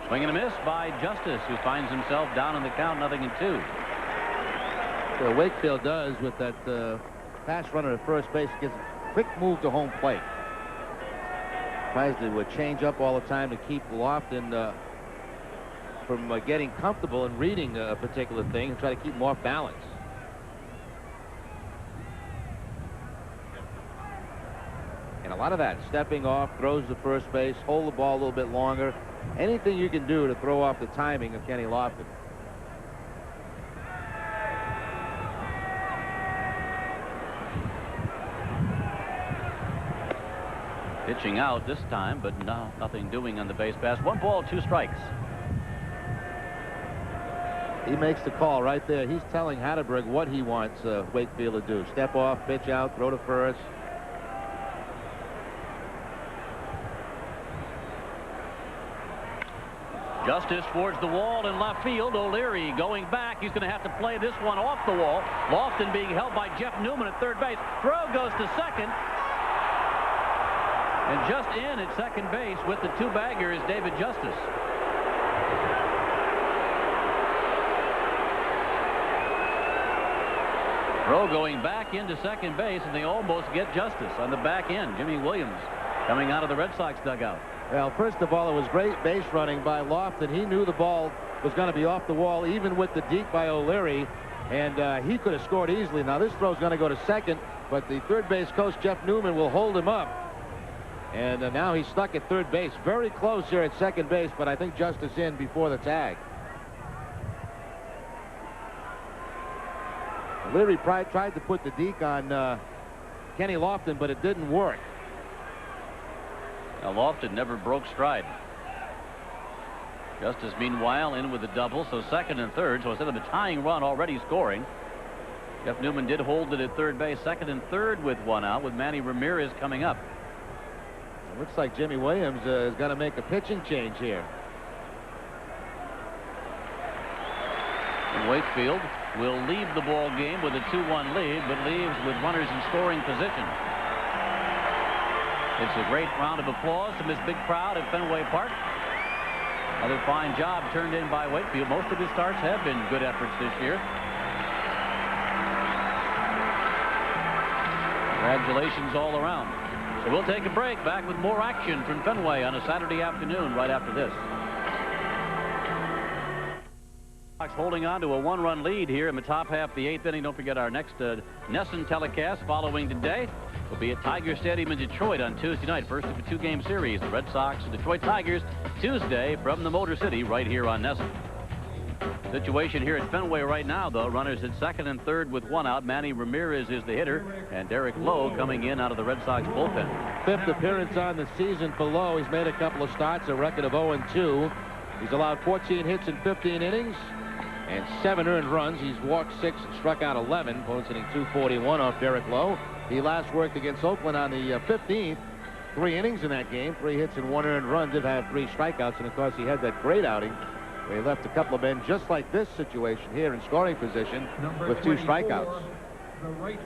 Swing and a miss by Justice, who finds himself down in the count, 0-2. So Wakefield does with that pass runner at first base, gets a quick move to home plate. Tries to change up all the time to keep Lofton from getting comfortable and reading a particular thing, and try to keep him off balance. And a lot of that, stepping off, throws to first base, hold the ball a little bit longer. Anything you can do to throw off the timing of Kenny Lofton. Pitching out this time, but nothing doing on the base pass. 1 ball, 2 strikes. He makes the call right there. He's telling Atterberg what he wants Wakefield to do. Step off, pitch out, throw to first. Justice towards the wall in left field. O'Leary going back. He's going to have to play this one off the wall. Lofton being held by Jeff Newman at third base. Throw goes to second. And just in at second base with the 2-bagger is David Justice. Throw going back into second base, and they almost get Justice on the back end. Jimmy Williams coming out of the Red Sox dugout. Well, first of all, it was great base running by Lofton. He knew the ball was going to be off the wall, even with the deke by O'Leary, and he could have scored easily. Now, this throw is going to go to second, but the third base coach, Jeff Newman, will hold him up. And now he's stuck at third base. Very close here at second base, but I think Justice in before the tag. O'Leary tried to put the deke on Kenny Lofton, but it didn't work. Now, Lofton never broke stride. Justice, meanwhile, in with a double, so second and third. So instead of the tying run already scoring, Jeff Newman did hold it at third base, second and third with one out, with Manny Ramirez coming up. It looks like Jimmy Williams is going to make a pitching change here. And Wakefield will leave the ball game with a 2-1 lead, but leaves with runners in scoring position. It's a great round of applause from this big crowd at Fenway Park. Another fine job turned in by Wakefield. Most of his starts have been good efforts this year. Congratulations all around. So we'll take a break. Back with more action from Fenway on a Saturday afternoon right after this. Sox holding on to a 1-run lead here in the top half of the 8th inning. Don't forget our next NESN telecast following today will be at Tiger Stadium in Detroit on Tuesday night. First of a 2-game series. The Red Sox and Detroit Tigers Tuesday from the Motor City right here on NESN. Situation here at Fenway right now, though. Runners at second and third with one out. Manny Ramirez is the hitter, and Derek Lowe coming in out of the Red Sox bullpen. 5th appearance on the season for Lowe. He's made a couple of starts, a record of 0-2. He's allowed 14 hits in 15 innings and 7 earned runs. He's walked 6 and struck out 11. Opponents hitting .241 off Derek Lowe. He last worked against Oakland on the 15th. 3 innings in that game, 3 hits and 1 earned run. Did have 3 strikeouts, and of course he had that great outing. They left a couple of men just like this situation here in scoring position with 2 strikeouts.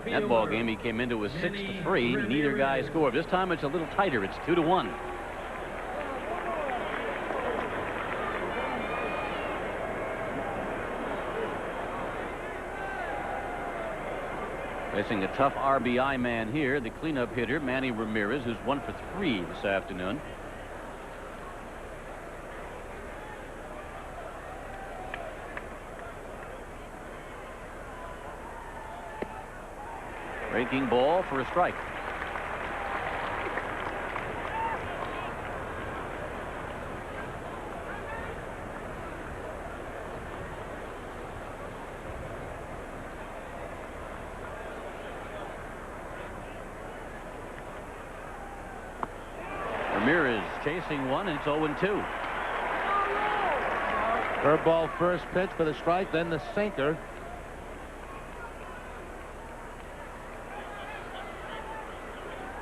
That ball game he came into was 6-3. Neither guy scored. This time it's a little tighter. It's 2-1. Facing a tough RBI man here, the cleanup hitter Manny Ramirez, who's 1 for 3 this afternoon. Breaking ball for a strike. Ramirez chasing one, and it's 0-2. Curveball first pitch for the strike, then the sinker.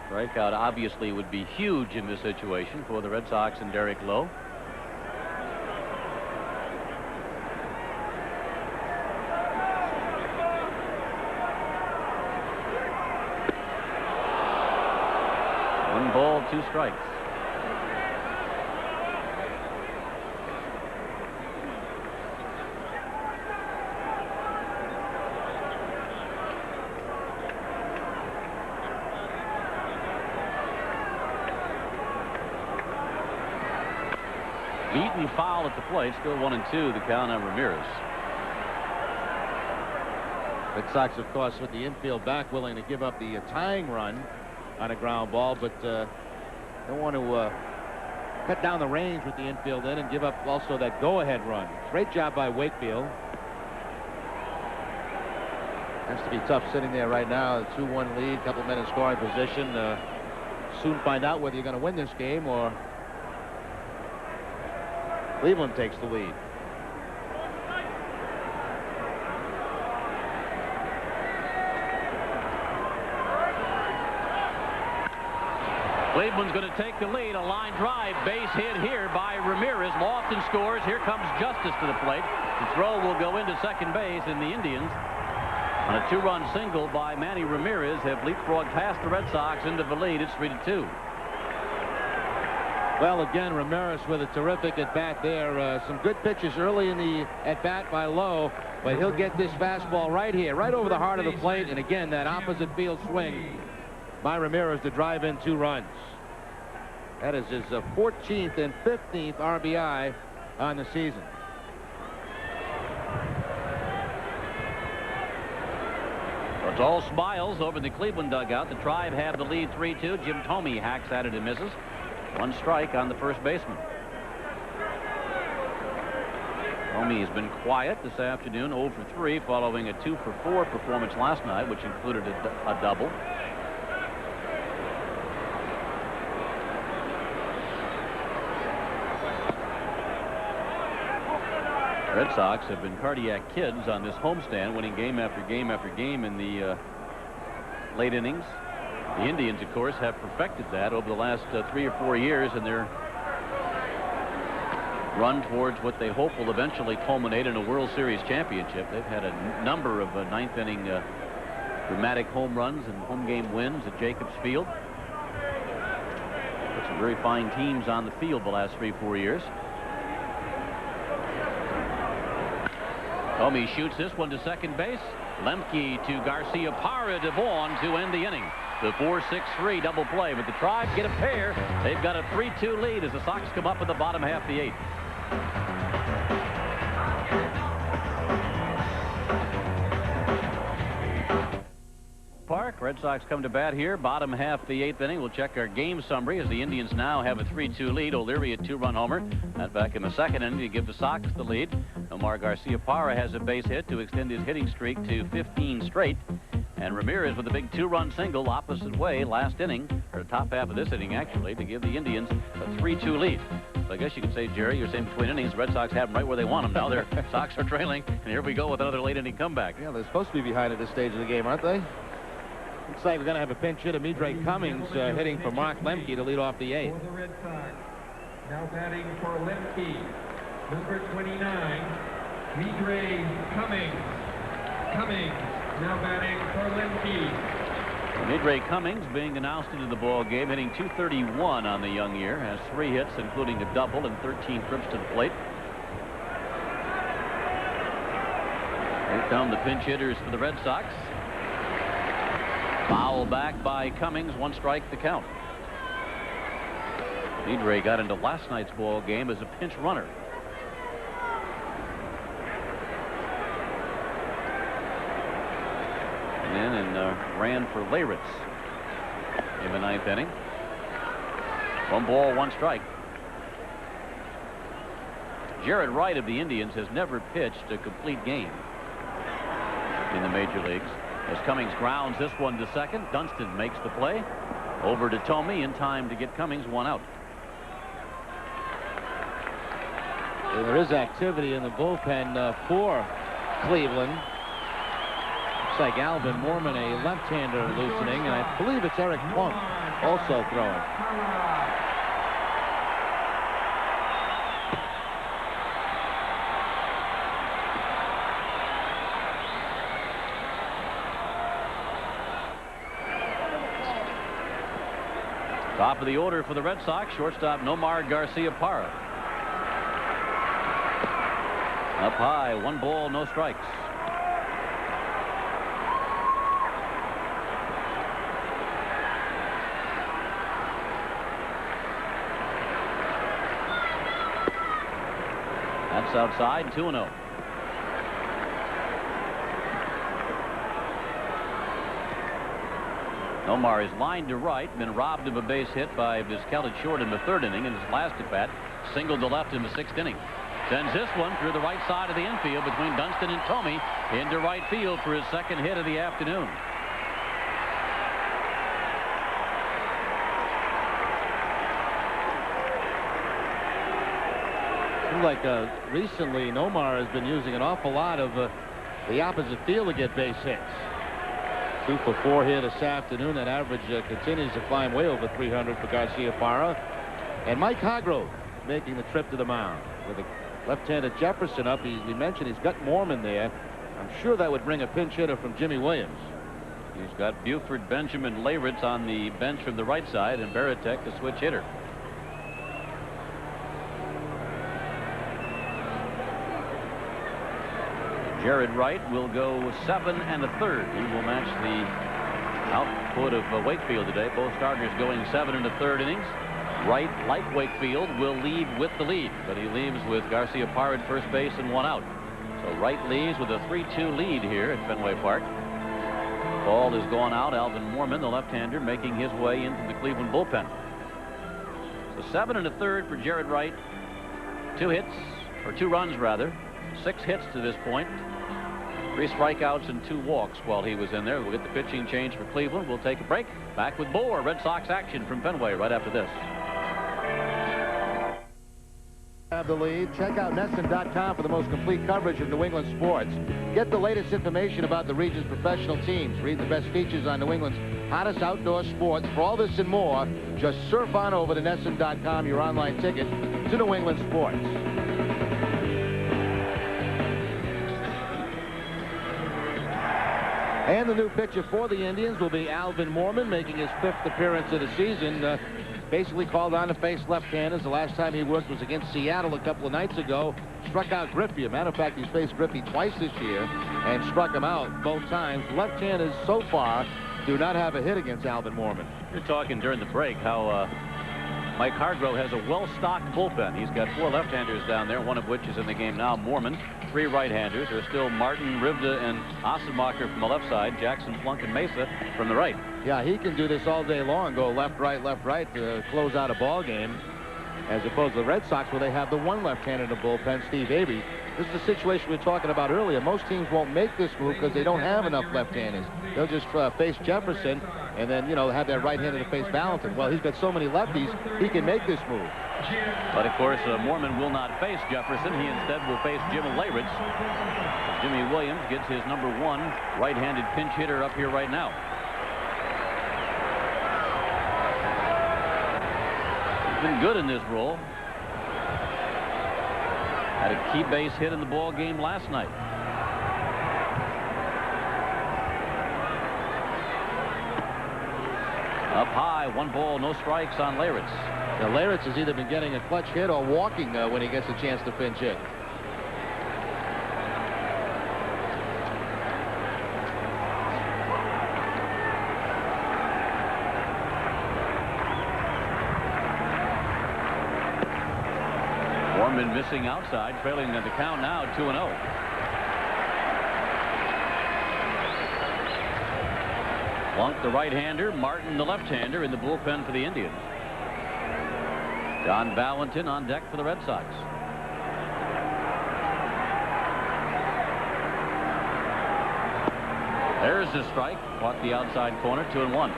Strikeout obviously would be huge in this situation for the Red Sox and Derek Lowe. One ball, 2 strikes. Beaten foul at the plate. Still 1-2. The count on Ramirez. Red Sox, of course, with the infield back, willing to give up the tying run on a ground ball, but don't want to cut down the range with the infield in and give up also that go-ahead run. Great job by Wakefield. Has to be tough sitting there right now. A 2-1 lead, couple men in scoring position. Soon find out whether you're going to win this game or Cleveland takes the lead. Cleveland's going to take the lead. A line drive, base hit here by Ramirez. Lofton scores. Here comes Justice to the plate. The throw will go into second base, and the Indians, on a 2-run single by Manny Ramirez, have leapfrogged past the Red Sox into the lead. It's 3-2. Well, again, Ramirez with a terrific at-bat there. Some good pitches early in the at-bat by Lowe, but he'll get this fastball right here, right over the heart of the plate, and again, that opposite field swing by Ramirez to drive in 2 runs. That is his 14th and 15th RBI on the season. It's all smiles over the Cleveland dugout. The Tribe have the lead 3-2. Jim Thome hacks at it and misses. 1 strike on the first baseman. Thome has been quiet this afternoon, 0 for 3, following a 2 for 4 performance last night, which included a double. Red Sox have been cardiac kids on this homestand, winning game after game after game in the late innings. The Indians, of course, have perfected that over the last 3 or 4 years in their run towards what they hope will eventually culminate in a World Series championship. They've had a number of ninth inning dramatic home runs and home game wins at Jacobs Field. Put some very fine teams on the field the last 3 or 4 years. Comey shoots this one to second base. Lemke to Garcia Parra to Vaughn to end the inning. The 4-6-3 double play, but the Tribe get a pair. They've got a 3-2 lead as the Sox come up in the bottom half of the 8th. Park, Red Sox come to bat here, bottom half of the 8th inning. We'll check our game summary as the Indians now have a 3-2 lead. O'Leary a 2-run homer. That back in the second inning to give the Sox the lead. Omar Garcia Parra has a base hit to extend his hitting streak to 15 straight. And Ramirez with a big 2-run single opposite way last inning, or top half of this inning actually, to give the Indians a 3-2 lead. So I guess you could say, Jerry, you're saying between innings, the Red Sox have them right where they want them now. Their Sox are trailing, and here we go with another late inning comeback. Yeah, they're supposed to be behind at this stage of the game, aren't they? Looks like we're going to have a pinch hitter, Midre Cummings, hitting for Mark Lemke to lead off the 8th. For the Red Sox, now batting for Lemke, number 29, Midre Cummings. Now batting for Lemke. Midre Cummings being announced into the ball game, hitting .231 on the young year, has 3 hits, including a double and 13 trips to the plate. Here come the pinch hitters for the Red Sox. Foul back by Cummings, 1 strike the count. Midre got into last night's ball game as a pinch runner. And ran for Leyritz in the 9th inning. 1 ball, 1 strike. Jaret Wright of the Indians has never pitched a complete game in the major leagues. As Cummings grounds this one to second, Dunston makes the play. Over to Tomey in time to get Cummings 1 out. Well, there is activity in the bullpen for Cleveland. Looks like Alvin Mormon, a left-hander, loosening, and I believe it's Eric Plunk also throwing. Top of the order for the Red Sox, shortstop Nomar Garcia Parra. Up high, 1 ball, no strikes. That's outside, 2-0. Nomar is lined to right, been robbed of a base hit by Vizquel short in the 3rd inning in his last at bat. Singled to left in the 6th inning. Sends this one through the right side of the infield between Dunston and Tomey into right field for his 2nd hit of the afternoon. Seems like recently Nomar has been using an awful lot of the opposite field to get base hits. 2 for 4 here this afternoon. That average continues to climb way over 300 for Garcia Parra. And Mike Hargrove making the trip to the mound with a left-handed Jefferson up. We mentioned he's got Mormon there. I'm sure that would bring a pinch hitter from Jimmy Williams. He's got Buford, Benjamin, Leyritz on the bench from the right side, and Baratek the switch hitter. Jaret Wright will go 7 1/3. He will match the output of Wakefield today. Both starters going 7 1/3 innings. Wright, like Wakefield, will lead with the lead, but he leaves with Garcia Parra at first base and 1 out. So Wright leaves with a 3-2 lead here at Fenway Park. Ball has gone out. Alvin Mormon, the left-hander, making his way into the Cleveland bullpen. So 7 1/3 for Jaret Wright. 2 hits, or 2 runs rather. 6 hits to this point. 3 strikeouts and 2 walks while he was in there. We'll get the pitching change for Cleveland. We'll take a break. Back with more Red Sox action from Fenway right after this. have the lead. Check out NESN.com for the most complete coverage of New England sports. Get the latest information about the region's professional teams. Read the best features on New England's hottest outdoor sports. For all this and more, just surf on over to NESN.com, your online ticket to New England sports. And the new pitcher for the Indians will be Alvin Mormon, making his 5th appearance of the season. Basically called on to face left-handers. The last time he worked was against Seattle a couple of nights ago. Struck out Griffey. As a matter of fact, he's faced Griffey twice this year and struck him out both times. Left-handers so far do not have a hit against Alvin Mormon. You're talking during the break how Mike Hargrove has a well-stocked bullpen. He's got 4 left-handers down there, one of which is in the game now, Mormon. 3 right-handers. There's still Martin, Rivda, and Asemacher from the left side. Jackson, Flunk, and Mesa from the right. Yeah, he can do this all day long, go left, right to close out a ball game, as opposed to the Red Sox where they have the one left-hander in the bullpen, Steve Avery. This is the situation we were talking about earlier. Most teams won't make this move because they don't have enough left-handers. They'll just face Jefferson and then, you know, have that right-hander to face Valentin. Well, he's got so many lefties, he can make this move. But, of course, Mormon will not face Jefferson. He instead will face Jim Leyritz. Jimmy Williams gets his number 1 right-handed pinch hitter up here right now. He's been good in this role. Had a key base hit in the ball game last night. Up high, 1 ball, no strikes on Leyritz. Now, Leyritz has either been getting a clutch hit or walking when he gets a chance to pinch hit. Mormon missing outside, trailing the count now 2-0. Flunk, the right-hander, Martin, the left-hander, in the bullpen for the Indians. John Valentin on deck for the Red Sox. There's the strike. Caught the outside corner, 2-1.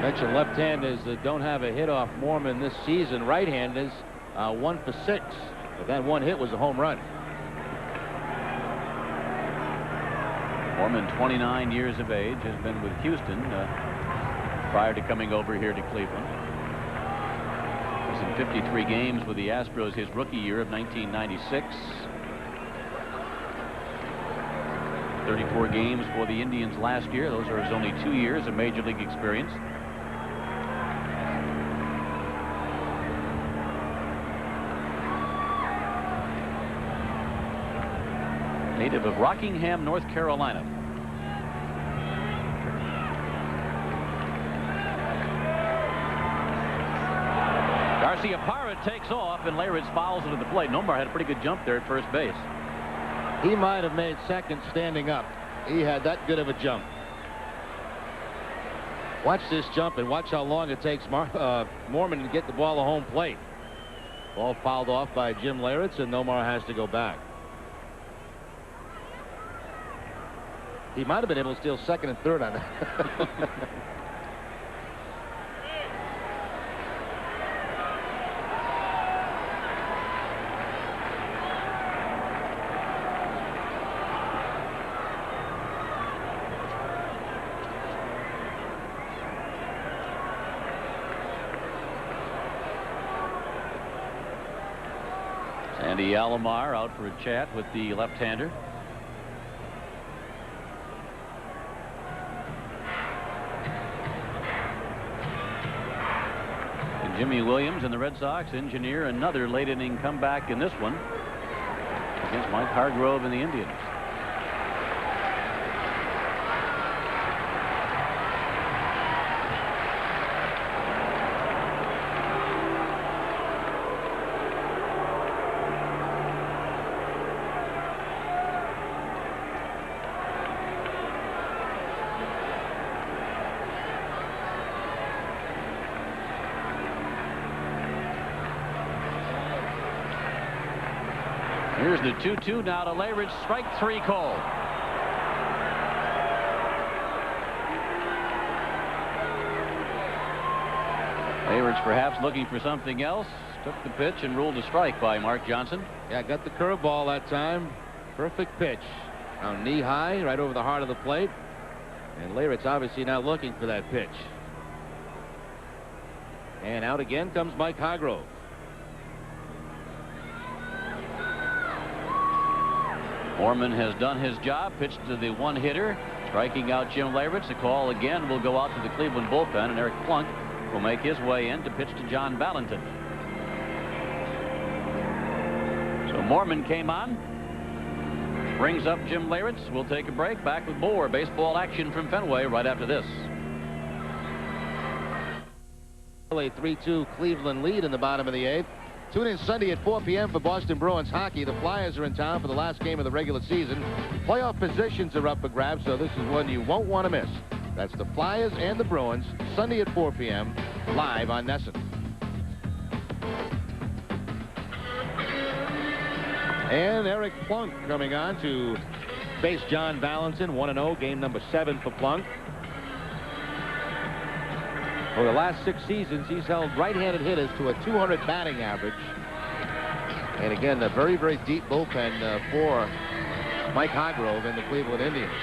Mentioned left-handers that don't have a hit off Mormon this season. Right-handers, 1 for 6. But that 1 hit was a home run. Mormon, 29 years of age, has been with Houston prior to coming over here to Cleveland. He was in 53 games with the Astros his rookie year of 1996. 34 games for the Indians last year. Those are his only 2 years of major league experience. Native of Rockingham, North Carolina. Garcia-Parra takes off, and Leyritz fouls it at the plate. Nomar had a pretty good jump there at first base. He might have made second standing up. He had that good of a jump. Watch this jump and watch how long it takes Mormon to get the ball to home plate. Ball fouled off by Jim Leyritz, and Nomar has to go back. He might have been able to steal second and third on that. Sandy Alomar out for a chat with the left-hander. Jimmy Williams and the Red Sox engineer another late inning comeback in this one against Mike Hargrove and the Indians. Here's the 2-2 now to Leyritz. Strike 3 call. Leyritz perhaps looking for something else. Took the pitch and ruled a strike by Mark Johnson. Yeah, got the curveball that time. Perfect pitch. Now knee high, right over the heart of the plate. And Leyrit's obviously now looking for that pitch. And out again comes Mike Hargrove. Mormon has done his job, pitched to the one hitter, striking out Jim Leyritz. The call again will go out to the Cleveland bullpen, and Eric Plunk will make his way in to pitch to John Valentin. So Mormon came on, brings up Jim Leyritz. We'll take a break. Back with more baseball action from Fenway right after this. A 3-2 Cleveland lead in the bottom of the 8th. Tune in Sunday at 4 p.m. for Boston Bruins hockey. The Flyers are in town for the last game of the regular season. Playoff positions are up for grabs, so this is one you won't want to miss. That's the Flyers and the Bruins, Sunday at 4 p.m., live on NESN. And Eric Plunk coming on to face John Valentin, 1-0, game number 7 for Plunk. Over the last 6 seasons, he's held right-handed hitters to a 200 batting average. And again, a very, very deep bullpen for Mike Hargrove and the Cleveland Indians.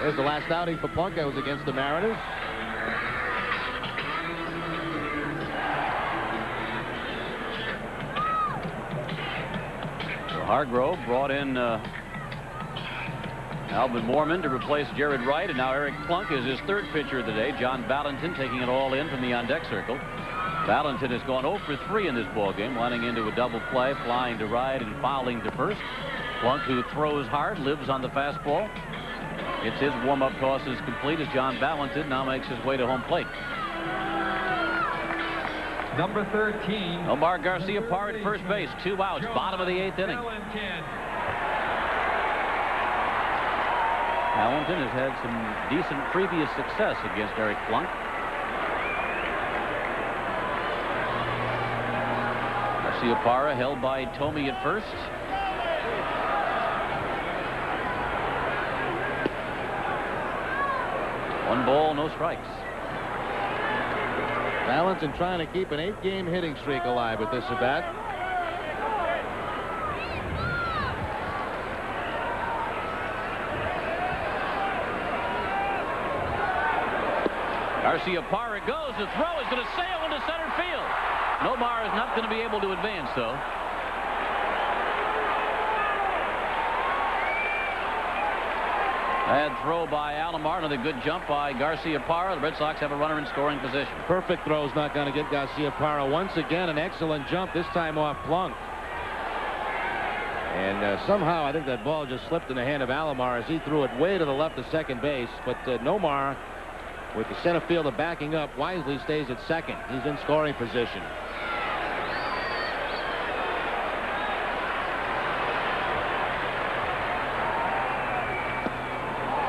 There's the last outing for Plunk. That was against the Mariners. So Hargrove brought in Alvin Mormon to replace Jaret Wright, and now Eric Plunk is his third pitcher of the day. John Valentin taking it all in from the on-deck circle. Valentin has gone 0 for 3 in this ballgame, lining into a double play, flying to right and fouling to first. Plunk, who throws hard, lives on the fastball. It's his warm-up toss is complete as John Valentin now makes his way to home plate. Number 13. Omar Garcia-Parra at first base. 2 outs, bottom of the 8th inning. Valentin has had some decent previous success against Eric Plunk. Garcia-Parra held by Tomey at first. One ball, no strikes. Valentin trying to keep an 8-game hitting streak alive with this at-bat. Garcia-Parra goes. The throw is going to sail into center field. Nomar is not going to be able to advance, though. Bad throw by Alomar. Another good jump by Garcia-Parra. The Red Sox have a runner in scoring position. Perfect throw is not going to get Garcia-Parra. Once again, an excellent jump, this time off Plunk. And somehow I think that ball just slipped in the hand of Alomar as he threw it way to the left of second base. But Nomar, with the center fielder backing up, wisely stays at second. He's in scoring position.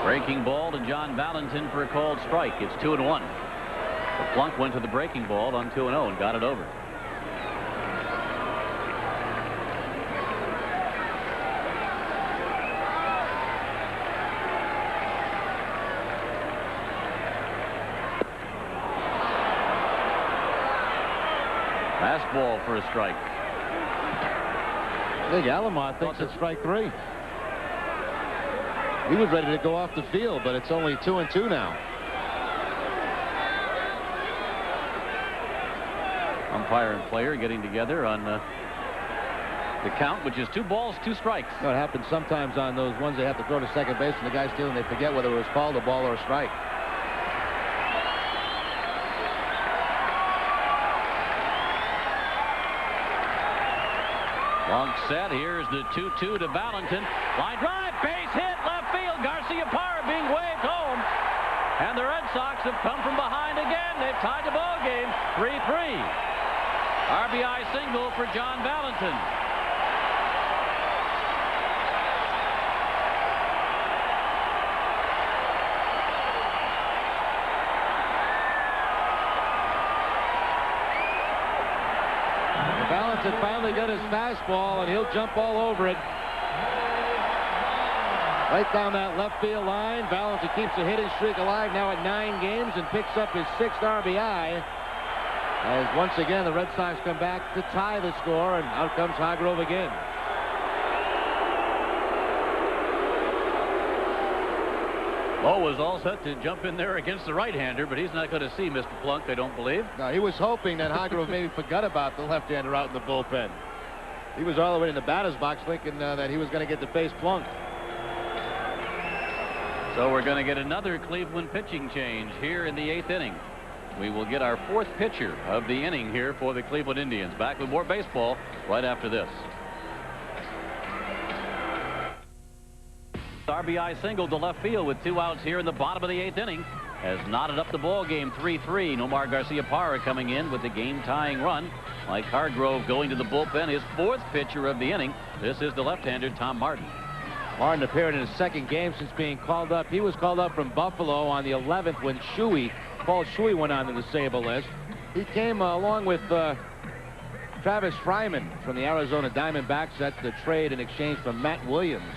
Breaking ball to John Valentin for a called strike. It's 2-1. But Plunk went to the breaking ball on 2-0 and got it over. Fastball for a strike. I think Alomar thinks it's strike 3. He was ready to go off the field, but it's only 2-2 now. Umpire and player getting together on the count, which is 2 balls, 2 strikes. You know, it happens sometimes on those ones they have to throw to second base, and the guy's stealing, they forget whether it was called a ball or a strike. Long set. Here's the 2-2 to Valentin. Line drive, base hit, left field. Garcia-Parra being waved home. And the Red Sox have come from behind again. They've tied the ball game 3-3. RBI single for John Valentin. Valentin finally got his fastball, and he'll jump all over it. Right down that left field line. Valentin keeps the hitting streak alive now at 9 games and picks up his 6th RBI. As once again, the Red Sox come back to tie the score, and out comes Hargrove again. Bo was all set to jump in there against the right-hander, but he's not going to see Mr. Plunk, I don't believe. No, he was hoping that Hargrove maybe forgot about the left-hander out in the bullpen. He was all the way in the batter's box thinking that he was going to get to face Plunk. So we're going to get another Cleveland pitching change here in the 8th inning. We will get our 4th pitcher of the inning here for the Cleveland Indians. Back with more baseball right after this. RBI single to left field with 2 outs here in the bottom of the 8th inning. Has knotted up the ball game 3-3. Nomar Garcia-Parra coming in with the game-tying run. Mike Hargrove going to the bullpen, his 4th pitcher of the inning. This is the left-hander, Tom Martin. Martin appeared in his 2nd game since being called up. He was called up from Buffalo on the 11th when Paul Shuey went on to the Sable list. He came along with Travis Fryman from the Arizona Diamondbacks. That's the trade in exchange for Matt Williams.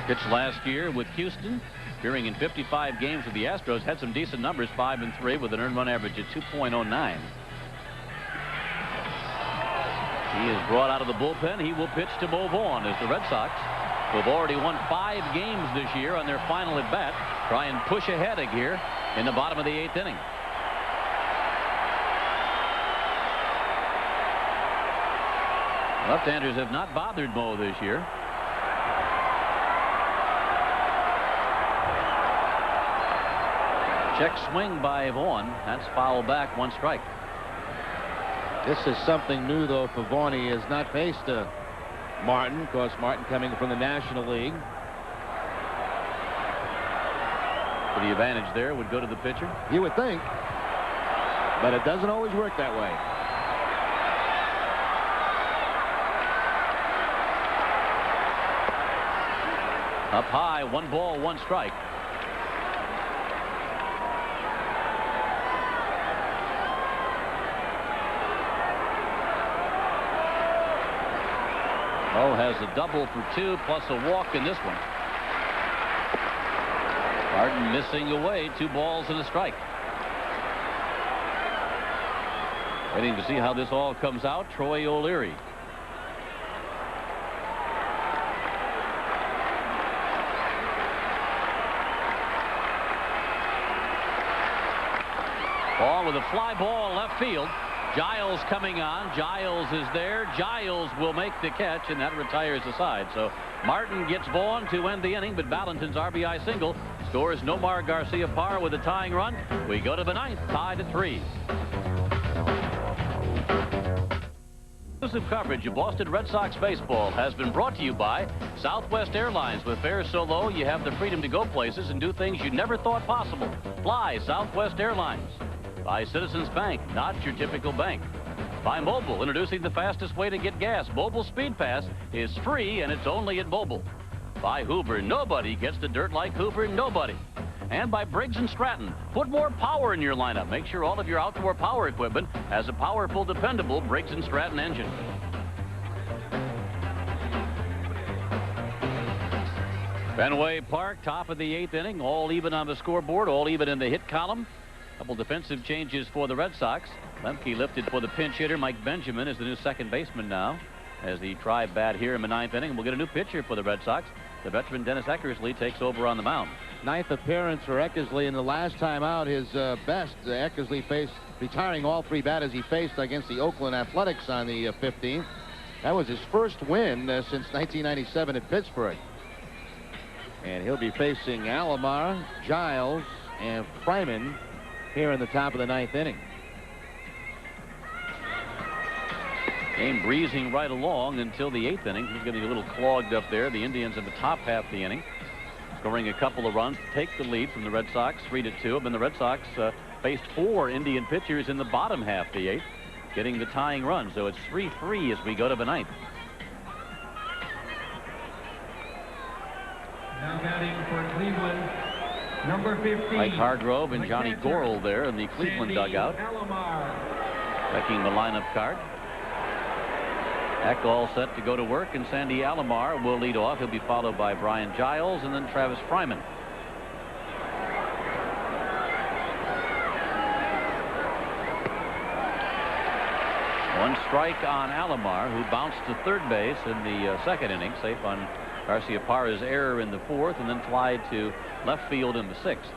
Pitched last year with Houston, appearing in 55 games with the Astros, had some decent numbers, 5-3 with an earned run average of 2.09. He is brought out of the bullpen. He will pitch to Mo Vaughn as the Red Sox, who have already won 5 games this year on their final at bat, try and push ahead here in the bottom of the 8th inning. Left-handers have not bothered Mo this year. Check swing by Vaughn. That's foul back, 1 strike. This is something new, though, for Vaughn. He has not faced Martin. Of course, Martin coming from the National League. So the advantage there would go to the pitcher? You would think. But it doesn't always work that way. Up high, 1 ball, 1 strike. Mo has a double for 2 plus a walk in this one. Martin missing away, 2 balls and a strike. Waiting to see how this all comes out, Troy O'Leary. Ball with a fly ball left field. Giles coming on. Giles is there. Giles will make the catch, and that retires the side. So Martin gets Vaughn to end the inning, but Valentin's RBI single scores Nomar Garcia-Parra with a tying run. We go to the 9th, tied at 3. Exclusive coverage of Boston Red Sox baseball has been brought to you by Southwest Airlines. With fares so low, you have the freedom to go places and do things you never thought possible. Fly Southwest Airlines. By Citizens Bank, not your typical bank. By Mobil, introducing the fastest way to get gas. Mobil Speed Pass is free, and it's only at Mobil. By Hoover, nobody gets the dirt like Hoover, nobody. And by Briggs & Stratton, put more power in your lineup. Make sure all of your outdoor power equipment has a powerful, dependable Briggs & Stratton engine. Fenway Park, top of the 8th inning, all even on the scoreboard, all even in the hit column. Couple defensive changes for the Red Sox. Lemke lifted for the pinch hitter. Mike Benjamin is the new second baseman now as the tri-bat here in the 9th inning. We'll get a new pitcher for the Red Sox. The veteran Dennis Eckersley takes over on the mound. 9th appearance for Eckersley, and the last time out his best. Eckersley faced, retiring all 3 batters he faced against the Oakland Athletics on the 15th. That was his first win since 1997 at Pittsburgh. And he'll be facing Alomar, Giles, and Fryman here in the top of the 9th inning. Game breezing right along until the 8th inning. He's getting a little clogged up there. The Indians in the top half of the inning, scoring a couple of runs to take the lead from the Red Sox, 3-2. And the Red Sox faced 4 Indian pitchers in the bottom half of the 8th, getting the tying run. So it's 3-3 as we go to the 9th. Now batting for Cleveland, number 15. Mike Hargrove and Johnny Gorel there in the Cleveland dugout. Checking the lineup card. Eck all set to go to work, and Sandy Alomar will lead off. He'll be followed by Brian Giles and then Travis Fryman. One strike on Alomar, who bounced to third base in the second inning, safe on Garciaparra's error in the fourth, and then fly to left field in the sixth.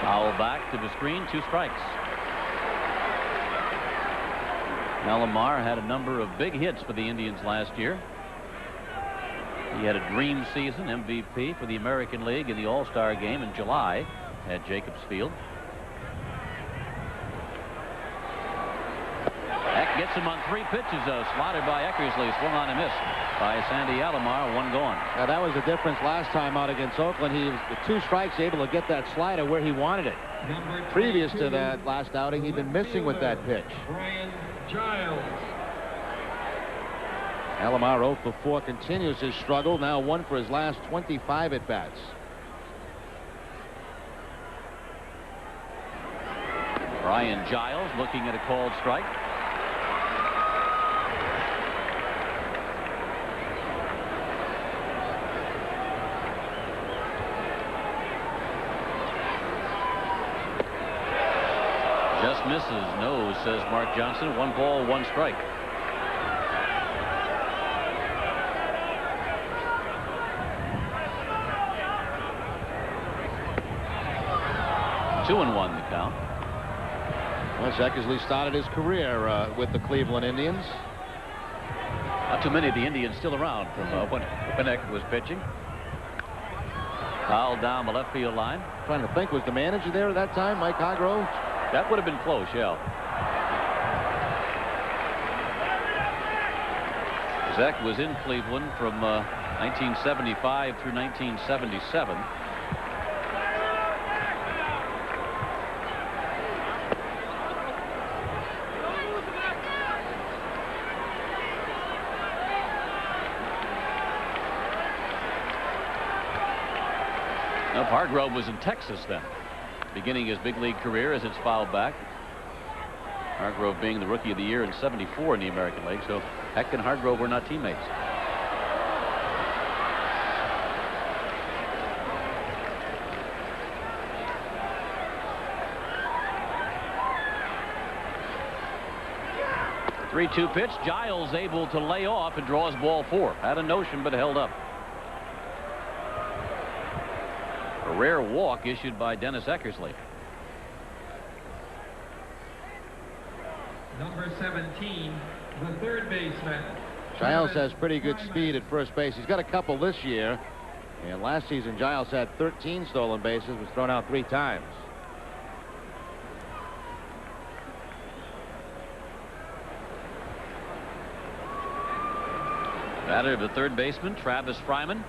Foul back to the screen, 2 strikes. Alomar had a number of big hits for the Indians last year. He had a dream season, MVP for the American League in the All-Star game in July at Jacobs Field. Eck gets him on 3 pitches, though. Slotted by Eckersley, swung on and missed by Sandy Alomar, 1 gone. Now, that was the difference last time out against Oakland. He was with 2 strikes able to get that slider where he wanted it. Previous to that last outing, he'd been missing with that pitch. Brian Giles. Alomar 0 for 4 continues his struggle. Now 1 for his last 25 at-bats. Brian Giles looking at a called strike. Just misses. No, says Mark Johnson. 1 ball, 1 strike. Two and 1 the count. Well, Eckersley started his career with the Cleveland Indians. Not too many of the Indians still around from when Eck was pitching. Foul down the left field line. Trying to think, was the manager there at that time, Mike Hargrove? That would have been close, yeah. Eck was in Cleveland from 1975 through 1977. Now, Hargrove was in Texas then, beginning his big league career as it's fouled back. Hargrove being the Rookie of the Year in '74 in the American League, so Eck and Hargrove were not teammates. The 3-2 pitch. Giles able to lay off and draws ball 4. Had a notion but held up. A rare walk issued by Dennis Eckersley. Number 17, the third baseman. Giles has pretty good speed at first base. He's got a couple this year. And last season, Giles had 13 stolen bases, was thrown out 3 times. Batter, the third baseman, Travis Fryman.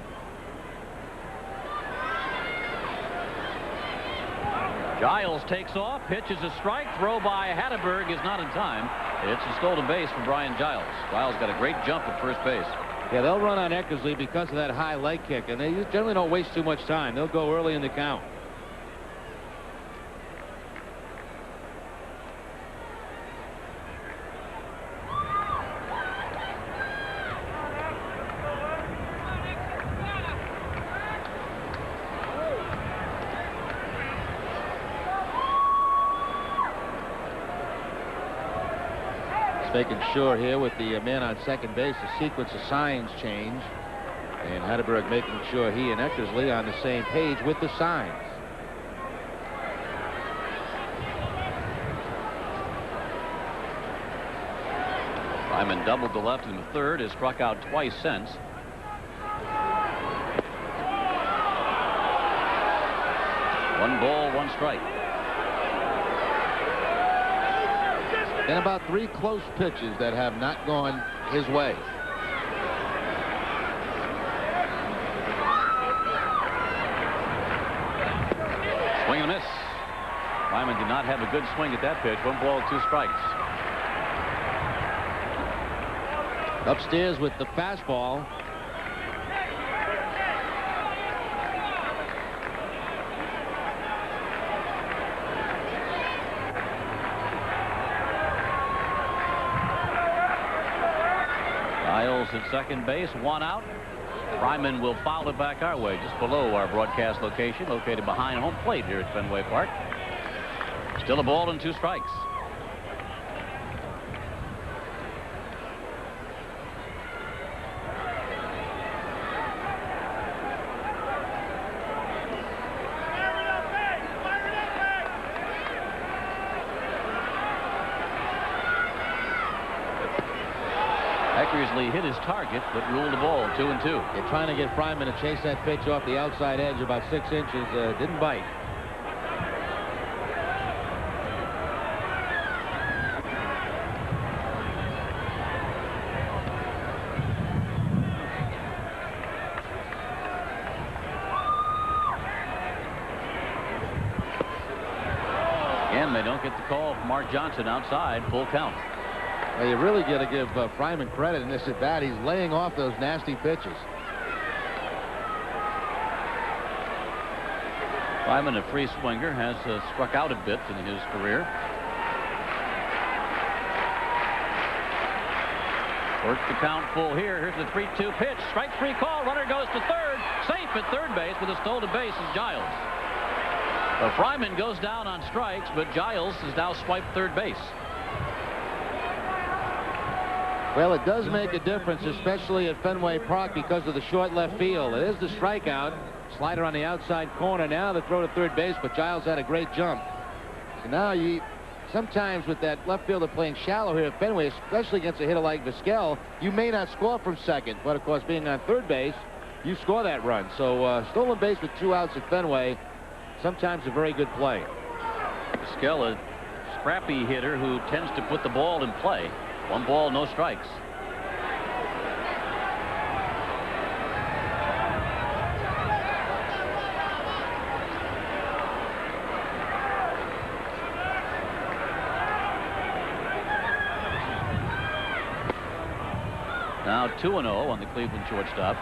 Giles takes off, pitches a strike, throw by Hatteberg is not in time. It's a stolen base from Brian Giles. Giles got a great jump at first base. Yeah, they'll run on Eckersley because of that high leg kick, and they generally don't waste too much time. They'll go early in the count. Making sure here with the man on second base, the sequence of signs change. And Hatteberg making sure he and Eckersley on the same page with the signs. Fryman doubled the left in the third, has struck out twice since. One ball, 1 strike. And about 3 close pitches that have not gone his way. Swing and a miss. Fryman did not have a good swing at that pitch. 1 ball, 2 strikes. Upstairs with the fastball. Giles at second base, 1 out. Fryman will foul it back our way, just below our broadcast location, located behind home plate here at Fenway Park. Still a ball and 2 strikes. Eckersley hit his target, but ruled the ball 2-2. They're trying to get Fryman to chase that pitch off the outside edge about 6 inches. Didn't bite. Again, they don't get the call from Mark Johnson outside. Full count. Well, you really got to give Fryman credit in this at bat. He's laying off those nasty pitches. Fryman, a free swinger, has struck out a bit in his career. Works the count full here. Here's the 3-2 pitch. Strike 3 call. Runner goes to third. Safe at third base with a stolen base is Giles. Fryman goes down on strikes, but Giles has now swiped third base. Well, it does make a difference, especially at Fenway Park, because of the short left field. It is the strikeout. Slider on the outside corner. Now the throw to third base, but Giles had a great jump. So now sometimes with that left fielder playing shallow here at Fenway, especially against a hitter like Vizquel, you may not score from second. But, of course, being on third base, you score that run. So stolen base with 2 outs at Fenway, sometimes a very good play. Vizquel, a scrappy hitter who tends to put the ball in play. 1 ball, no strikes. Now 2-0 on the Cleveland shortstop.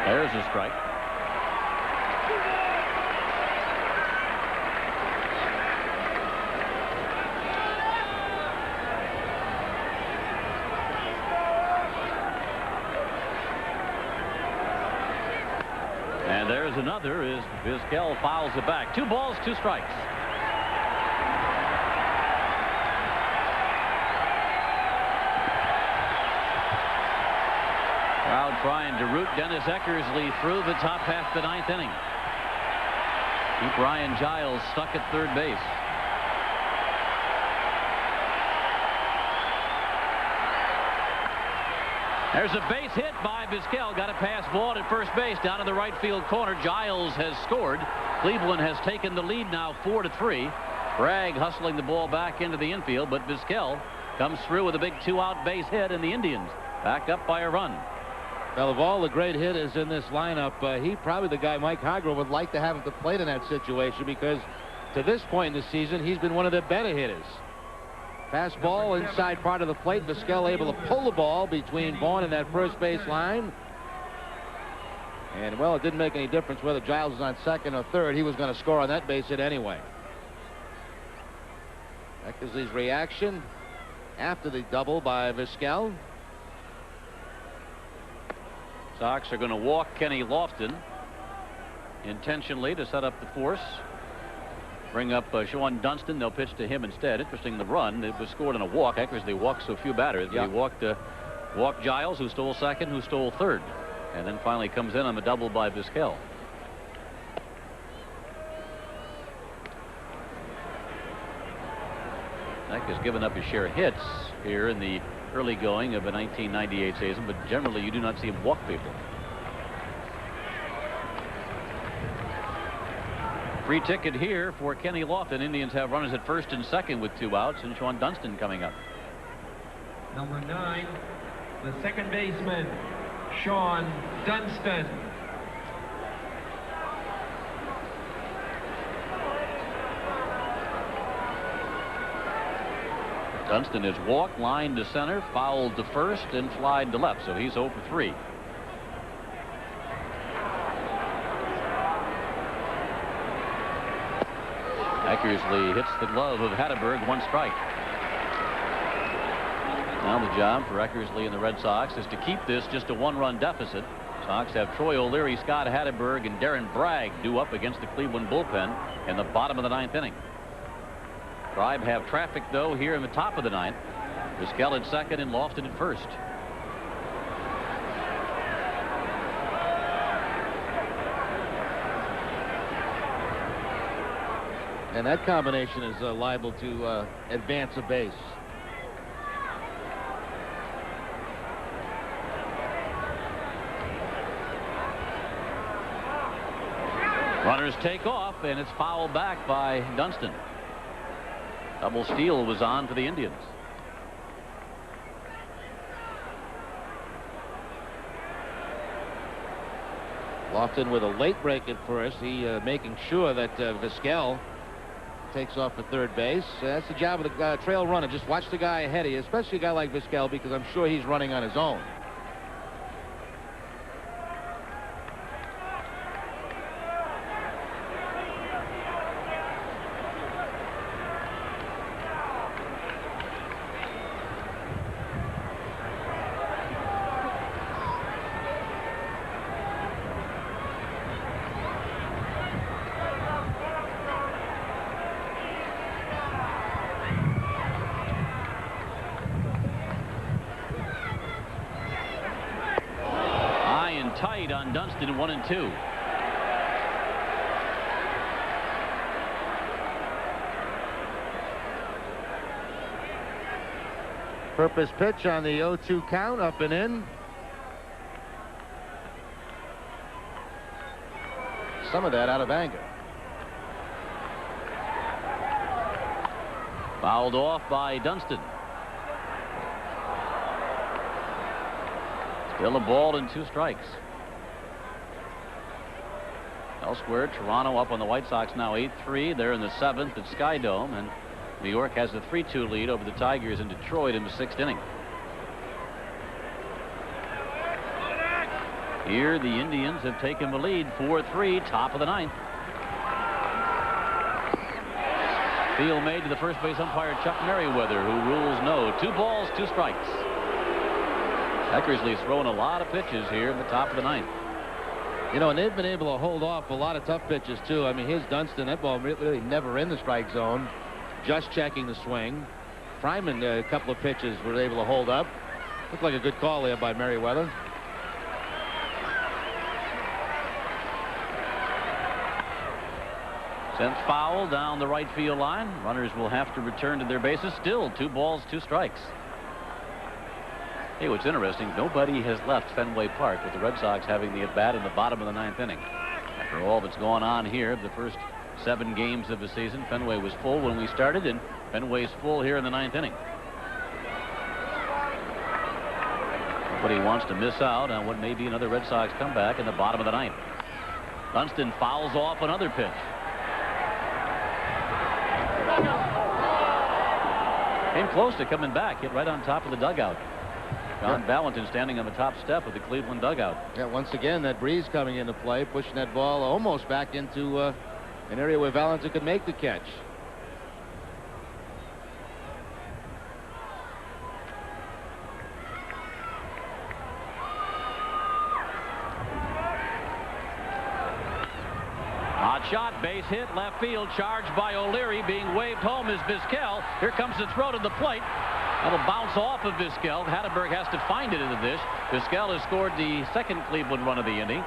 There's a strike. And there's another as Vizquel fouls it back. 2 balls, 2 strikes. Crowd trying to root Dennis Eckersley through the top half of the 9th inning. Keep Ryan Giles stuck at third base. There's a base hit by Vizquel. Got a pass ball at first base down to the right field corner. Giles has scored. Cleveland has taken the lead now 4-3. Bragg hustling the ball back into the infield, but Vizquel comes through with a big 2-out base hit, and the Indians back up by a run. Well, of all the great hitters in this lineup, he probably the guy Mike Hargrove would like to have at the plate in that situation, because to this point in the season, he's been one of the better hitters. Fastball inside part of the plate. Vizquel able to pull the ball between Vaughn and that first base line. And, well, it didn't make any difference whether Giles was on second or third. He was going to score on that base hit anyway. Eckersley's reaction after the double by Vizquel. Sox are going to walk Kenny Lofton intentionally to set up the force. Bring up Sean Dunston. They'll pitch to him instead. Interesting, the run. It was scored on a walk. Eckersley walked so few batters. Yep. He walked Giles, who stole second, who stole third. And then finally comes in on the double by Vizquel. Eck has given up his share of hits here in the early going of the 1998 season, but generally you do not see him walk people. Free ticket here for Kenny Lofton. Indians have runners at first and second with 2 outs, and Sean Dunston coming up. Number 9, the second baseman, Sean Dunston. Dunston has walked, lined to center, fouled to first, and flied to left, so he's 0 for 3. Eckersley hits the glove of Hatteberg, 1 strike. Now the job for Eckersley and the Red Sox is to keep this just a one-run deficit. Sox have Troy O'Leary, Scott Hatteberg, and Darren Bragg due up against the Cleveland bullpen in the bottom of the 9th inning. Tribe have traffic, though, here in the top of the 9th. Vizquel at second and Lofton at first. And that combination is liable to advance a base. Runners take off, and it's fouled back by Dunston. Double steal was on for the Indians. Lofton with a late break at first. He making sure that Vizquel takes off at third base. That's the job of the trail runner. Just watch the guy ahead of you, especially a guy like Vizquel, because I'm sure he's running on his own. Tight on Dunston, 1 and 2. Purpose pitch on the 0-2 count, up and in. Some of that out of anger. Fouled off by Dunston. Still a ball and 2 strikes. Elsewhere, Toronto up on the White Sox now 8-3. They're in the 7th at Skydome, and New York has a 3-2 lead over the Tigers in Detroit in the 6th inning. Here the Indians have taken the lead 4-3, top of the 9th. Field made to the first base umpire Chuck Merriweather, who rules no. 2 balls, 2 strikes. Eckersley's throwing a lot of pitches here in the top of the 9th. You know, and they've been able to hold off a lot of tough pitches, too. I mean, here's Dunston. That ball really never in the strike zone. Just checking the swing. Fryman, a couple of pitches were able to hold up. Looked like a good call there by Merriweather. Sent foul down the right field line. Runners will have to return to their bases. Still 2 balls, 2 strikes. Hey, what's interesting, nobody has left Fenway Park with the Red Sox having the at-bat in the bottom of the 9th inning. After all that's going on here, the first 7 games of the season, Fenway was full when we started, and Fenway's full here in the 9th inning. Nobody wants to miss out on what may be another Red Sox comeback in the bottom of the 9th. Dunston fouls off another pitch. Came close to coming back, hit right on top of the dugout. John Valentin standing on the top step of the Cleveland dugout. Yeah, once again, that breeze coming into play, pushing that ball almost back into an area where Valentin could make the catch. Hot shot, base hit, left field, charged by O'Leary, being waved home is Vizquel. Here comes the throw to the plate. That'll bounce off of Vizquel. Hatteberg has to find it in the dish. Vizquel has scored the 2nd Cleveland run of the inning.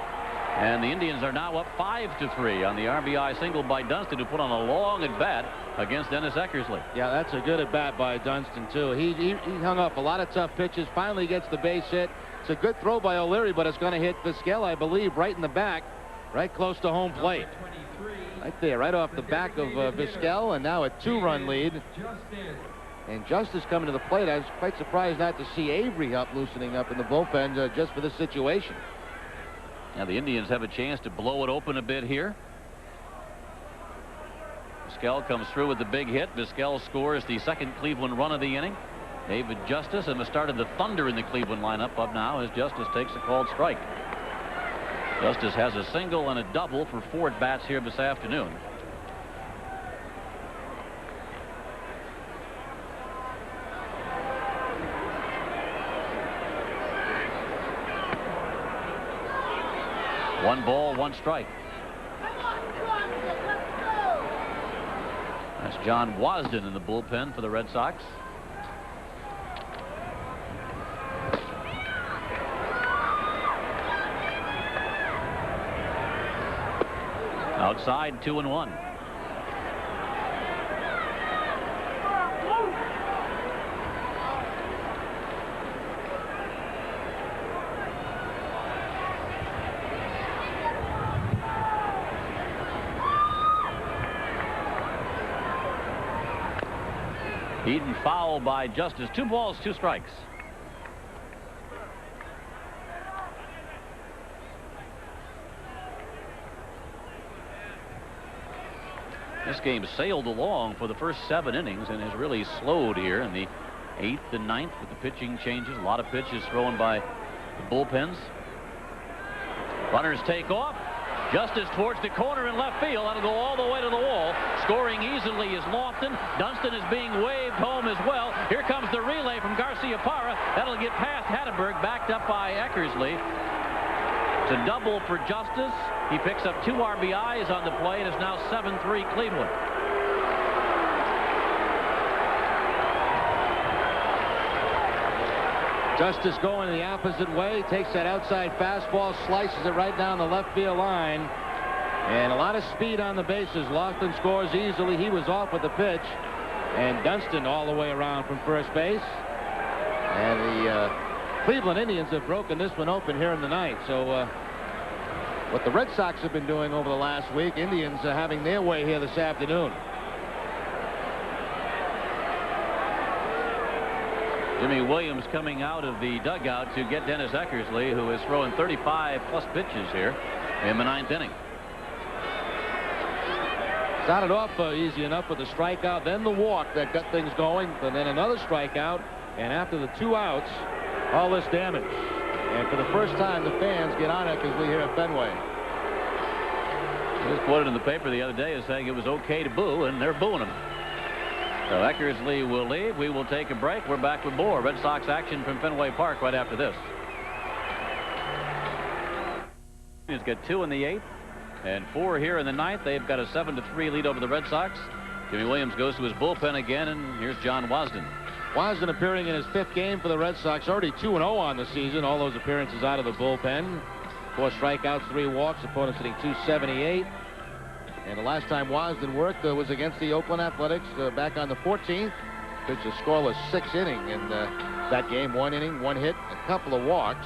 And the Indians are now up 5-3 on the RBI single by Dunston, who put on a long at-bat against Dennis Eckersley. Yeah, that's a good at-bat by Dunston, too. He hung up a lot of tough pitches, finally gets the base hit. It's a good throw by O'Leary, but it's going to hit Vizquel, I believe, right in the back, right close to home plate. Right there, right off the back of Vizquel, and now a 2-run lead. And Justice coming to the plate. I was quite surprised not to see Avery up, loosening up in the bullpen just for this situation. Now the Indians have a chance to blow it open a bit here. Vizquel comes through with the big hit. Vizquel scores the 2nd Cleveland run of the inning. David Justice and the start of the Thunder in the Cleveland lineup up now as Justice takes a called strike. Justice has a single and a double for 4 at-bats here this afternoon. 1 ball, 1 strike. That's John Wasden in the bullpen for the Red Sox. Outside, 2-1. Eaton fouled by Justice. 2 balls, 2 strikes. This game sailed along for the first 7 innings and has really slowed here in the 8th and 9th with the pitching changes. A lot of pitches thrown by the bullpens. Runners take off. Justice towards the corner in left field. That'll go all the way to the wall. Scoring easily is Lofton. Dunston is being waved home as well. Here comes the relay from Garcia Parra. That'll get past Hatterberg, backed up by Eckersley. It's a double for Justice. He picks up 2 RBIs on the play, and it's now 7-3 Cleveland. Justice going the opposite way, takes that outside fastball, slices it right down the left field line, and a lot of speed on the bases. Lofton scores easily. He was off with the pitch, and Dunston all the way around from first base. And the Cleveland Indians have broken this one open here in the 9th. So what the Red Sox have been doing over the last week, Indians are having their way here this afternoon. Jimmy Williams coming out of the dugout to get Dennis Eckersley, who is throwing 35+ pitches here in the 9th inning. Started off easy enough with a strikeout, then the walk that got things going, and then another strikeout, and after the 2 outs, all this damage. And for the first time, the fans get on Eckersley here at Fenway. He was quoted in the paper the other day as saying it was okay to boo, and they're booing him. So Eckersley will leave. We will take a break. We're back with more Red Sox action from Fenway Park right after this. He's got 2 in the 8th and 4 here in the 9th. They've got a 7-3 lead over the Red Sox. Jimmy Williams goes to his bullpen again, and here's John Wasden. Wasden appearing in his 5th game for the Red Sox, already 2-0 on the season. All those appearances out of the bullpen. 4 strikeouts, 3 walks. Opponent sitting 278. And the last time Wasden worked was against the Oakland Athletics back on the 14th. Pitched a scoreless 6th inning in that game. 1 inning, 1 hit, a couple of walks.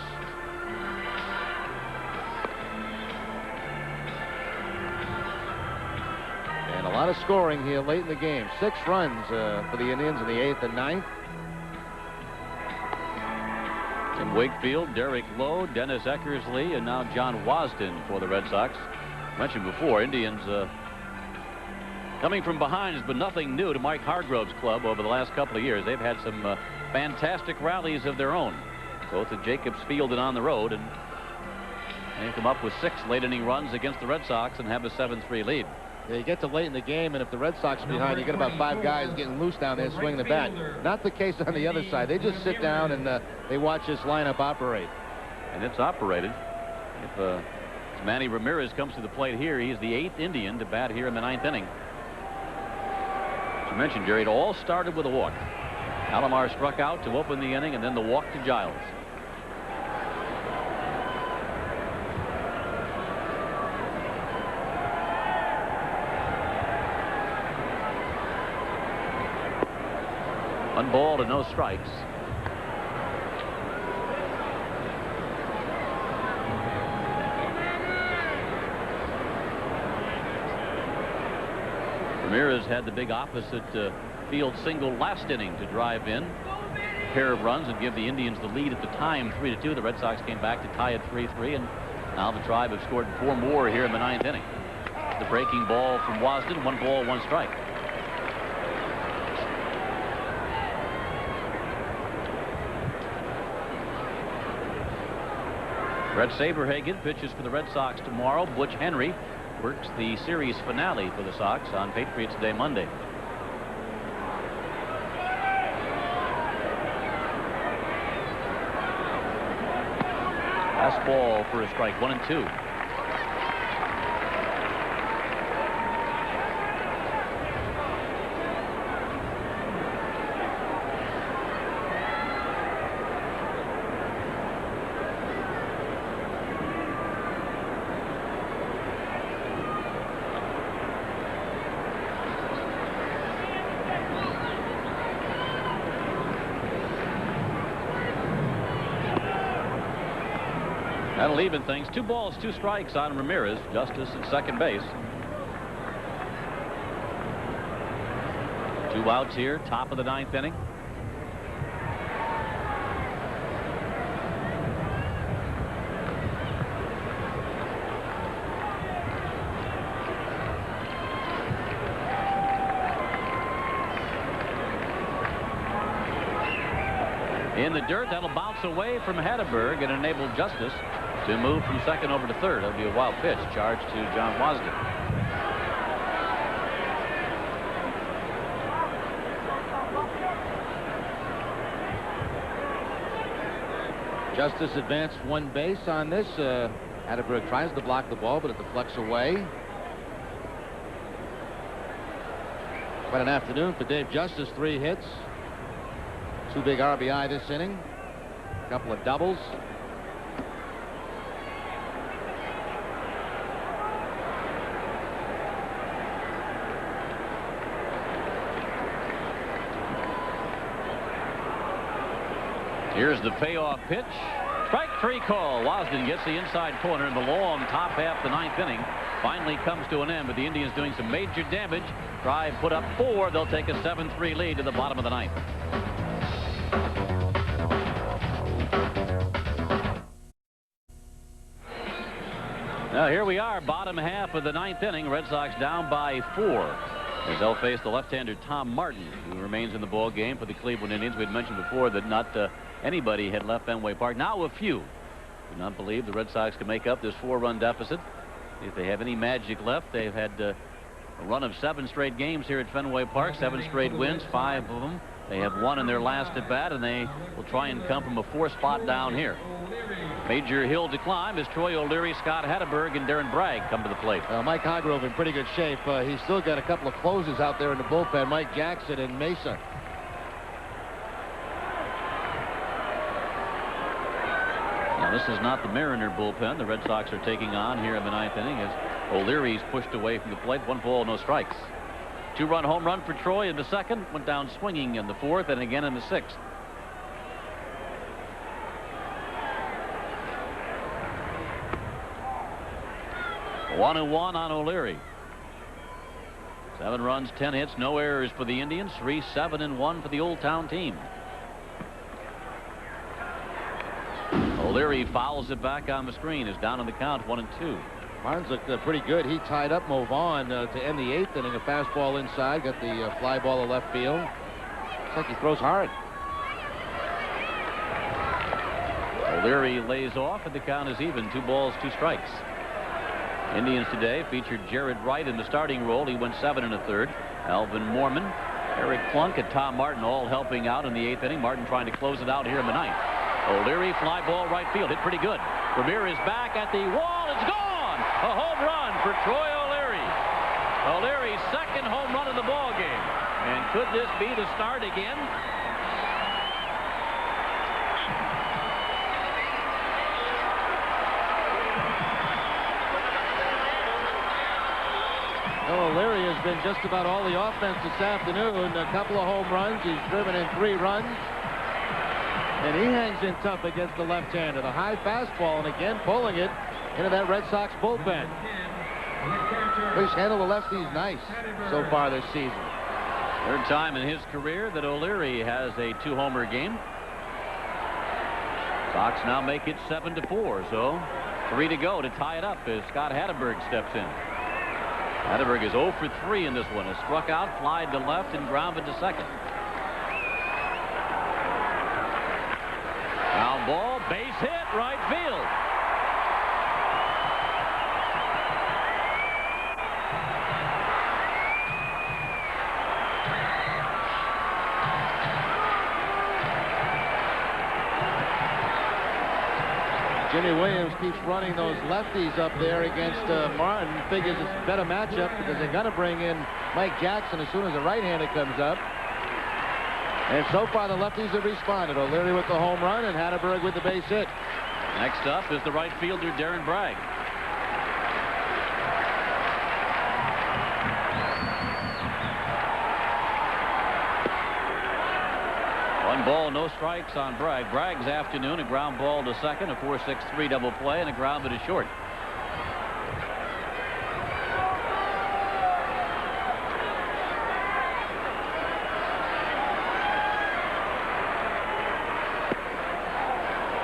And a lot of scoring here late in the game. 6 runs for the Indians in the 8th and 9th. In Wakefield, Derek Lowe, Dennis Eckersley, and now John Wasden for the Red Sox. Mentioned before, Indians coming from behind has been nothing new to Mike Hargrove's club over the last couple of years. They've had some fantastic rallies of their own, both at Jacobs Field and on the road, and they come up with 6 late inning runs against the Red Sox and have a 7-3 lead. Yeah, you get to late in the game, and if the Red Sox are behind, you get about 5 guys getting loose down there swinging the bat. Not the case on the other side. They just sit down and they watch this lineup operate. And it's operated. If Manny Ramirez comes to the plate here, he's the 8th Indian to bat here in the 9th inning. As you mentioned, Jerry, it all started with a walk. Alomar struck out to open the inning, and then the walk to Giles. One ball and no strikes. Ramirez had the big opposite field single last inning to drive in a pair of runs and give the Indians the lead at the time, 3-2. The Red Sox came back to tie it 3-3, and now the Tribe have scored 4 more here in the 9th inning. The breaking ball from Wasden, 1 ball, 1 strike. Brett Saberhagen pitches for the Red Sox tomorrow. Butch Henry works the series finale for the Sox on Patriots Day Monday. Fastball for a strike, 1-2. That'll even things. 2 balls, 2 strikes on Ramirez. Justice at second base. 2 outs here, top of the 9th inning. In the dirt, that'll bounce away from Hatterberg and enable Justice to move from second over to third. That'll be a wild pitch charged to John Wasden. Justice advanced 1 base on this. Hatterberg tries to block the ball, but it deflects away. Quite an afternoon for Dave Justice. 3 hits. 2 big RBI this inning. A couple of doubles. Here's the payoff pitch. Strike 3 call. Wasden gets the inside corner in the long top half the 9th inning. Finally comes to an end, but the Indians doing some major damage. Drive put up 4. They'll take a 7-3 lead to the bottom of the 9th. Now here we are, bottom half of the 9th inning. Red Sox down by 4. As they'll face the left-hander Tom Martin, who remains in the ball game for the Cleveland Indians. We had mentioned before that not anybody had left Fenway Park. Now a few. Do not believe the Red Sox can make up this 4-run deficit. If they have any magic left, they've had a run of 7 straight games here at Fenway Park. 7 straight wins, 5 of them. They have won in their last at bat, and they will try and come from a 4th spot down here. Major hill to climb as Troy O'Leary, Scott Hatterberg, and Darren Bragg come to the plate. Mike Hargrove in pretty good shape. He's still got a couple of closers out there in the bullpen, Mike Jackson and Mesa. Now, this is not the Mariner bullpen the Red Sox are taking on here in the 9th inning as O'Leary's pushed away from the plate. 1 ball, no strikes. 2-run home run for Troy in the 2nd. Went down swinging in the 4th and again in the 6th. One and 1 on O'Leary. 7 runs, 10 hits, no errors for the Indians. 3-7-1 for the Old Town team. O'Leary fouls it back on the screen. Is down on the count, 1-2. Barnes looked pretty good. He tied up Mo Vaughn to end the 8th inning. A fastball inside, got the fly ball to left field. Looks like he throws hard. O'Leary lays off, and the count is even. 2 balls, 2 strikes. Indians today featured Jaret Wright in the starting role. He went 7 1/3. Alvin Mormon, Eric Plunk, and Tom Martin all helping out in the 8th inning. Martin trying to close it out here in the 9th. O'Leary, fly ball right field, hit pretty good. Ramirez back at the wall. It's gone. A home run for Troy O'Leary. O'Leary's 2nd home run of the ball game. And could this be the start again? O'Leary has been just about all the offense this afternoon. A couple of home runs. He's driven in 3 runs. And he hangs in tough against the left-hander. The high fastball, and again pulling it into that Red Sox bullpen. He's handled the lefties nice so far this season. 3rd time in his career that O'Leary has a 2-homer game. Sox now make it 7-4, so 3 to go to tie it up as Scott Hatterberg steps in. Hatterberg is 0 for 3 in this one. Has struck out, flied to left, and grounded to second. Foul ball, base hit, right field. Jimmy Williams keeps running those lefties up there against Martin. Figures it's a better matchup because they're going to bring in Mike Jackson as soon as the right-hander comes up. And so far the lefties have responded. O'Leary with the home run and Hatterberg with the base hit. Next up is the right fielder Darren Bragg. 1 ball, no strikes on Bragg. Bragg's afternoon, a ground ball to second, a 4-6-3 double play, and a ground that is short.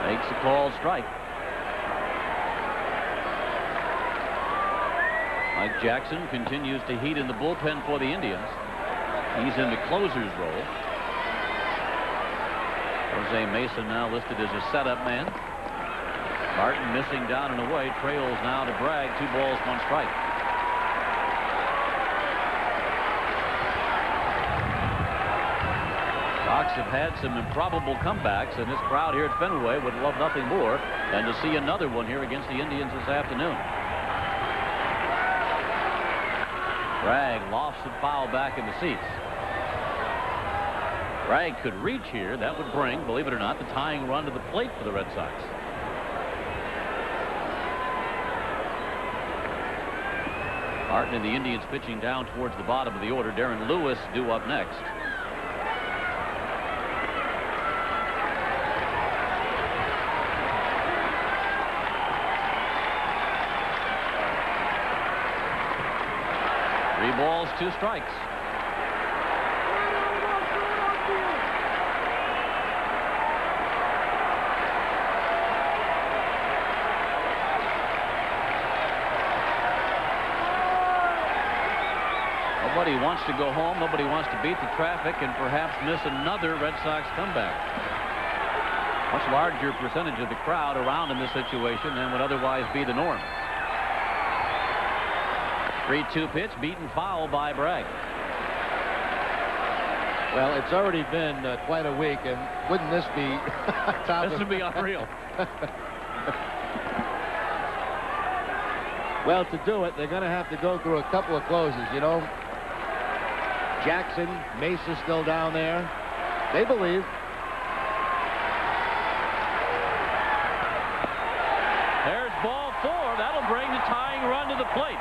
Makes a called strike. Mike Jackson continues to heat in the bullpen for the Indians. He's in the closer's role. Jose Mason now listed as a setup man. Martin missing down and away. Trails now to Bragg. 2 balls, 1 strike. Sox have had some improbable comebacks, and this crowd here at Fenway would love nothing more than to see another one here against the Indians this afternoon. Bragg lofts the foul back in the seats. Bragg could reach here. That would bring, believe it or not, the tying run to the plate for the Red Sox. Martin and the Indians pitching down towards the bottom of the order. Darren Lewis due up next. Three balls, 2 strikes. Nobody wants to go home. Nobody wants to beat the traffic and perhaps miss another Red Sox comeback. Much larger percentage of the crowd around in this situation than would otherwise be the norm. 3-2 pitch, beaten foul by Bragg. Well, it's already been quite a week, and wouldn't this be This would be unreal. Well, to do it, they're going to have to go through a couple of closes, you know. Jackson, Mesa still down there. They believe. There's ball 4. That'll bring the tying run to the plate.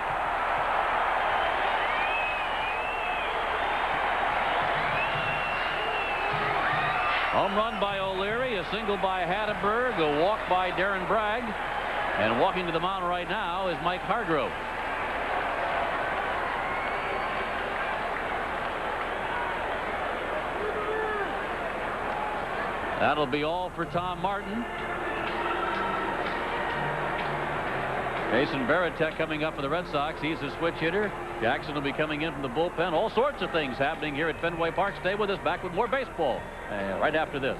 Home run by O'Leary, a single by Hatteberg, a walk by Darren Bragg, and walking to the mound right now is Mike Hargrove. That'll be all for Tom Martin. Jason Varitek coming up for the Red Sox. He's a switch hitter. Jackson will be coming in from the bullpen. All sorts of things happening here at Fenway Park. Stay with us. Back with more baseball right after this.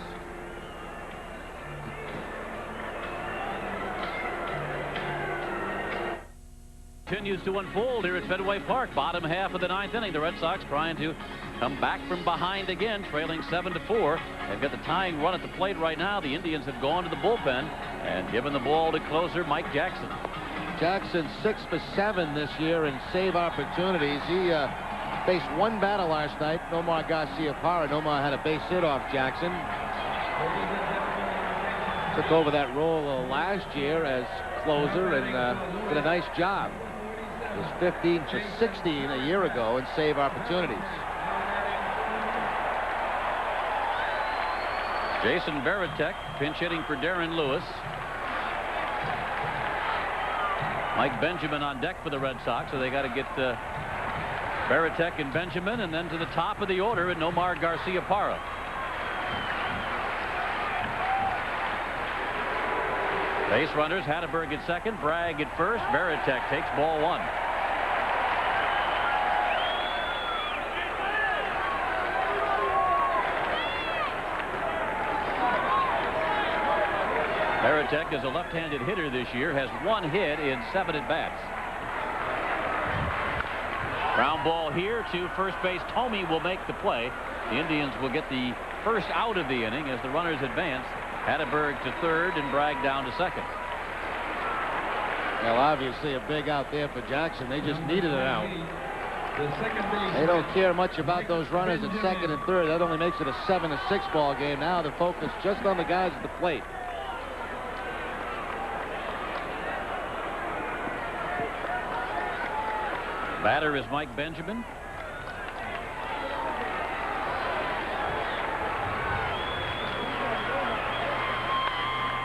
Continues to unfold here at Fenway Park. Bottom half of the 9th inning. The Red Sox trying to come back from behind again, trailing 7-4. They've got the tying run at the plate right now. The Indians have gone to the bullpen and given the ball to closer Mike Jackson. Jackson 6 for 7 this year in save opportunities. He faced one batter last night. Nomar Garcia-Parra. Nomar had a base hit off Jackson. Took over that role last year as closer and did a nice job. He was 15 for 16 a year ago in save opportunities. Jason Varitek pinch hitting for Darren Lewis. Mike Benjamin on deck for the Red Sox, so they got to get Varitek and Benjamin, and then to the top of the order and Nomar Garcia-Parra. Base runners, Hatteberg at second, Bragg at first. Varitek takes ball 1. Varitek is a left-handed hitter this year, has 1 hit in 7 at-bats. Ground ball here to first base. Thome will make the play. The Indians will get the first out of the inning as the runners advance. Hatteberg to third and Bragg down to second. Well, obviously a big out there for Jackson. They just needed it out. They don't care much about those runners at second and third. That only makes it a 7-6 ball game. Now they're focused just on the guys at the plate. Batter is Mike Benjamin.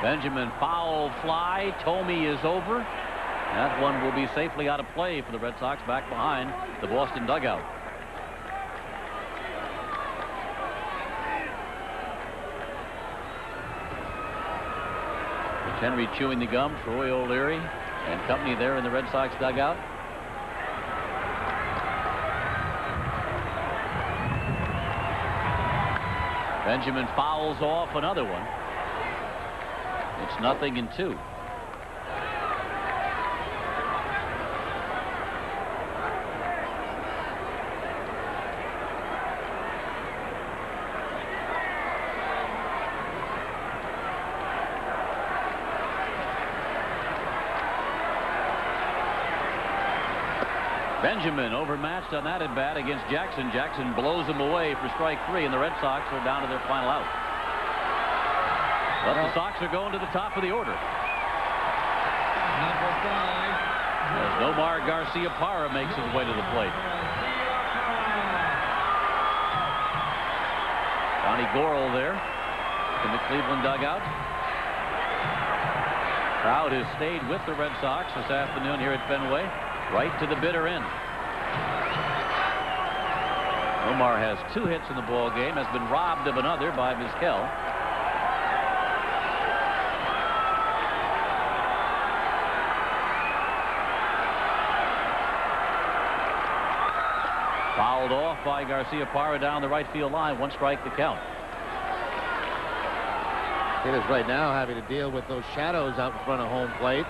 Benjamin foul fly. Tomey is over. That one will be safely out of play for the Red Sox back behind the Boston dugout. Henry chewing the gum. Troy O'Leary and company there in the Red Sox dugout. Benjamin fouls off another one. It's 0-2. Benjamin overmatched on that at bat against Jackson. Jackson blows him away for strike 3, and the Red Sox are down to their final out. But the Sox are going to the top of the order. Number 5. As Nomar Garciaparra makes his way to the plate. Johnny Gorel there in the Cleveland dugout. Crowd has stayed with the Red Sox this afternoon here at Fenway. Right to the bitter end. Nomar has 2 hits in the ball game, has been robbed of another by Vizquel. Fouled off by Garciaparra down the right field line. 1 strike to count. It is right now having to deal with those shadows out in front of home plate.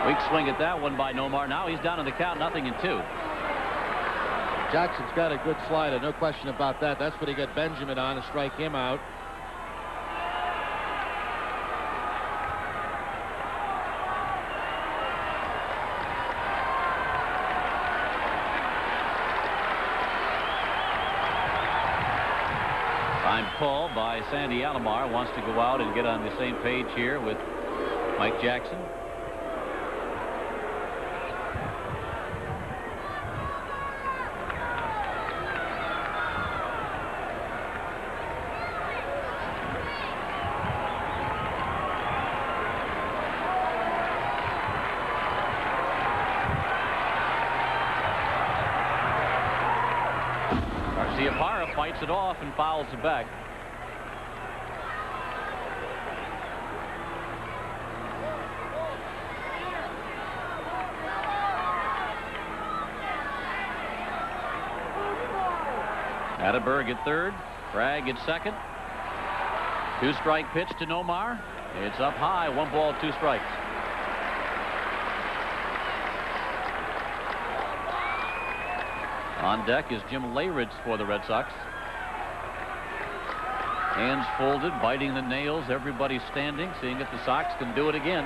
Weak swing at that one by Nomar. Now he's down in the count, 0-2. Jackson's got a good slider, no question about that. That's what he got Benjamin on to strike him out. Time called by Sandy Alomar. Wants to go out and get on the same page here with Mike Jackson. Garciaparra fights it off and fouls it back. Atterberg at third. Bragg at second. 2-strike pitch to Nomar. It's up high. 1 ball, 2 strikes. On deck is Jim Leyritz for the Red Sox. Hands folded, biting the nails. Everybody standing, seeing if the Sox can do it again.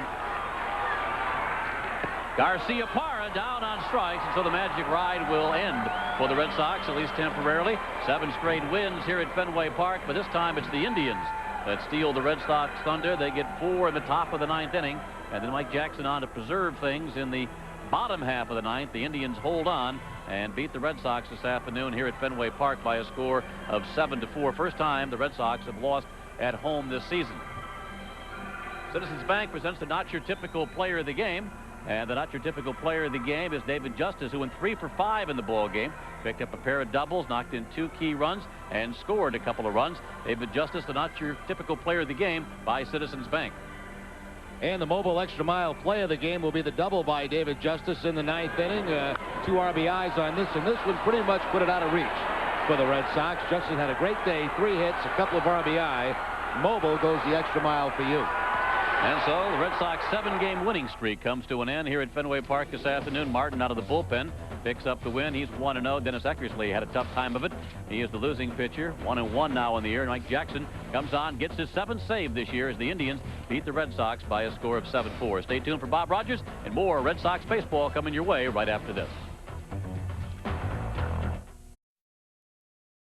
Garciaparra down on strikes, and so the magic ride will end for the Red Sox, at least temporarily. 7 straight wins here at Fenway Park, but this time it's the Indians that steal the Red Sox thunder. They get 4 in the top of the 9th inning, and then Mike Jackson on to preserve things in the bottom half of the 9th. The Indians hold on and beat the Red Sox this afternoon here at Fenway Park by a score of 7-4. First time the Red Sox have lost at home this season. Citizens Bank presents the Not Your Typical Player of the Game. And the Not Your Typical Player of the Game is David Justice, who went 3 for 5 in the ball game. Picked up a pair of doubles, knocked in 2 key runs, and scored a couple of runs. David Justice, the Not Your Typical Player of the Game by Citizens Bank. And the mobile extra mile play of the game will be the double by David Justice in the 9th inning. 2 RBIs on this, and this one pretty much put it out of reach for the Red Sox. Justice had a great day, 3 hits, a couple of RBI. Mobile goes the extra mile for you. And so the Red Sox 7-game winning streak comes to an end here at Fenway Park this afternoon. Martin out of the bullpen picks up the win. He's 1-0. Dennis Eckersley had a tough time of it. He is the losing pitcher. 1-1 now in the year. Mike Jackson comes on, gets his 7th save this year as the Indians beat the Red Sox by a score of 7-4. Stay tuned for Bob Rogers and more Red Sox baseball coming your way right after this.